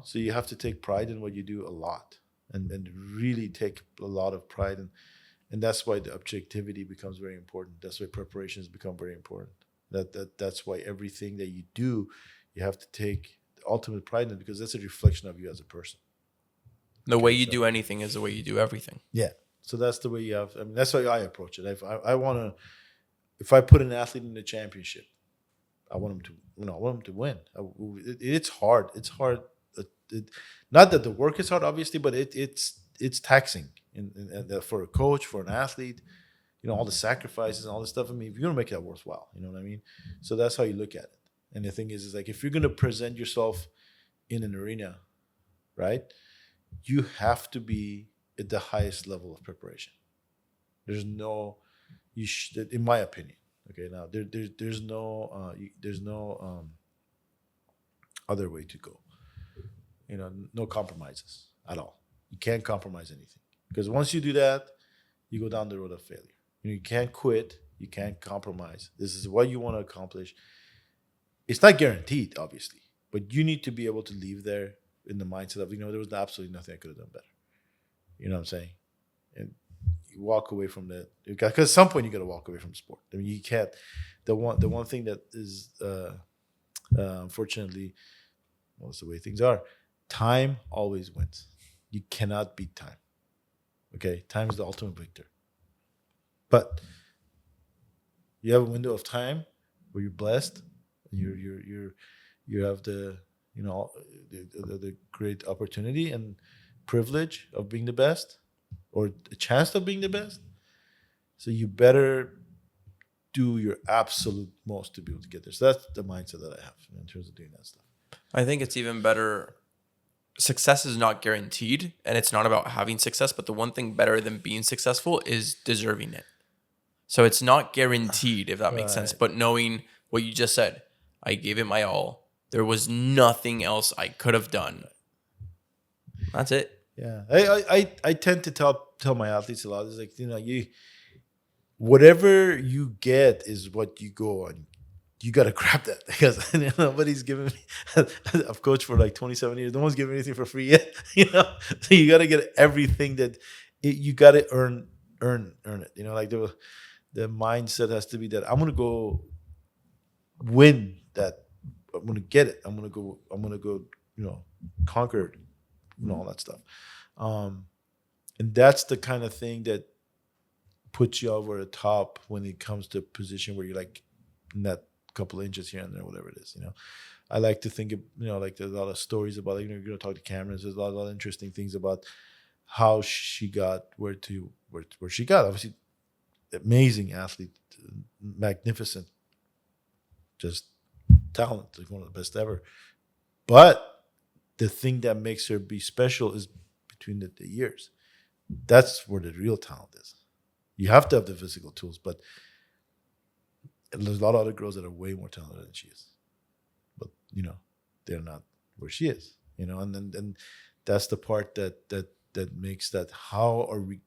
so you have to take pride in what you do a lot. And really take a lot of pride, and that's why the objectivity becomes very important. That's why preparations become very important. That's why everything that you do, you have to take the ultimate pride in it, because that's a reflection of you as a person. The way you do anything is the way you do everything. Yeah. So that's the way you have. I mean, that's how I approach it. I want to, if I put an athlete in the championship, I want him to, I want him to win. It's hard. It's hard. Not that the work is hard, obviously, but it's taxing for a coach, for an athlete, all the sacrifices and all this stuff. I mean, if you're going to make that worthwhile, you know what I mean? So that's how you look at it. And the thing is like, if you're going to present yourself in an arena, right, you have to be at the highest level of preparation. There's no, in my opinion, okay, now there's no other way to go. No compromises at all. You can't compromise anything, because once you do that, you go down the road of failure. You can't quit. You can't compromise. This is what you want to accomplish. It's not guaranteed, obviously, but you need to be able to leave there in the mindset of, there was absolutely nothing I could have done better. You know what I'm saying? And you walk away from that, because at some point you got to walk away from sport. I mean, you can't. The one thing that is unfortunately, that's the way things are. Time always wins. You cannot beat time. Okay, time is the ultimate victor. But you have a window of time where you're blessed, and you have the the great opportunity and privilege of being the best, or a chance of being the best. So you better do your absolute most to be able to get there. So that's the mindset that I have in terms of doing that stuff. I think it's even better. Success is not guaranteed, and it's not about having success, but the one thing better than being successful is deserving it. So it's not guaranteed, if that makes sense, but knowing what you just said, I gave it my all. There was nothing else I could have done. That's it. Yeah. I tend to tell my athletes a lot. It's like, whatever you get is what you go on. You got to grab that, because nobody's giving me. I've coached for like 27 years. No one's giving anything for free yet. So you got to get everything you got to earn it. Like the mindset has to be that I'm gonna go win that. I'm gonna get it. I'm gonna go conquered, all that stuff. And that's the kind of thing that puts you over the top when it comes to a position where you're like in that couple of inches here and there, whatever it is. I like to think of, like there's a lot of stories about, like, you're going to talk to Camryn. There's a lot of interesting things about how she got where she got. Obviously, amazing athlete, magnificent, just talent, like one of the best ever. But the thing that makes her be special is between the years. That's where the real talent is. You have to have the physical tools, but there's a lot of other girls that are way more talented than she is. But, they're not where she is, and that's the part that makes that. How are we,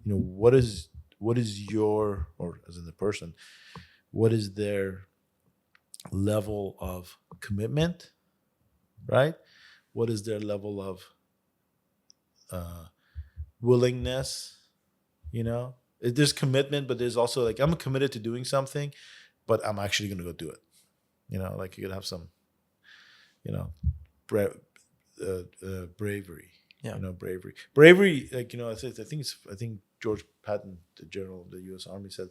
what is your, or as in the person, what is their level of commitment, right? What is their level of willingness? There's commitment, but there's also like, I'm committed to doing something, but I'm actually going to go do it. Like you could have some, bravery. Yeah. Bravery. Like, I think George Patton, the general of the U.S. Army, said,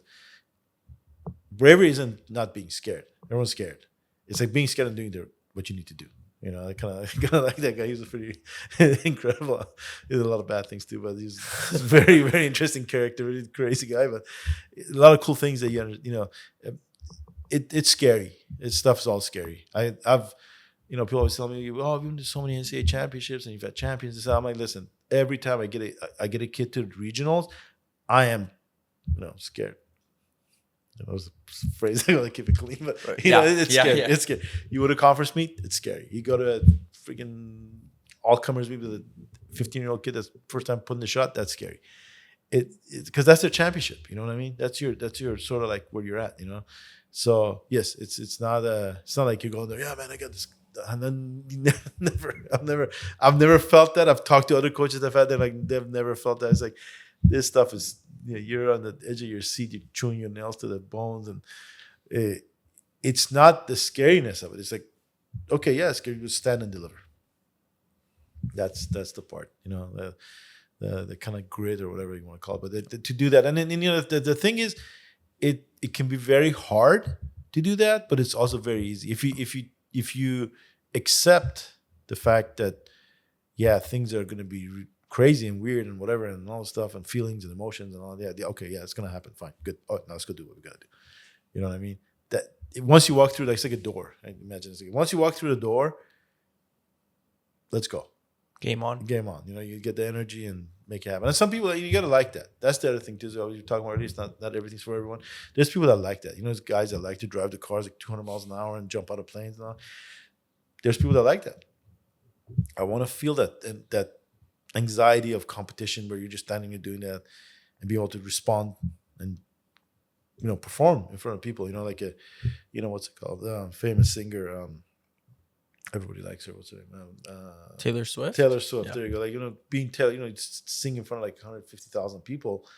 bravery isn't not being scared. Everyone's scared. It's like being scared and doing what you need to do. I kind of like that guy. He was a pretty incredible. He did a lot of bad things too, but he's a very, very interesting character, really crazy guy. But a lot of cool things that it's scary. Stuff's all scary. I've people always tell me, "Oh, you've been to so many NCAA championships and you've had champions." And so I'm like, listen, every time I get a kid to regionals, I am, scared. That was a phrase. I gotta keep it clean, but it's scary. Yeah. It's scary. You go to conference meet, it's scary. You go to a freaking all comers meet with a 15-year-old kid that's first time putting the shot. That's scary. Because that's their championship. You know what I mean? That's your sort of like where you're at. So yes, it's not like you're going there. Yeah, man, I got this. And then I've never felt that. I've talked to other coaches that have had that. Like they've never felt that. It's like this stuff is. You're on the edge of your seat, you're chewing your nails to the bones, and it's not the scariness of it. It's like, okay, yeah, it's scary, you stand and deliver. That's the part, the kind of grit or whatever you want to call it. But to do that, and then the thing is, it can be very hard to do that, but it's also very easy if you accept the fact that things are going to be crazy and weird and whatever and all this stuff and feelings and emotions and all that. Okay, it's gonna happen. Fine, good. Oh, now let's go do what we gotta do. You know what I mean? That once you walk through, like it's like a door. I imagine it's like, once you walk through the door, let's go. Game on. You get the energy and make it happen. And some people, you gotta like that. That's the other thing too. So you're talking about it's not everything's for everyone. There's people that like that. There's guys that like to drive the cars like 200 miles an hour and jump out of planes and all. There's people that like that. I want to feel that anxiety of competition where you're just standing and doing that and be able to respond and perform in front of people, like a what's it called, famous singer, everybody likes her, what's her name, Taylor Swift. Yeah. There you go. Like being Taylor, sing in front of like 150,000 people,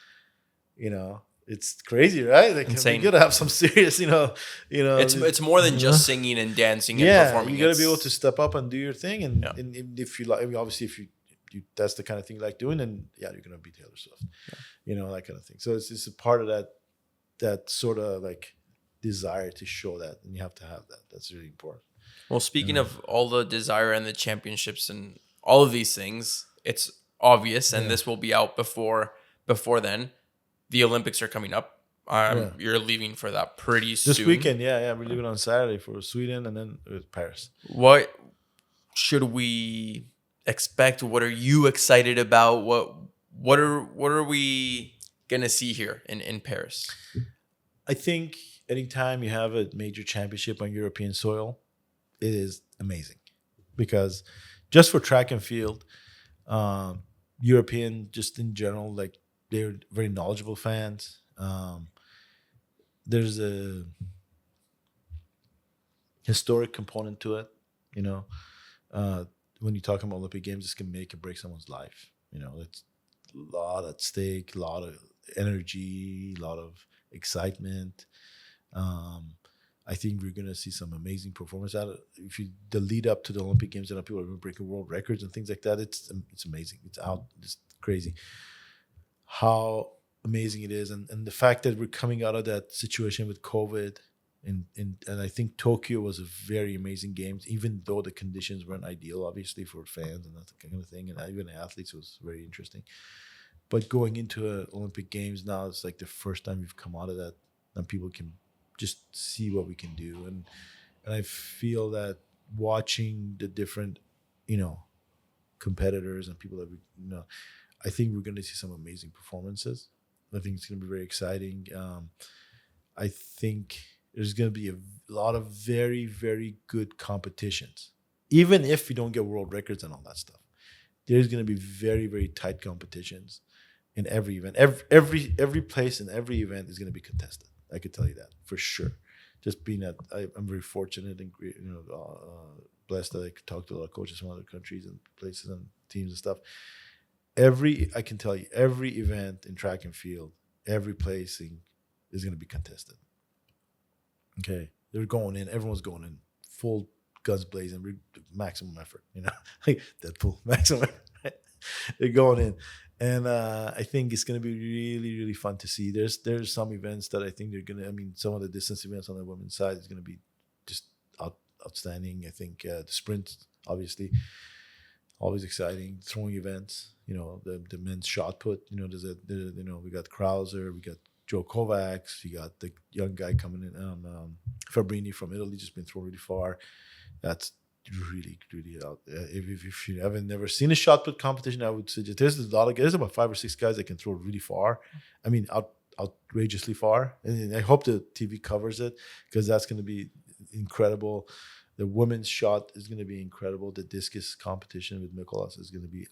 it's crazy, right? Like insane. You gotta have some serious, It's more than just singing and dancing and performing. You gotta be able to step up and do your thing, and if you like, obviously if you that's the kind of thing you like doing, then you're gonna be Taylor Swift, that kind of thing. So it's a part of that sort of like desire to show that, and you have to have that. That's really important. Well, speaking of all the desire and the championships and all of these things, it's obvious, and this will be out before then. The Olympics are coming up. You're leaving for that pretty soon. This weekend, we're leaving on Saturday for Sweden and then Paris. What should we expect? What are you excited about? What are we gonna see here in Paris? I think anytime you have a major championship on European soil, it is amazing, because just for track and field, European just in general, like they're very knowledgeable fans. There's a historic component to it, when you talk about Olympic Games, this can make or break someone's life. It's a lot at stake, a lot of energy, a lot of excitement. I think we're going to see some amazing performance out of it. If you the lead up to the Olympic Games, and people are breaking world records and things like that. It's amazing. It's crazy how amazing it is, and the fact that we're coming out of that situation with COVID, and I think Tokyo was a very amazing games, even though the conditions weren't ideal, obviously for fans and that kind of thing, and even athletes was very interesting. But going into Olympic Games now, it's like the first time we've come out of that, and people can just see what we can do, and I feel that watching the different, competitors and people that I think we're going to see some amazing performances. I think it's going to be very exciting. I think there's going to be a lot of very, very good competitions, even if we don't get world records and all that stuff. There's going to be very, very tight competitions in every event. Every place in every event is going to be contested. I could tell you that for sure. Just being that I'm very fortunate and blessed that I could talk to a lot of coaches from other countries and places and teams and stuff. I can tell you, every event in track and field, every placing is going to be contested. Okay, they're going in. Everyone's going in full guns blazing, maximum effort. Like Deadpool, maximum effort. They're going in, and I think it's going to be really, really fun to see. There's some events that I think they're going to. I mean, some of the distance events on the women's side is going to be just outstanding. I think the sprint, obviously, always exciting. Throwing events, the men's shot put. We got Krauser, we got Joe Kovacs, you got the young guy coming in, Fabrini from Italy, just been thrown really far. That's really, really out. If you haven't never seen a shot put competition, I would suggest there's about 5 or 6 guys that can throw really far. I mean, outrageously far. And I hope the TV covers it, because that's going to be incredible. The women's shot is going to be incredible. The discus competition with Mykolas is going to be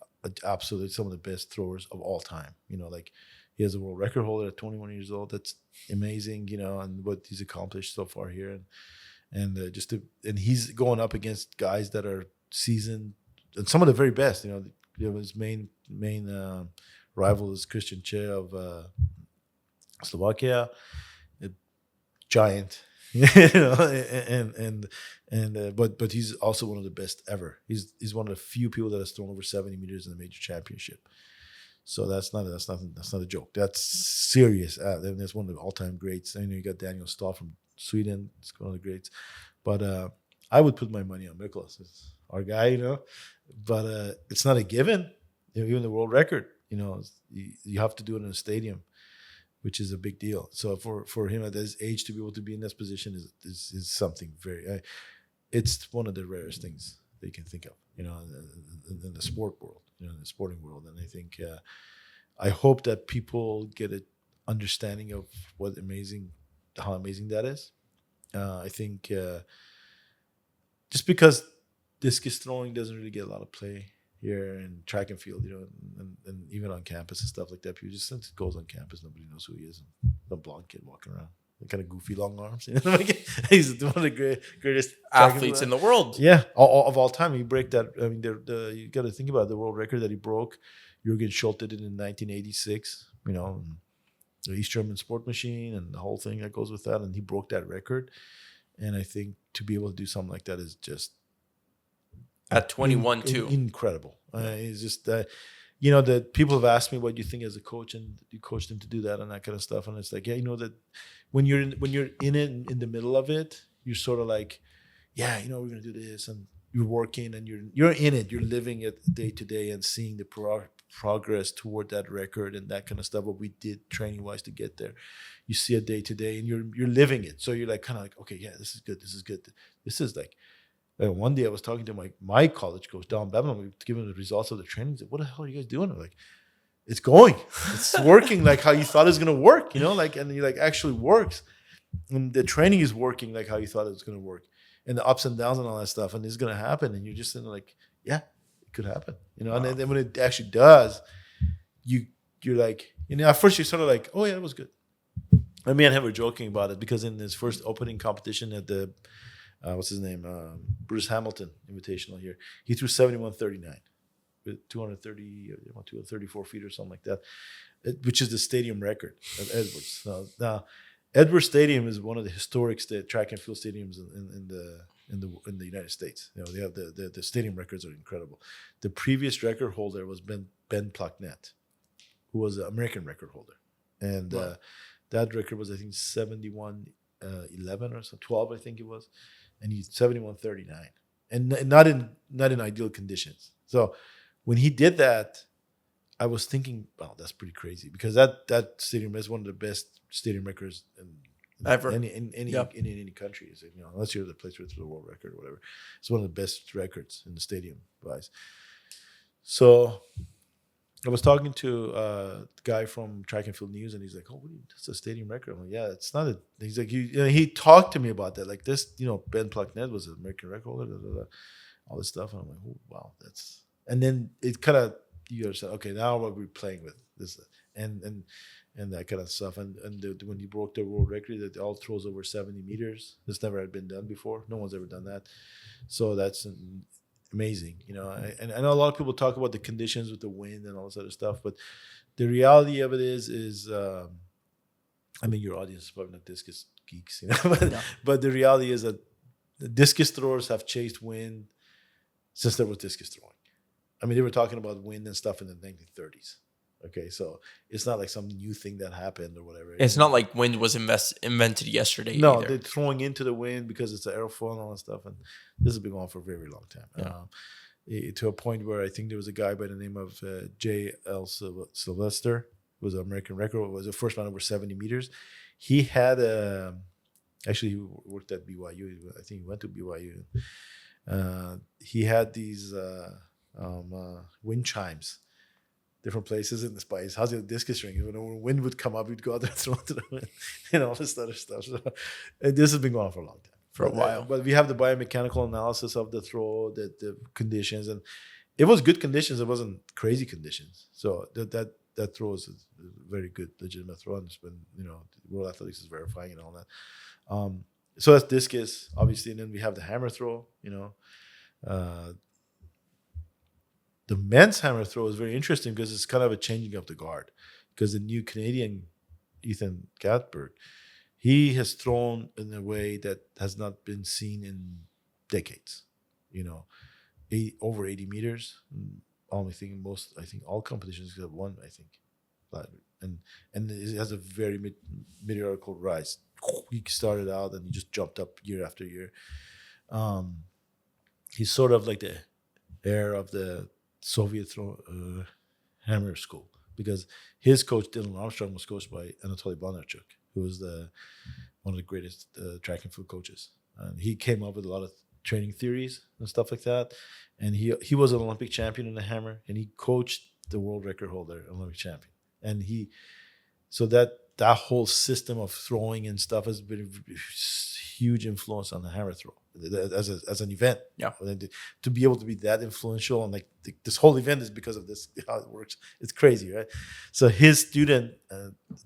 absolutely some of the best throwers of all time. Like he has a world record holder at 21 years old. That's amazing, and what he's accomplished so far here. And he's going up against guys that are seasoned, and some of the very best. His main rival is Christian Che of Slovakia, a giant. But he's also one of the best ever. He's one of the few people that has thrown over 70 meters in a major championship. So that's not a joke. That's serious. That's one of the all-time greats. You got Daniel Stahl from Sweden. It's one of the greats. But I would put my money on Mykolas. It's our guy, But it's not a given. Even the world record, you have to do it in a stadium, which is a big deal. So for him at his age to be able to be in this position is something very. It's one of the rarest things that you can think of, in the sport world, in the sporting world. And I think, I hope that people get an understanding of how amazing that is. I think just because discus throwing doesn't really get a lot of play here in track and field, and even on campus and stuff like that. People just, since it goes on campus, nobody knows who he is. The blonde kid walking around, the kind of goofy long arms. He's one of the greatest athletes in the world. Yeah, of all time. He break that. I mean, you got to think about the world record that he broke. Jürgen Schulte did it in 1986. The East German sport machine and the whole thing that goes with that, and he broke that record. And I think to be able to do something like that is just at 21 too incredible. It's just that people have asked me what you think as a coach, and you coached him to do that and that kind of stuff. And it's like, that when you're in it, in the middle of it, you're sort of like, we're gonna do this, and you're working, and you're in it, you're living it day to day and seeing the progress toward that record and that kind of stuff. What we did training wise to get there, you see it day to day, and you're living it. So you're like kind of like, okay, yeah, this is good. This is like. One day I was talking to my college coach, Don Bevan. We were giving the results of the training. He said, "What the hell are you guys doing?" I'm like, "It's going. It's working like how you thought it was going to work, and you actually works. And the training is working like how you thought it was going to work. And the ups and downs and all that stuff. And it's going to happen. And you're just sitting like, yeah, it could happen. Wow. And then when it actually does, you're like, at first you're sort of like, oh yeah, it was good. And me and him were joking about it, because in his first opening competition at the what's his name? Bruce Hamilton Invitational here. He threw 71.39 with 234 feet or something like that, which is the stadium record at Edwards. Now, Edwards Stadium is one of the historic track and field stadiums in the United States. They have the stadium records are incredible. The previous record holder was Ben Plucknett, who was an American record holder, and that record was, I think, 71-11 or so 12, I think it was, and he's 71-39, and not in ideal conditions. So when he did that, I was thinking, wow, that's pretty crazy, because that stadium is one of the best stadium records ever in any country. Unless you're the place where it's the world record or whatever, it's one of the best records in the stadium wise. So I was talking to the guy from Track and Field News, and he's like, "Oh, that's a stadium record." I'm like, "Yeah, it's not a." He's like, he talked to me about that, like this, Ben Plucknett was an American record holder, all this stuff, and I'm like, "Oh, wow, that's." And then it kind of, you understand, okay, now what we're playing with this, and that kind of stuff, and when he broke the world record, that all throws over 70 meters. This never had been done before. No one's ever done that, so that's amazing, And I know a lot of people talk about the conditions with the wind and all this other stuff, but the reality of it is, I mean, your audience is probably not discus geeks, but the reality is that the discus throwers have chased wind since there was discus throwing. I mean, they were talking about wind and stuff in the 1930s. Okay, so it's not like some new thing that happened or whatever. It's not like wind was invented yesterday. No, either. They're throwing into the wind because it's an airfoil and all that stuff. And this has been going on for a very, very long time. To a point where I think there was a guy by the name of J.L. Sylvester, who was an American record, was the first man over 70 meters. He had actually, he worked at BYU. I think he went to BYU. He had these wind chimes, different places in the spice. How's the discus ring? When wind would come up, we'd go out there and throw it to the wind, and all this other stuff. So, and this has been going on for a long time. For a while. But we have the biomechanical analysis of the throw, the conditions, and it was good conditions. It wasn't crazy conditions. So that throw is a very good, legitimate throw, and it's been, World Athletics is verifying and all that. So that's discus, obviously, and then we have the hammer throw. The men's hammer throw is very interesting because it's kind of a changing of the guard. Because the new Canadian Ethan Gatberg, he has thrown in a way that has not been seen in decades. Over 80 meters. Only thing I think all competitions except one, I think. And it has a very meteorical rise. He started out and he just jumped up year after year. He's sort of like the heir of the Soviet hammer school, because his coach Dylan Armstrong was coached by Anatoly Bondarchuk, who was one of the greatest track and field coaches, and he came up with a lot of training theories and stuff like that. And he was an Olympic champion in the hammer, and he coached the world record holder, Olympic champion, and so that whole system of throwing and stuff has been a huge influence on the hammer throw as an event. Yeah. To be able to be that influential, and like this whole event is because of this, how it works. It's crazy, right? So his student,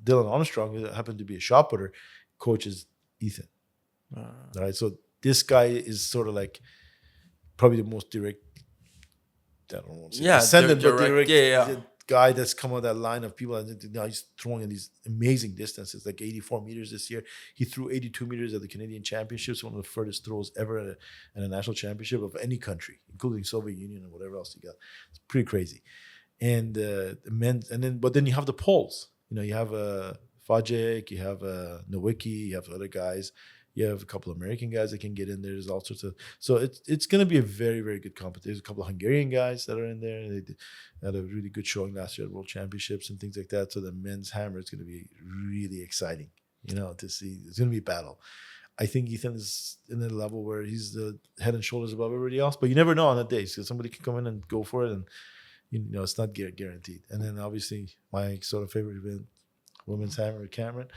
Dylan Armstrong, who happened to be a shot putter, coaches Ethan. Right. So this guy is sort of like probably the most direct, I don't want to say descendant, but direct guy that's come on that line of people. And now he's throwing in these amazing distances, like 84 meters this year. He threw 82 meters at the Canadian Championships, one of the furthest throws ever at a national championship of any country, including Soviet Union and whatever else you got. It's pretty crazy. And the men, but then you have the Poles. You have Fajek, you have Nowicki, you have other guys. You have a couple of American guys that can get in there. There's all sorts of. So it's going to be a very, very good competition. There's a couple of Hungarian guys that are in there. They had a really good showing last year at World Championships and things like that. So the men's hammer is going to be really exciting, to see. It's going to be a battle. I think Ethan is in a level where he's the head and shoulders above everybody else. But you never know on that day. So somebody can come in and go for it, and it's not guaranteed. And then obviously my sort of favorite event, women's hammer with Camryn.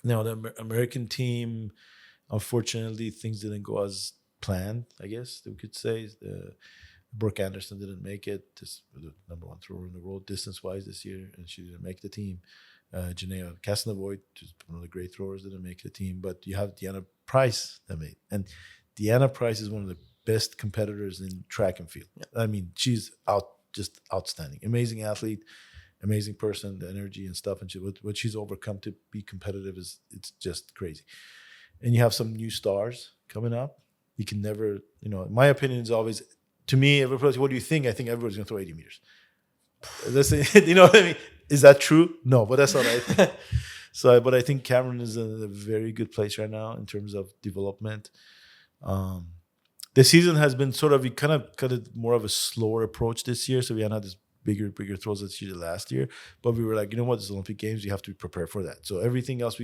Now, the American team, unfortunately, things didn't go as planned, I guess we could say. Brooke Anderson didn't make it. This was the number one thrower in the world distance-wise this year, and she didn't make the team. Janaea Kasnavoid, who's one of the great throwers, didn't make the team. But you have Deanna Price that made. And Deanna Price is one of the best competitors in track and field. Yeah. I mean, she's just outstanding. Amazing athlete. amazing person, the energy and stuff, and what she's overcome to be competitive it's just crazy. And you have some new stars coming up. You can never, my opinion is always, to me, everybody, what do you think? I think everybody's going to throw 80 meters. That's, you know what I mean? Is that true? No, but that's what I think. But I think Camryn is in a very good place right now in terms of development. The season has been we kind of got more of a slower approach this year. So we had this bigger throws than she did last year. But we were like, you know what? It's Olympic Games. You have to be prepared for that. So everything else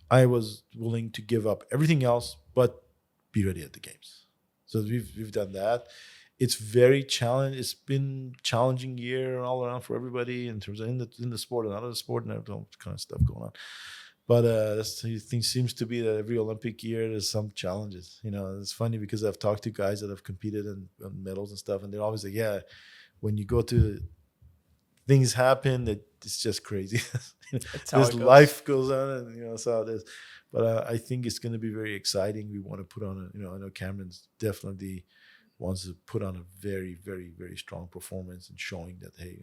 I was willing to give up everything else, but be ready at the games. So we've done that. It's very challenging. It's been challenging year all around for everybody in terms of in the sport and out of the sport and all kind of stuff going on. But the thing seems to be that every Olympic year there's some challenges. It's funny because I've talked to guys that have competed in medals and stuff, and they're always like, yeah, when you go to things happen that it's just crazy. This life goes on, and that's how it is. But I think it's going to be very exciting. We want to put on I know Camryn's definitely wants to put on a very, very, very strong performance and showing that, hey,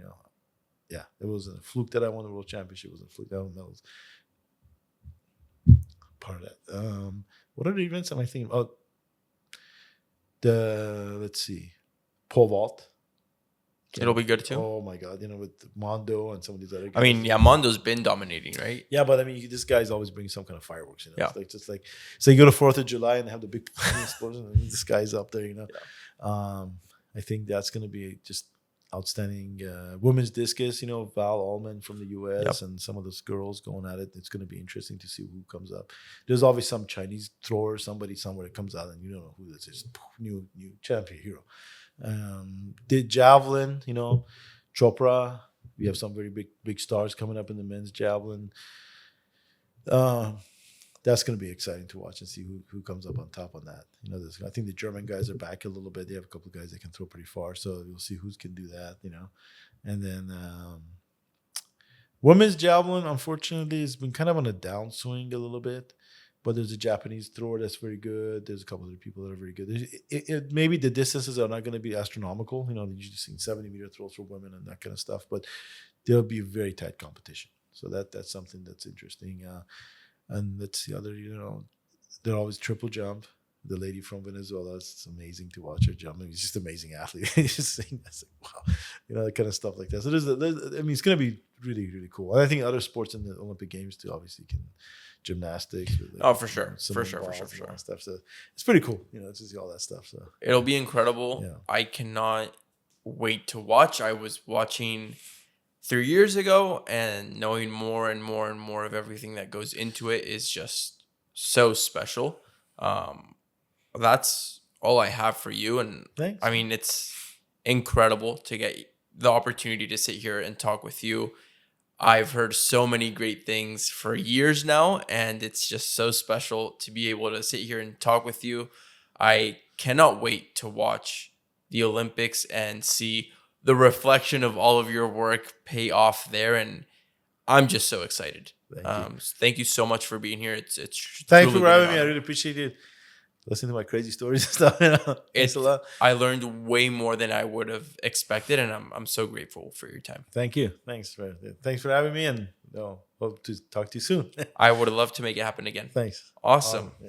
yeah, it wasn't a fluke that I won the world championship. It wasn't a fluke that I won medals. Part of that. What other events am I thinking? Oh, let's see, pole vault. It'll be good too. Oh my God, with Mondo and some of these other guys. I mean, yeah, Mondo's been dominating, right? Yeah, but I mean, this guy's always bringing some kind of fireworks. Yeah. It's just like, so you go to 4th of July and have the big explosion, and this guy's up there. Yeah. I think that's going to be just outstanding. Women's discus, Val Allman from the U.S. and some of those girls going at it. It's going to be interesting to see who comes up. There's always some Chinese thrower, somebody somewhere that comes out and you don't know who this is. New champion hero. The javelin, Chopra. We have some very big stars coming up in the men's javelin. That's going to be exciting to watch and see who comes up on top on that. I think the German guys are back a little bit. They have a couple of guys that can throw pretty far, so you'll see who can do that. And then women's javelin, unfortunately, has been kind of on a downswing a little bit. But there's a Japanese thrower that's very good. There's a couple other people that are very good. Maybe the distances are not going to be astronomical. They're usually seeing 70-meter throws for women and that kind of stuff. But there'll be a very tight competition. So that's something that's interesting. And let's see other, they're always triple jump. The lady from Venezuela, it's amazing to watch her jump. She's just an amazing athlete. Just saying that's like, wow, that kind of stuff like that. So it's going to be really, really cool. And I think other sports in the Olympic Games too, obviously, gymnastics. For sure. Stuff. So it's pretty cool, to see all that stuff. So it'll be incredible. Yeah. I cannot wait to watch. I was watching 3 years ago, and knowing more and more and more of everything that goes into it is just so special. That's all I have for you. And thanks. I mean, it's incredible to get the opportunity to sit here and talk with you. I've heard so many great things for years now, and it's just so special to be able to sit here and talk with you. I cannot wait to watch the Olympics and see the reflection of all of your work pay off there. And I'm just so excited. Thank you so much for being here. It's thanks for having me. I really appreciate it. Listening to my crazy stories and stuff. It's a lot. I learned way more than I would have expected, and I'm so grateful for your time. Thank you. Thanks for having me, and hope to talk to you soon. I would love to make it happen again. Thanks. Awesome. Yeah.